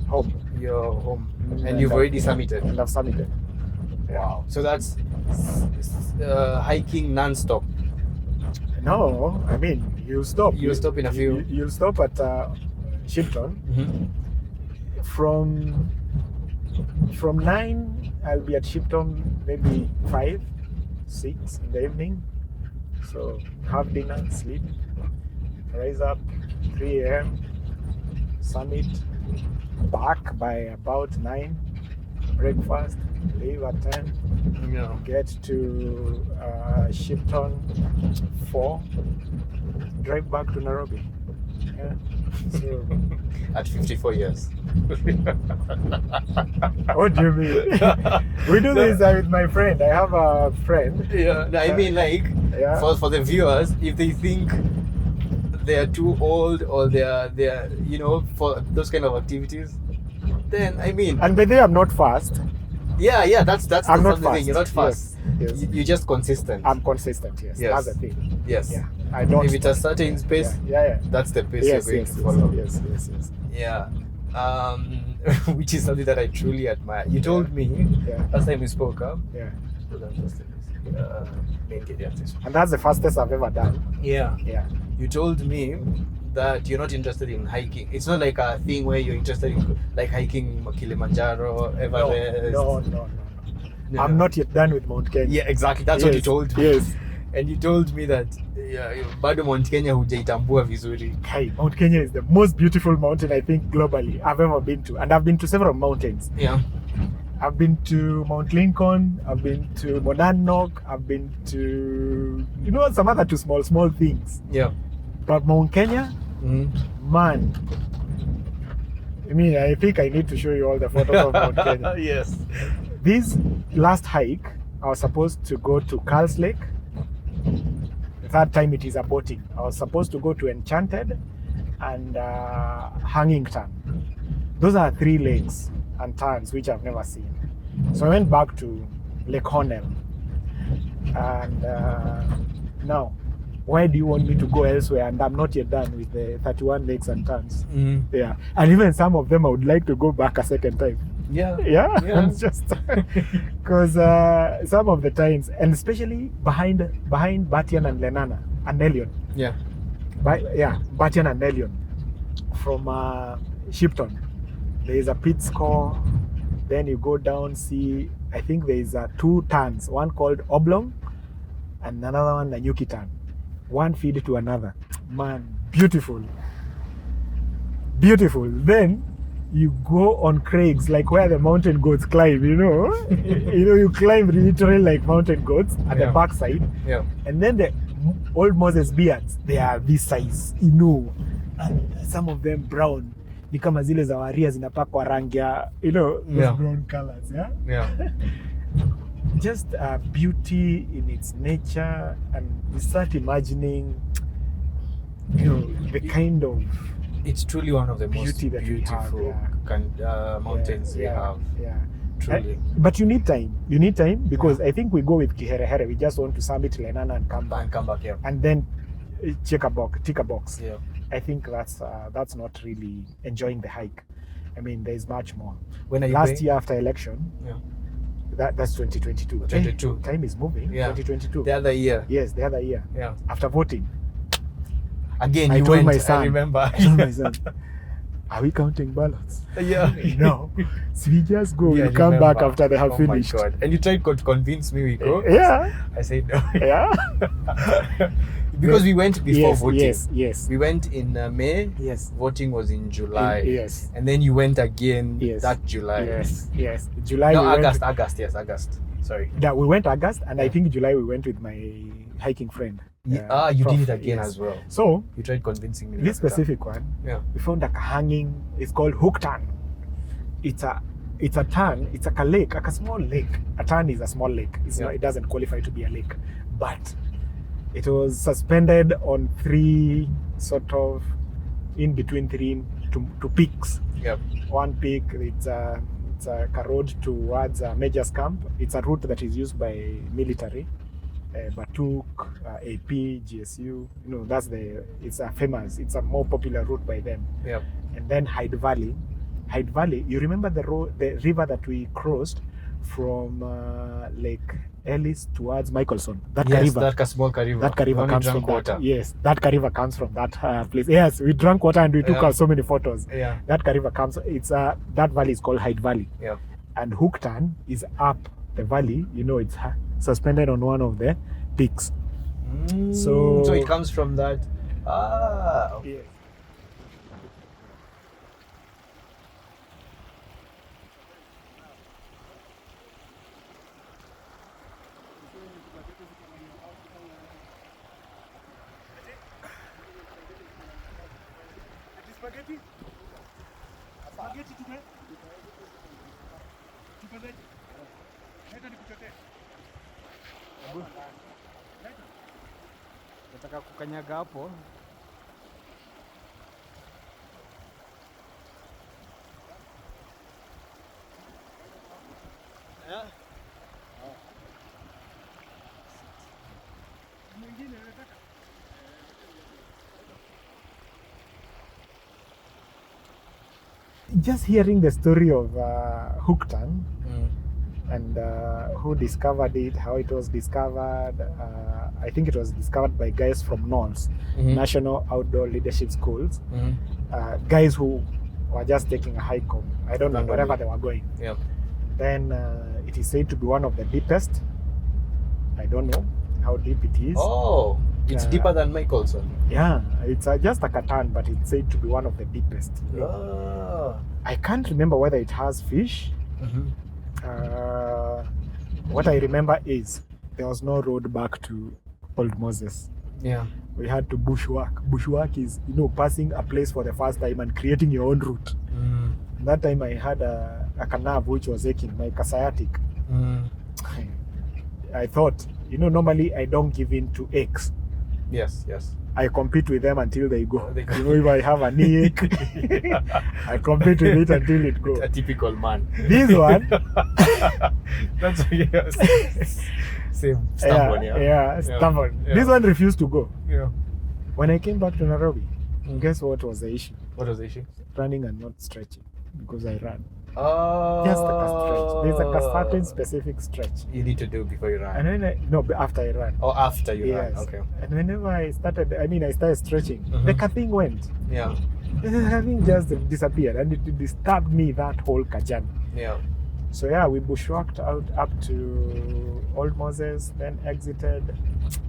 home. You're home. And you've already summited. And I've summited. Wow. So that's hiking non-stop. No, I mean, you'll stop. You'll stop in a few. You'll stop at Shipton. From 9, I'll be at Shipton maybe 5, 6 in the evening. So have dinner, sleep, rise up 3 a.m. Summit, back by about 9, breakfast, leave at 10, get to Shipton 4, drive back to Nairobi. Yeah. So, at 54 years. What do you mean? We do this with my friend. I have a friend. Yeah, I mean, like, for the viewers, if they think they are too old or they are for those kind of activities, then I mean. And by the way, I'm not fast. Yeah, that's I'm the not fast. thing. You're not fast. Yes. You're just consistent. I'm consistent. Yes. That's the thing. Yes. Yeah. I don't. If it's a certain pace, that's the pace you're going to follow. Yes. Yeah. Which is something that I truly admire. You told me last time we spoke. Yeah. And that's the fastest I've ever done. Yeah. You told me that you're not interested in hiking. It's not like a thing where you're interested in like hiking Kilimanjaro, Everest. No. I'm not yet done with Mount Kenya. Yeah, exactly. That's what you told me. Yes. And you told me that bado Mount Kenya hujaitambua vizuri. Mount Kenya is the most beautiful mountain I think globally I've ever been to, and I've been to several mountains. Yeah. I've been to Mount Lincoln, I've been to Monadnock, I've been to some other two small things. Yeah. But Mount Kenya, man. I mean, I think I need to show you all the photos of Mount Kenya. Yes. This last hike, I was supposed to go to Carl's Lake. The third time it is aborting. I was supposed to go to Enchanted and Hanging Turn. Those are 3 lakes and turns which I've never seen. So I went back to Lake Hornell. And now, why do you want me to go elsewhere? And I'm not yet done with the 31 lakes and turns. Yeah. And even some of them I would like to go back a second time. Yeah. It's just because some of the times, and especially behind Batian and Lenana and Nelion. Yeah. Batian and Nelion from Shipton. There is a pit score. Then you go down, see. I think there is 2 turns. One called Oblong, and another one the Nyuki turn. One feed to another. Man, beautiful. Then you go on crags, like where the mountain goats climb, you climb literally like mountain goats at the backside. Yeah. And then the Old Moses beards, they are this size, and some of them brown. Ni kama zile za waria zinapakwa rangi ya, brown colors, Just beauty in its nature, and you start imagining, the kind of. It's truly one of the most beautiful mountains we have. Yeah. Truly. But you need time. Because I think we go with Kiherehere. We just want to summit Lenana and come back. And then tick a box. Yeah. I think that's not really enjoying the hike. I mean, there's much more. When are you Last year after election, that's 2022. 2022. Time is moving. 2022. The other year. Yes, the other year. Yeah. After voting. Again, I told my son. I remember. Are we counting ballots? Yeah. No. So we just go. We come back after they have finished. My God. And you tried to convince me we go. Yeah. I said no. Yeah. Because we went before voting. Yes. We went in May. Yes. Voting was in July. Yes. And then you went again that July. Yes. July. No, we August. Sorry. Yeah, we went August, and I think July we went with my hiking friend. You did it again as well. So you tried convincing me. This specific one, we found a hanging. It's called Hook Turn. It's a turn. It's like a lake, like a small lake. A turn is a small lake. It doesn't qualify to be a lake, but it was suspended on three sort of in between three two peaks. Yep. One peak, it's a road towards Major's camp. It's a route that is used by military. Batuk, AP, GSU, it's a more popular route by them. Yep. And then Hyde Valley, you remember the river that we crossed from Lake Ellis towards Michelson? That river. That small river. That river comes from water. that. Yes, that river comes from that place. Yes, we drank water and we took so many photos. Yeah. That river comes. It's that valley is called Hyde Valley. Yeah. And Hook Turn is up the valley. It's suspended on one of the peaks. So it comes from that. Yes. Nataka kukanyaga hapo. Just hearing the story of Hook Turn and who discovered it, how it was discovered. I think it was discovered by guys from NOLS, National Outdoor Leadership Schools, guys who were just taking a hike home. I don't know, wherever they were going. Yep. Then it is said to be one of the deepest. I don't know how deep it is. Oh, it's deeper than Michelson. Yeah, it's just a Catan, but it's said to be one of the deepest. I can't remember whether it has fish. What I remember is there was no road back to Old Moses. Yeah. We had to bushwalk. Bushwalk is, passing a place for the first time and creating your own route. That time I had a nerve which was aching, my sciatic. I thought, normally I don't give in to aches. Yes. I compete with them until they go. If I have a knee ache, I compete with it until it goes. A typical man. This one, that's same stubborn. Stubborn. This one refused to go. Yeah. When I came back to Nairobi, guess what was the issue? What was the issue? Running and not stretching, because I ran. Oh. Just like a stretch. There's like a certain specific stretch you need to do before you run. And when after I ran. Oh, after you ran. Okay. And whenever I started stretching, like a thing went. Yeah. The thing just disappeared, and it disturbed me that whole journey. Yeah. So we bushwalked out up to Old Moses, then exited.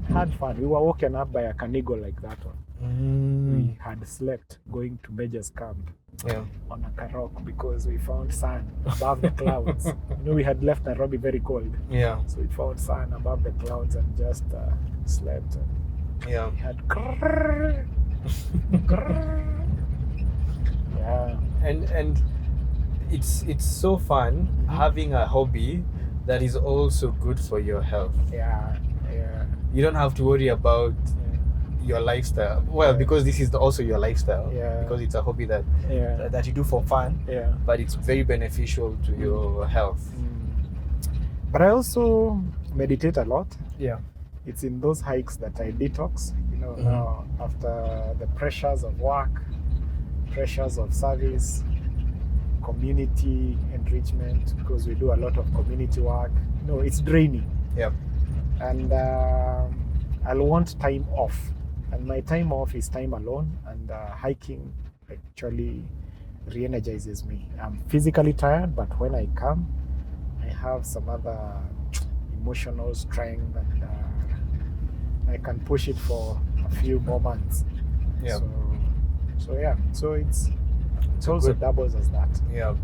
Had fun. We were woken up by a canigo like that one. We had slept going to Major's camp. Yeah. On a karok because we found sun above the clouds. We had left Nairobi very cold. Yeah. So we found sun above the clouds and just slept. Yeah. We had grrr, grrr. Yeah. And it's so fun having a hobby that is also good for your health. Yeah. You don't have to worry about your lifestyle. Well, because this is also your lifestyle. Yeah. Because it's a hobby that you do for fun. Yeah. But it's very beneficial to your health. But I also meditate a lot. Yeah. It's in those hikes that I detox. Now after the pressures of work, pressures of service, community enrichment, because we do a lot of community work. It's draining. Yeah. And I'll want time off. And my time off is time alone, and hiking actually re-energizes me. I'm physically tired, but when I come, I have some other emotional strength, and I can push it for a few more months. Yeah. So yeah. So it's So also good. doubles as that. Yeah.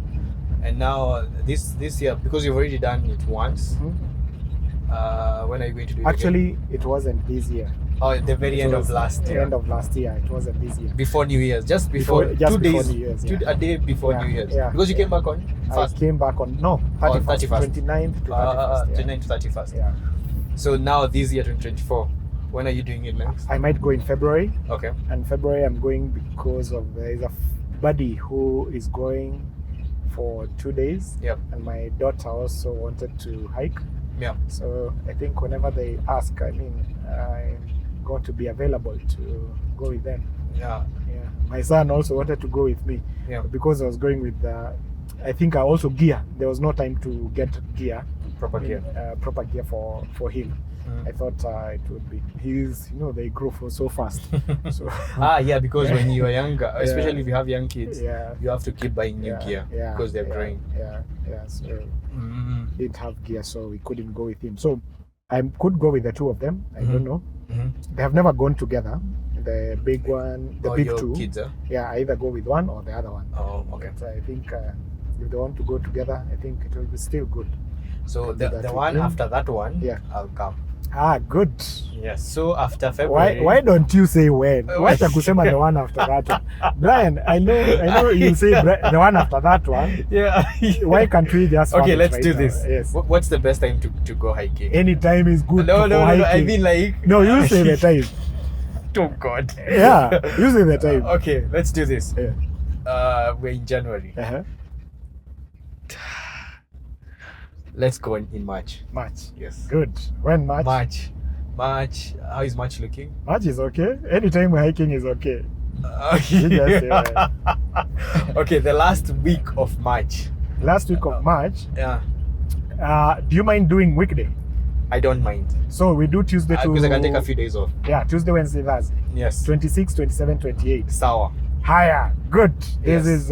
And now this year, because you've already done it once, when are you going to do it Actually, it wasn't this year. again? Oh, at the very It end was of last year. End of last year. It wasn't this year. Before New Year's, just before, Just 2 before days, New Year's, yeah. a day before New Year's. Yeah, Because you came back on I first. came back on 31st, 29th to 31st. 29 to 31st. Yeah. So now this year 2024, when are you doing it next? I might go in February. Okay. And February I'm going because of there is a buddy who is going for 2 days. Yep. And my daughter also wanted to hike. Yeah. So I think whenever they ask, I'm going to be available to go with them. Yeah. Yeah. My son also wanted to go with me. Yeah. Because I was going with I think I also gear. There was no time to get gear. Proper gear. Proper gear for him. I thought it would be. They grow so fast. So yeah, because when you are younger, especially if you have young kids, yeah, you have to keep buying new gear because they're growing. Yeah. So he didn't have gear, so we couldn't go with him. So I could go with the two of them. I don't know. They have never gone together. The big one, the big your two. Kids, huh? Yeah, I either go with one or the other one. Oh, okay. So I think if they want to go together, I think it will be still good. So the one after that one, I'll come. Good. Yes. So after February. Why don't you say when? Why kusema the one after that one? Brian, I know you say the one after that one. Yeah. Why can't we just okay, let's right do now? this. Yes. What's the best time to go hiking? Any time is good. No, hiking. I mean like. No, you say the time. Oh God. Yeah, you say the time. Okay, let's do this. Yeah. We're in January. Let's go in March. March. Yes. Good. When March? March. How is March looking? March is okay. Anytime hiking is okay. Okay. Okay, the last week of March. Last week of March? Yeah. Do you mind doing weekday? I don't mind. So we do Tuesday to... Because I can take a few days off. Yeah, Tuesday, Wednesday, Thursday. Yes. 26, 27, 28. Sour. Higher. Good. Yes. This is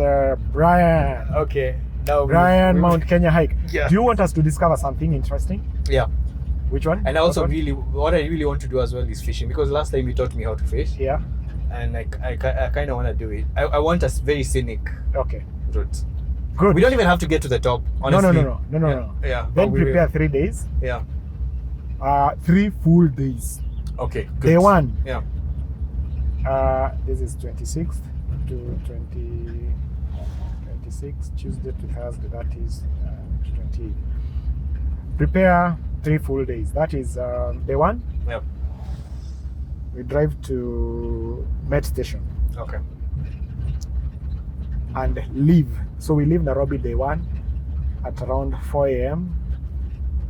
Brian. Okay. Now Brian Mt.Kenya hike. Yeah. Do you want us to discover something interesting? Yeah. Which one? And also what I really want to do as well is fishing, because last time you taught me how to fish. Yeah. And I kind of want to do it. I want a very scenic route. Good. We don't even have to get to the top, honestly. No. Yeah. Then prepare 3 days. Yeah. 3 full days. Okay. Good. Day 1. Yeah. This is 26th to 26, Tuesday to Thursday, that is 28. Prepare 3 full days. That is day 1. Yep. We drive to Met Station. Okay. And leave. So we leave Nairobi day 1 at around 4 a.m.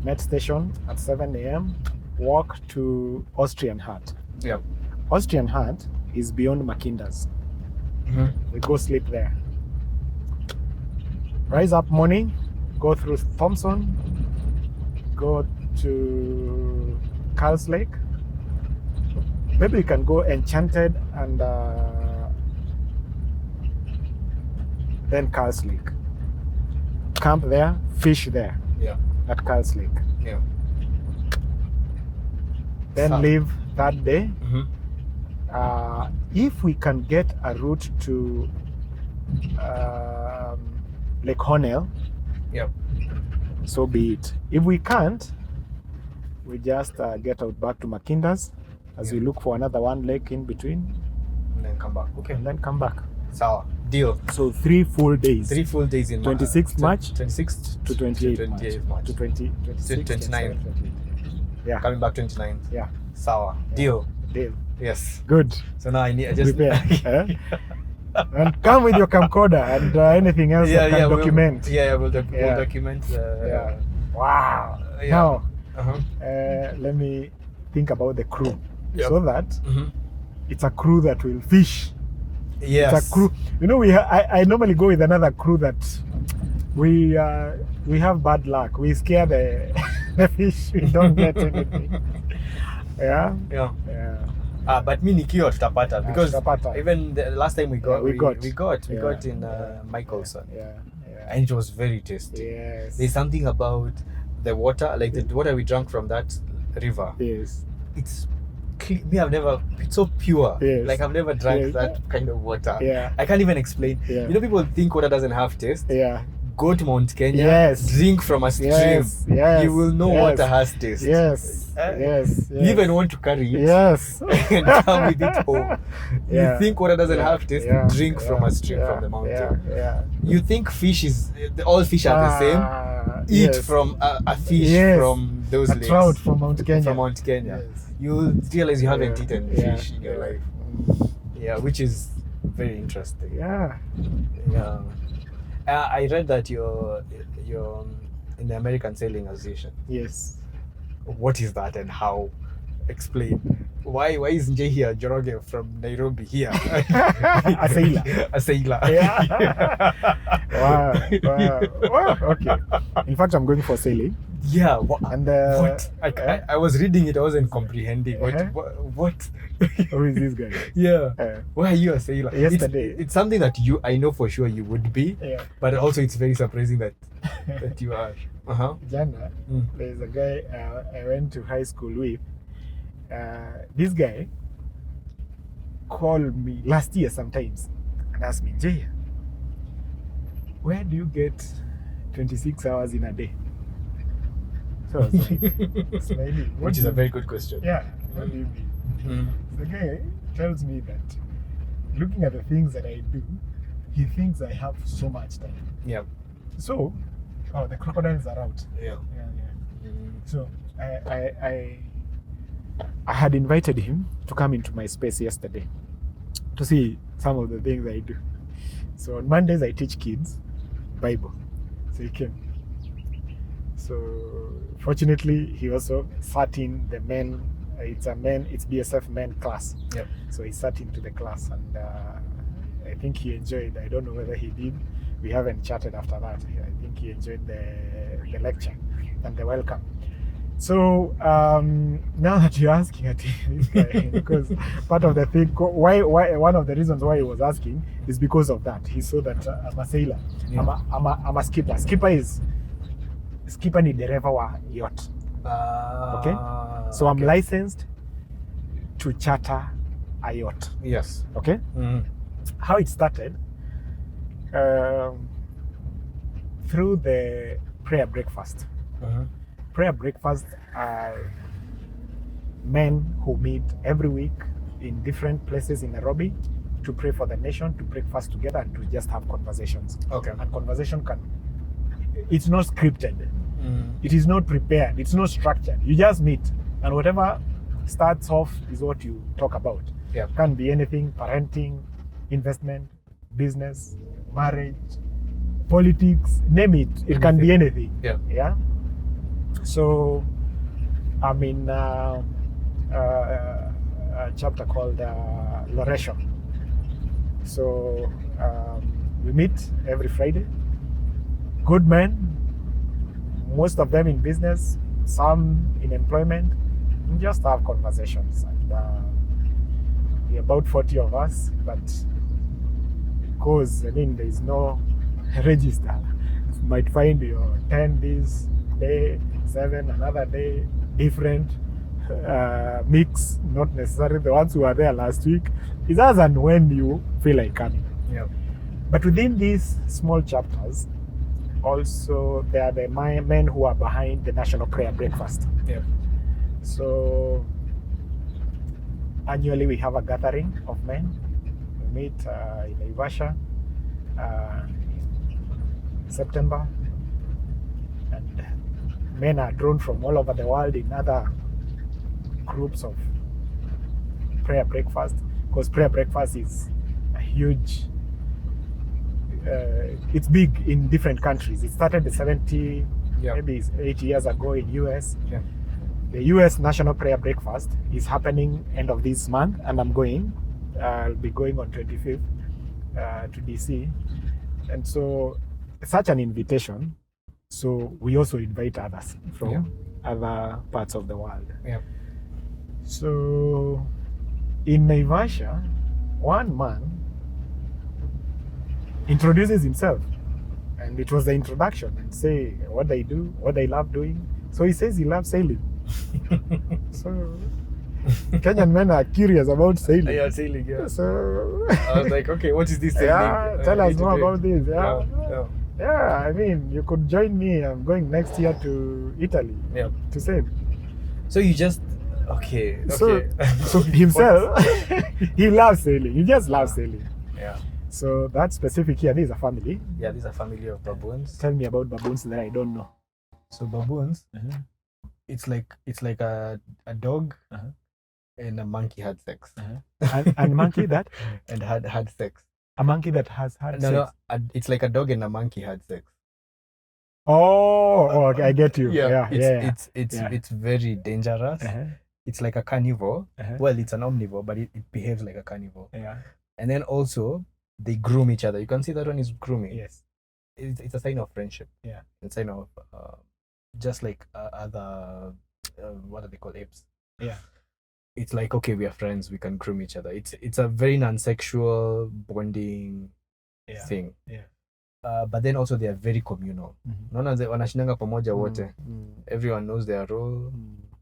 Met Station at 7 a.m. Walk to Austrian Hut. Yep. Austrian Hut is beyond Makinda's. We go sleep there. Rise up morning, go through Thompson, go to Carl's Lake. Maybe we can go Enchanted and then Carl's Lake. Camp there, fish there. Yeah. At Carl's Lake. Yeah. Then leave that day. If we can get a route to Lake Hornell, so be it. If we can't, we just get out back to Makinda's as we look for another one lake in between. And then come back. Okay. And then come back. Sour. Deal. So 3 full days. 3 full days in 26th March 26th to 28th March. To 26th, 29th. 28th. Yeah. Coming back 29th. Yeah. Sour. Yeah. Deal. Yes. Good. So now I just prepare. And come with your camcorder and anything else that can document. We'll document. Wow. Now, let me think about the crew, so that it's a crew that will fish. Yes. It's a crew. I normally go with another crew that we have bad luck. We scare the fish. We don't get anything. Yeah. But me nikiwa tutapata, because tutapata. Even the last time we got in Yeah. Michelson. And it was very tasty. Yes. There's something about the water, like the water we drank from that river. Yes. It's me, I've never, it's so pure. Yes. Like I've never drank Yes. that kind of water. Yeah. I can't even explain. Yeah. You know, people think water doesn't have taste. Yeah. Go to Mt.Kenya, Yes. drink from a stream. Yes. Yes. You will know Yes. water has taste. Yes. Yes. You even want to carry it Yes. and come with it home. Yeah. You think water doesn't Yeah. have taste, Yeah. drink from Yeah. a stream Yeah. from the mountain. Yeah. You think fish is, all fish are the same? Eat Yes. from a fish Yes. from those A lakes. trout from Mount Kenya. From Mount Kenya. Yes. You'll realize you haven't Yeah. eaten Yeah. fish in your Yeah. life. Yeah, which is very interesting. Yeah. Yeah. I read that you're in the American Sailing Association. Yes. What is that and how? Explain. Why is Njihia Njoroge from Nairobi here? A sailor. A sailor. Yeah. Wow. Okay. In fact, I'm going for sailing. Yeah. And What? I was reading it. I wasn't Uh-huh. comprehending. What? who is this guy? Yeah. Uh, Why are you a sailor? Yesterday. It's something that I know for sure you would be, yeah. but also it's very surprising that you are. Jana, Mm. there's a guy I went to high school with. This guy called me last year sometimes and asked me, Jay, where do you get 26 hours in a day? So I was like, smiling. Which is a very good question. Yeah, what do you mean? Mm. The guy tells me that looking at the things that I do, he thinks I have so much time. Yeah. So, the crocodiles are out. Yeah. Yeah. Mm. So I had invited him to come into my space yesterday to see some of the things I do. So on Mondays I teach kids Bible. So he came. So fortunately he also sat in the men. It's BSF men class. Yep. So he sat into the class and I think he enjoyed. I don't know whether he did. We haven't chatted after that. I think he enjoyed the lecture and the welcome. So now that you're asking at this guy, because part of the thing, why one of the reasons why he was asking is because of that. He saw that I'm a sailor. Yeah. I'm a skipper. Skipper ni dereva wa yacht. Okay. So I'm licensed to charter a yacht. Yes. Okay. Mm. How it started through the prayer breakfast. Uh-huh. Prayer breakfast are men who meet every week in different places in Nairobi to pray for the nation, to breakfast together, and to just have conversations. Okay. And conversation it's not scripted. Mm. It is not prepared. It's not structured. You just meet, and whatever starts off is what you talk about. Yeah. Can be anything: parenting, investment, business, marriage, politics. Name it. It can be anything. Yeah. Yeah. So, I'm in a chapter called Loration. So we meet every Friday. Good men, most of them in business, some in employment, and just have conversations. And we're about 40 of us, but because there is no register, you might find your 10 this day, 7 another day, different mix, not necessarily the ones who were there last week. It's as and when you feel like coming. Yeah. But within these small chapters, also there are the men who are behind the National Prayer Breakfast. Yeah. So annually we have a gathering of men. We meet in Naivasha in September, and men are drawn from all over the world in other groups of prayer breakfast, because prayer breakfast is a huge it's big in different countries. It started 70 maybe 80 years ago in US. Yeah. The US National Prayer Breakfast is happening end of this month, and I'm going. I'll be going on 25th to DC, and so such an invitation. So we also invite others from other parts of the world. Yeah. So in Naivasha, one man introduces himself, and it was the introduction, and say what they do, what they love doing. So he says he loves sailing. So Kenyan men are curious about sailing. Yeah, sailing, yeah. So I was like, okay, what is this sailing? yeah, tell us more about this. Yeah. Yeah, I mean, you could join me. I'm going next year to Italy to sail. So you just okay. So himself, he loves sailing. He just loves sailing. Yeah. So that specific here, this is a family. Yeah, this is a family of baboons. Tell me about baboons that I don't know. So baboons, it's like a dog and a monkey had sex. And monkey that? And had sex. A monkey that has had sex? No, it's like a dog and a monkey had sex. Oh, okay, I get you. It's very dangerous. It's like a carnivore. Well, it's an omnivore, but it behaves like a carnivore. Yeah. And then also they groom each other. You can see that one is grooming. Yes. It's a sign of friendship. Yeah. It's a sign of just like other what do they call apes? Yeah. It's like, okay, we are friends, we can groom each other. It's a very non-sexual bonding thing. Yeah. But then also they are very communal. Wanashindanga pamoja wote. Everyone knows their role.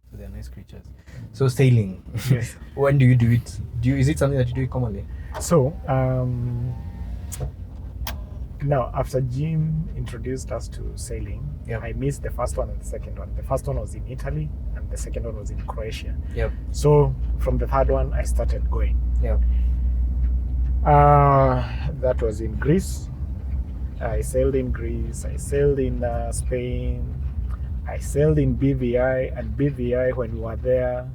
So they are nice creatures. So sailing. Yes. When do you do it? Is it something that you do commonly? So now after Jim introduced us to sailing, I missed the first one and the second one. The first one was in Italy and the second one was in Croatia. Yep. So from the third one I started going. Yeah. That was in Greece. I sailed in Greece. I sailed in Spain. I sailed in BVI, and BVI, when we were there,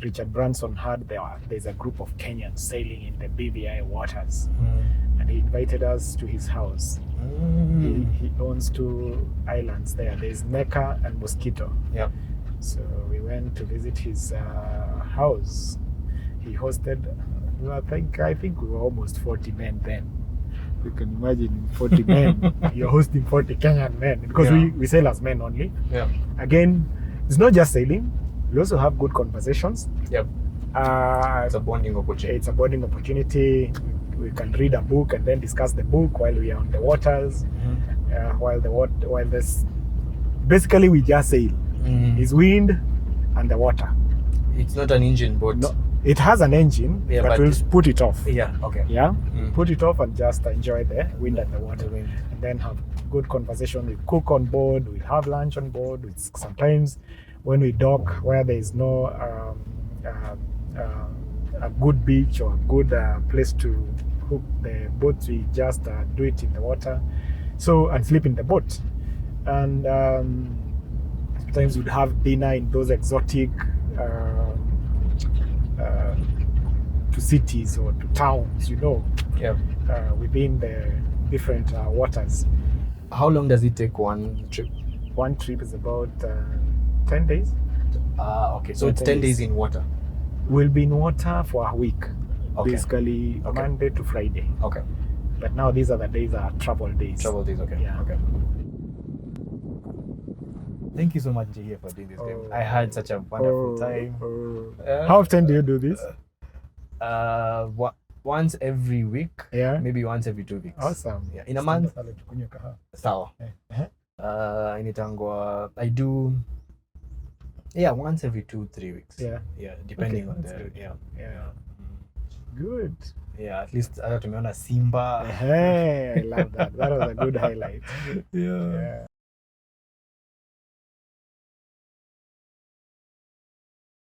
Richard Branson had there's a group of Kenyans sailing in the BVI waters, and he invited us to his house. He owns 2 islands there. There's Neka and Mosquito. Yeah. So we went to visit his house. He hosted. I think we were almost 40 men then. You can imagine 40 men. You're hosting 40 Kenyan men because we sail as men only. Yeah. Again, it's not just sailing. We also have good conversations. Yep. It's a bonding opportunity. It's a bonding opportunity. We can read a book and then discuss the book while we are on the waters. While this, basically we just sail. It's wind and the water. It's not an engine boat. No, it has an engine, but we'll put it off. Yeah. Okay. Yeah. Put it off and just enjoy the wind and the water, and then have good conversation. We cook on board. We have lunch on board. Sometimes when we dock where there is no a good beach or a good place to hook the boat, we just do it in the water. So, and sleep in the boat. And sometimes we'd have dinner in those exotic to cities or to towns, within the different waters. How long does it take one trip? One trip is about 10 days. Okay. So it's 10 days in water. We'll be in water for a week. Okay. Basically Monday to Friday. Okay. But now these are the days are travel days. Travel days, okay. Yeah. Okay. Thank you so much, Njihia, for doing this game. I had such a wonderful time. How often do you do this? Once every week. Yeah. Maybe once every 2 weeks. Awesome. Yeah. In a month. Sawa. I do once every 2-3 weeks. Yeah, depending on the good. Yeah. Good. Yeah, at least tumeona Simba. Hey, I love that. That was a good highlight. Yeah.